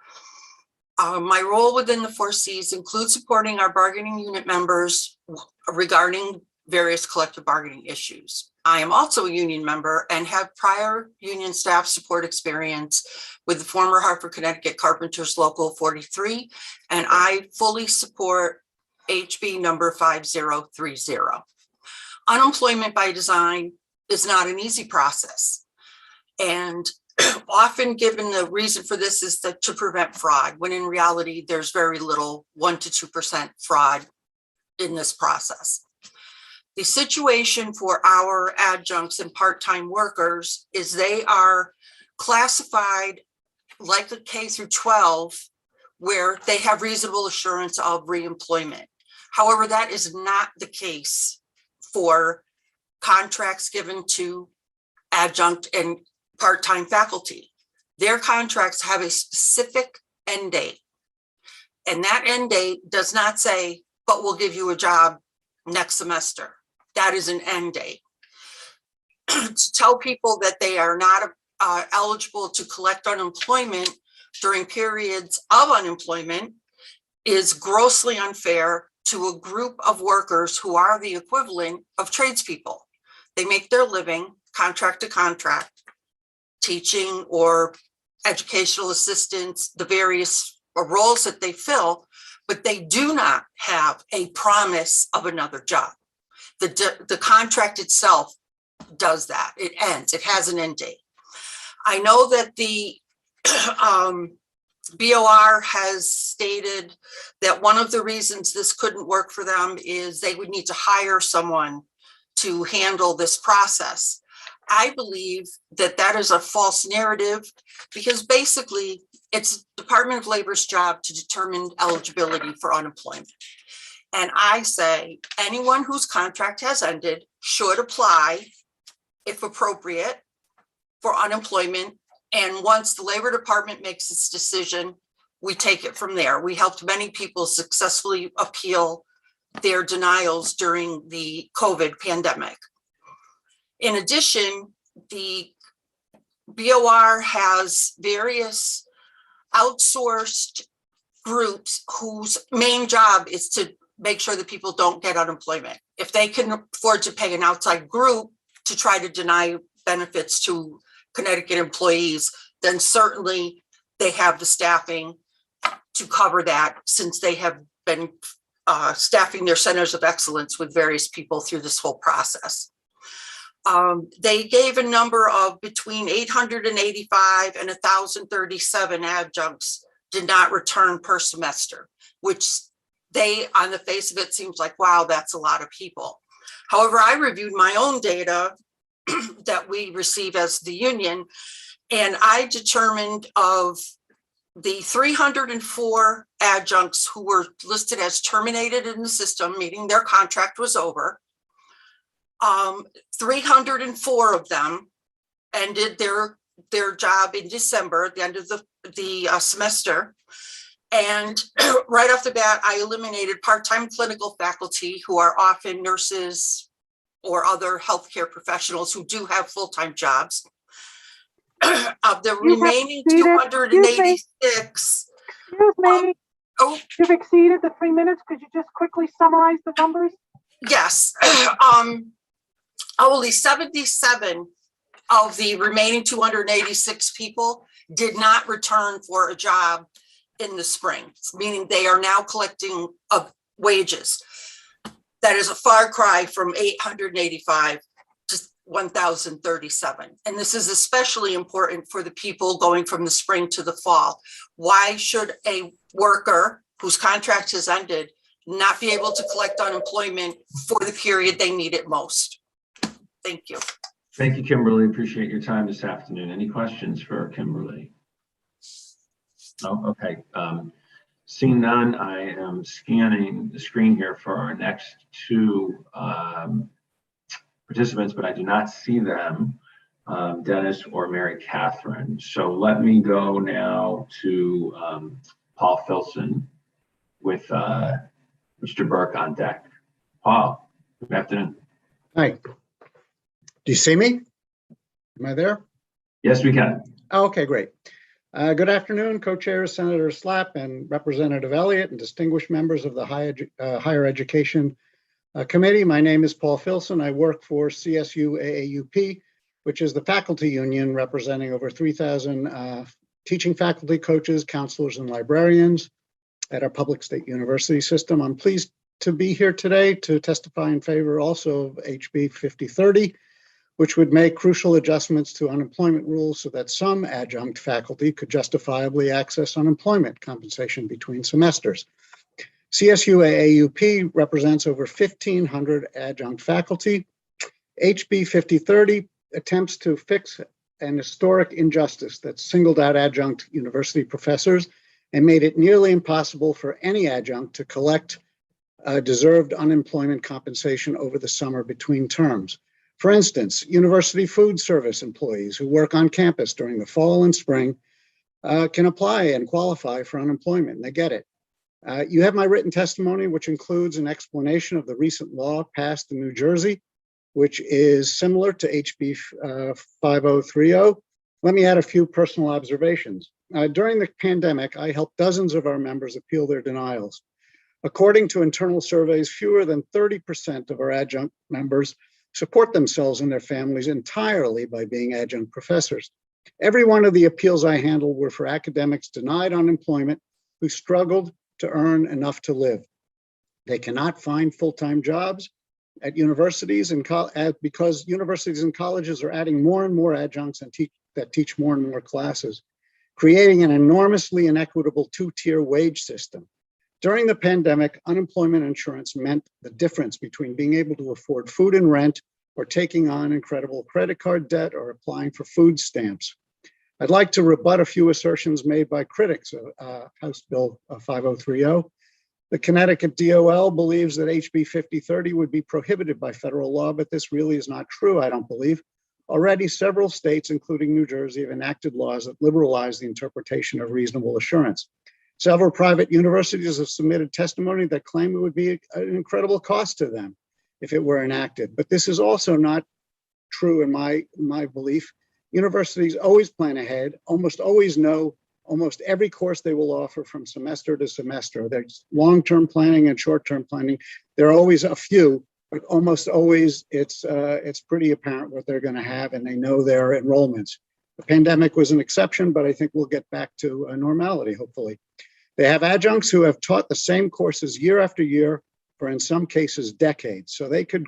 My role within the 4Cs includes supporting our bargaining unit members regarding various collective bargaining issues. I am also a union member and have prior union staff support experience with the former Hartford, Connecticut Carpenters Local 43, and I fully support HB number 5030. Unemployment by design is not an easy process. And often given the reason for this is that to prevent fraud, when in reality, there's very little 1% to 2% fraud in this process. The situation for our adjuncts and part-time workers is they are classified like a K through 12, where they have reasonable assurance of reemployment. However, that is not the case for contracts given to adjunct and part-time faculty. Their contracts have a specific end date. And that end date does not say, but we'll give you a job next semester. That is an end date. To tell people that they are not eligible to collect unemployment during periods of unemployment is grossly unfair to a group of workers who are the equivalent of tradespeople. They make their living contract to contract, teaching or educational assistants, the various roles that they fill, but they do not have a promise of another job. The contract itself does that. It ends. It has an end date. I know that the BOR has stated that one of the reasons this couldn't work for them is they would need to hire someone to handle this process. I believe that that is a false narrative because basically it's Department of Labor's job to determine eligibility for unemployment. And I say anyone whose contract has ended should apply, if appropriate, for unemployment. And once the Labor Department makes its decision, we take it from there. We helped many people successfully appeal their denials during the COVID pandemic. In addition, the BOR has various outsourced groups whose main job is to make sure that people don't get unemployment. If they can afford to pay an outside group to try to deny benefits to Connecticut employees, then certainly they have the staffing to cover that, since they have been staffing their centers of excellence with various people through this whole process. They gave a number of between 885 and 1,037 adjuncts did not return per semester, which they, on the face of it, seems like, wow, that's a lot of people. However, I reviewed my own data that we receive as the union, and I determined of the 304 adjuncts who were listed as terminated in the system, meaning their contract was over. 304 of them ended their job in December, at the end of the semester. And right off the bat, I eliminated part-time clinical faculty who are often nurses or other healthcare professionals who do have full-time jobs. Of the remaining 286. Excuse me. You've exceeded the 3 minutes. Could you just quickly summarize the numbers? Yes. Only 77 of the remaining 286 people did not return for a job in the spring, meaning they are now collecting wages. That is a far cry from 885 to 1,037. And this is especially important for the people going from the spring to the fall. Why should a worker whose contract has ended not be able to collect unemployment for the period they need it most? Thank you. Thank you, Kimberly. Appreciate your time this afternoon. Any questions for Kimberly? No? Okay. Seeing none, I am scanning the screen here for our next two participants, but I do not see them, Dennis or Mary Catherine. So let me go now to Paul Filson with Mr. Burke on deck. Paul, good afternoon. Hi. Do you see me? Am I there? Yes, we can. Oh, okay, great. Good afternoon, co-chairs Senator Slapp and Representative Elliott and distinguished members of the Higher Education Committee. My name is Paul Filson. I work for CSU AAUP, which is the faculty union representing over 3,000 teaching faculty, coaches, counselors, and librarians at our public state university system. I'm pleased to be here today to testify in favor also of HB 5030, which would make crucial adjustments to unemployment rules so that some adjunct faculty could justifiably access unemployment compensation between semesters. CSU AAUP represents over 1,500 adjunct faculty. HB 5030 attempts to fix an historic injustice that singled out adjunct university professors and made it nearly impossible for any adjunct to collect deserved unemployment compensation over the summer between terms. For instance, university food service employees who work on campus during the fall and spring can apply and qualify for unemployment, and they get it. You have my written testimony, which includes an explanation of the recent law passed in New Jersey, which is similar to HB 5030. Let me add a few personal observations. During the pandemic, I helped dozens of our members appeal their denials. According to internal surveys, fewer than 30% of our adjunct members support themselves and their families entirely by being adjunct professors. Every one of the appeals I handled were for academics denied unemployment who struggled to earn enough to live. They cannot find full-time jobs at universities and because universities and colleges are adding more and more adjuncts and that teach more and more classes, creating an enormously inequitable two-tier wage system. During the pandemic, unemployment insurance meant the difference between being able to afford food and rent or taking on incredible credit card debt or applying for food stamps. I'd like to rebut a few assertions made by critics of House Bill 5030. The Connecticut DOL believes that HB 5030 would be prohibited by federal law, but this really is not true, I don't believe. Already several states, including New Jersey, have enacted laws that liberalize the interpretation of reasonable assurance. Several private universities have submitted testimony that claim it would be an incredible cost to them if it were enacted. But this is also not true in my belief. Universities always plan ahead, almost always know almost every course they will offer from semester to semester. There's long-term planning and short-term planning. There are always a few, but almost always it's pretty apparent what they're going to have, and they know their enrollments. The pandemic was an exception, but I think we'll get back to normality, hopefully. They have adjuncts who have taught the same courses year after year for, in some cases, decades. So they could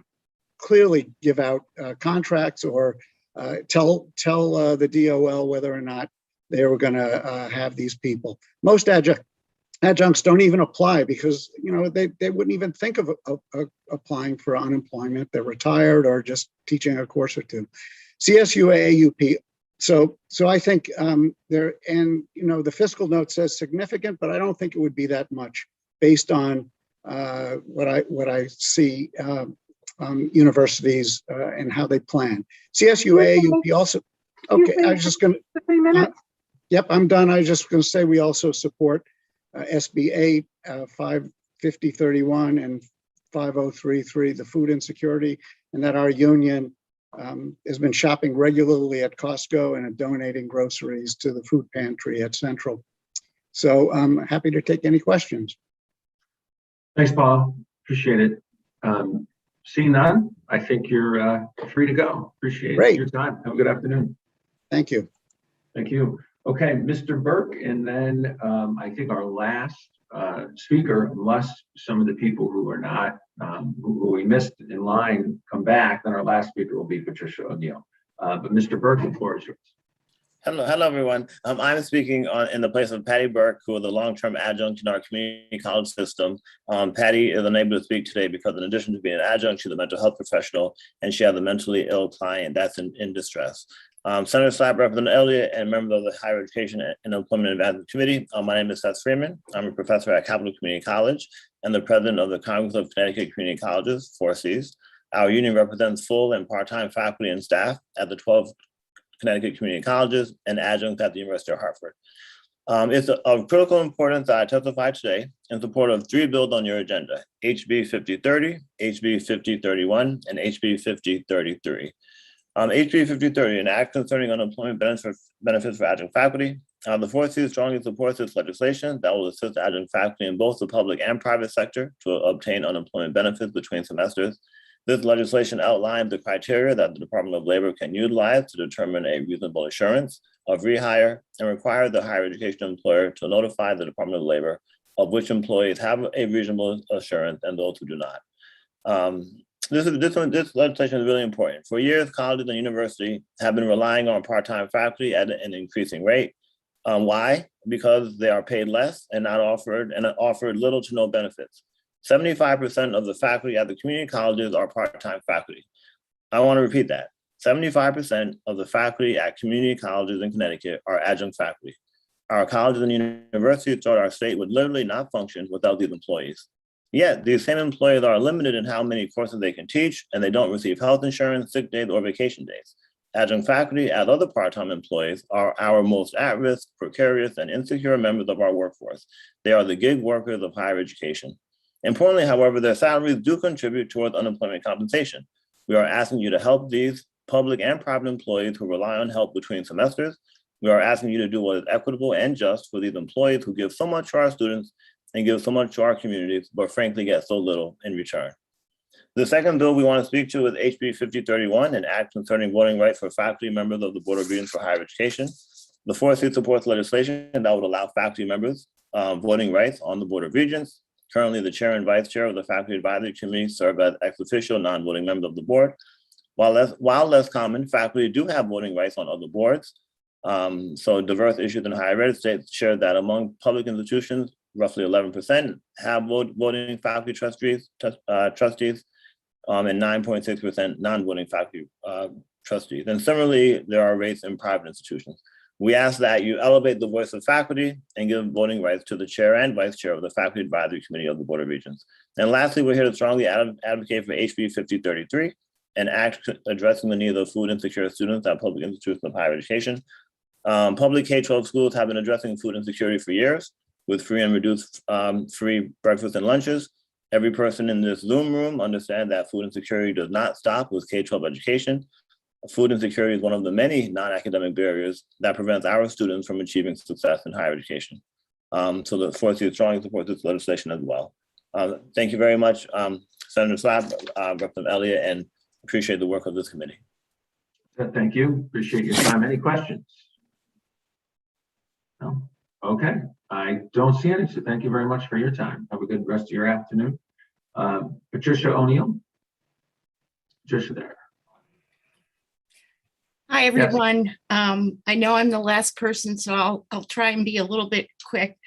clearly give out contracts or tell the DOL whether or not they were going to have these people. Most adjunct adjuncts don't even apply because, they wouldn't even think of applying for unemployment. They're retired or just teaching a course or two. CSUA, AUP. So I think the fiscal note says significant, but I don't think it would be that much based on what I see universities and how they plan. CSUA, AUP also. Okay, I was just going to. 3 minutes. Yep, I'm done. I was just going to say we also support SB 8, 55031 and 5033, the food insecurity, and that our union has been shopping regularly at Costco and donating groceries to the food pantry at Central. So I'm happy to take any questions. Thanks, Paul. Appreciate it. Seeing none, I think you're free to go. Appreciate your time. Have a good afternoon. Thank you. Thank you. Okay, Mr. Burke, and then I think our last speaker, unless some of the people who are not, who we missed in line come back, then our last speaker will be Patricia O'Neill. But Mr. Burke, the floor is yours. Hello, everyone. I'm speaking in the place of Patty Burke, who is a long-term adjunct in our community college system. Patty is unable to speak today because in addition to being an adjunct, she's a mental health professional, and she has a mentally ill client that's in distress. Senator Slapp, Representative Elliott, and member of the Higher Education and Employment Advancement Committee. My name is Seth Freeman. I'm a professor at Capital Community College and the president of the Congress of Connecticut Community Colleges, 4Cs. Our union represents full and part-time faculty and staff at the 12 Connecticut Community Colleges and adjunct at the University of Hartford. It's of critical importance that I testify today in support of 3 bills on your agenda: HB 5030, HB 5031, and HB 5033. HB 5030, an act concerning unemployment benefits for adjunct faculty. The 4C strongly supports this legislation that will assist adjunct faculty in both the public and private sector to obtain unemployment benefits between semesters. This legislation outlines the criteria that the Department of Labor can utilize to determine a reasonable assurance of rehire and require the higher education employer to notify the Department of Labor of which employees have a reasonable assurance and those who do not. This legislation is really important. For years, colleges and universities have been relying on part-time faculty at an increasing rate. Why? Because they are paid less and offered little to no benefits. 75% of the faculty at the community colleges are part-time faculty. I want to repeat that. 75% of the faculty at community colleges in Connecticut are adjunct faculty. Our colleges and universities throughout our state would literally not function without these employees. Yet, these same employees are limited in how many courses they can teach, and they don't receive health insurance, sick days, or vacation days. Adjunct faculty, as other part-time employees, are our most at-risk, precarious, and insecure members of our workforce. They are the gig workers of higher education. Importantly, however, their salaries do contribute towards unemployment compensation. We are asking you to help these public and private employees who rely on help between semesters. We are asking you to do what is equitable and just for these employees who give so much to our students and give so much to our communities, but frankly get so little in return. The second bill we want to speak to is HB 5031, an act concerning voting rights for faculty members of the Board of Regents for Higher Education. The 4C supports legislation that would allow faculty members voting rights on the Board of Regents. Currently, the chair and vice chair of the Faculty Advisory Committee serve as ex officio non-voting members of the board. While less common, faculty do have voting rights on other boards. So diverse issues in higher ed states share that among public institutions, roughly 11% have voting faculty trustees, and 9.6% non-voting faculty trustees. And similarly, there are rates in private institutions. We ask that you elevate the voice of faculty and give voting rights to the chair and vice chair of the Faculty Advisory Committee of the Board of Regents. And lastly, we're here to strongly advocate for HB 5033, an act addressing the needs of food insecure students at public institutions of higher education. Public K-12 schools have been addressing food insecurity for years with free and reduced free breakfast and lunches. Every person in this Zoom room understands that food insecurity does not stop with K-12 education. Food insecurity is one of the many non-academic barriers that prevents our students from achieving success in higher education. So the 4C strongly supports this legislation as well. Thank you very much, Senator Slapp, Representative Elliott, and appreciate the work of this committee. Thank you. Appreciate your time. Any questions? No? Okay. I don't see any, so thank you very much for your time. Have a good rest of your afternoon. Patricia O'Neill. Patricia there. Hi, everyone. I know I'm the last person, so I'll try and be a little bit quick.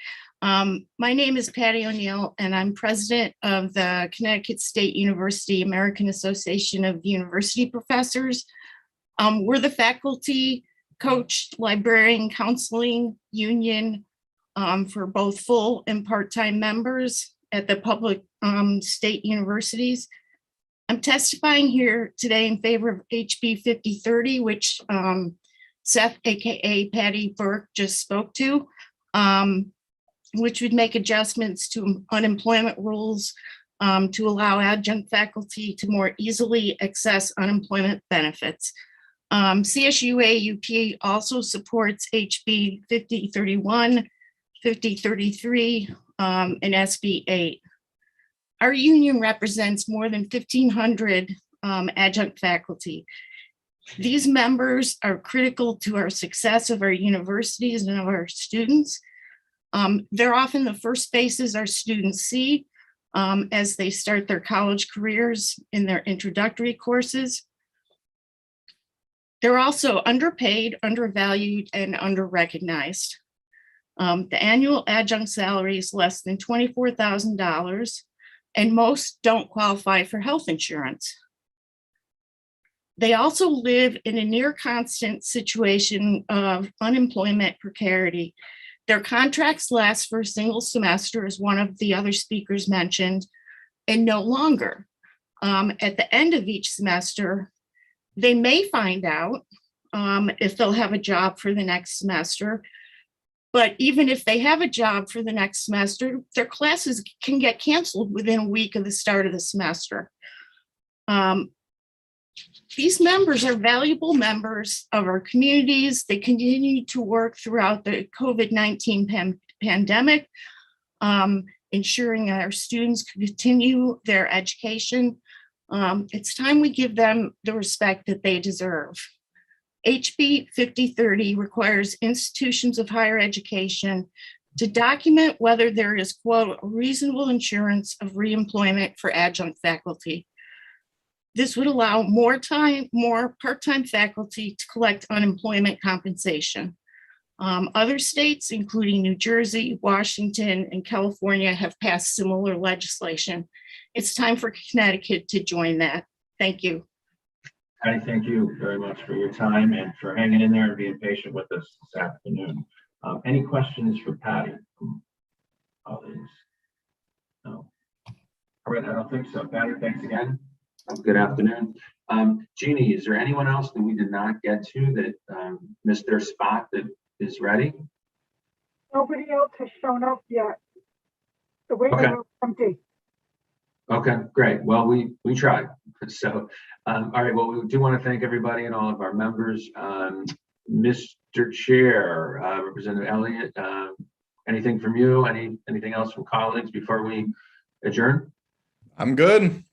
My name is Patty O'Neill, and I'm president of the Connecticut State University American Association of University Professors. We're the faculty, coach, librarian, counseling union for both full and part-time members at the public state universities. I'm testifying here today in favor of HB 5030, which Seth, AKA Patty Burke, just spoke to, which would make adjustments to unemployment rules to allow adjunct faculty to more easily access unemployment benefits. CSUA UP also supports HB 5031, 5033, and SB 8. Our union represents more than 1,500 adjunct faculty. These members are critical to our success of our universities and of our students. They're often the first faces our students see as they start their college careers in their introductory courses. They're also underpaid, undervalued, and underrecognized. The annual adjunct salary is less than $24,000, and most don't qualify for health insurance. They also live in a near constant situation of unemployment precarity. Their contracts last for a single semester, as one of the other speakers mentioned, and no longer. At the end of each semester, they may find out if they'll have a job for the next semester. But even if they have a job for the next semester, their classes can get canceled within a week of the start of the semester. These members are valuable members of our communities. They continue to work throughout the COVID-19 pandemic, ensuring that our students can continue their education. It's time we give them the respect that they deserve. HB 5030 requires institutions of higher education to document whether there is, quote, reasonable insurance of reemployment for adjunct faculty. This would allow more part-time faculty to collect unemployment compensation. Other states, including New Jersey, Washington, and California, have passed similar legislation. It's time for Connecticut to join that. Thank you. Patty, thank you very much for your time and for hanging in there and being patient with us this afternoon. Any questions for Patty from colleagues? No. All right, I don't think so. Patty, thanks again. Good afternoon. Jeannie, is there anyone else that we did not get to that missed their spot that is ready? Nobody else has shown up yet. The waiting room is empty. Okay, great. Well, we tried. So, all right. Well, we do want to thank everybody and all of our members. Mr. Chair, Representative Elliott, anything from you? Anything else from colleagues before we adjourn? I'm good.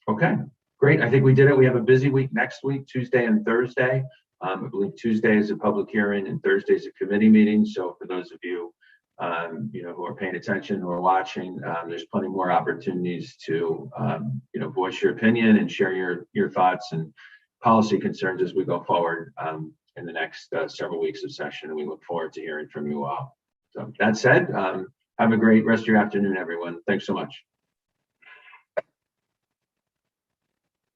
Okay, great. I think we did it. We have a busy week next week, Tuesday and Thursday. I believe Tuesday is a public hearing and Thursday is a committee meeting. So for those of you, who are paying attention, who are watching, there's plenty more opportunities to, voice your opinion and share your thoughts and policy concerns as we go forward in the next several weeks of session. And we look forward to hearing from you all. So that said, have a great rest of your afternoon, everyone. Thanks so much.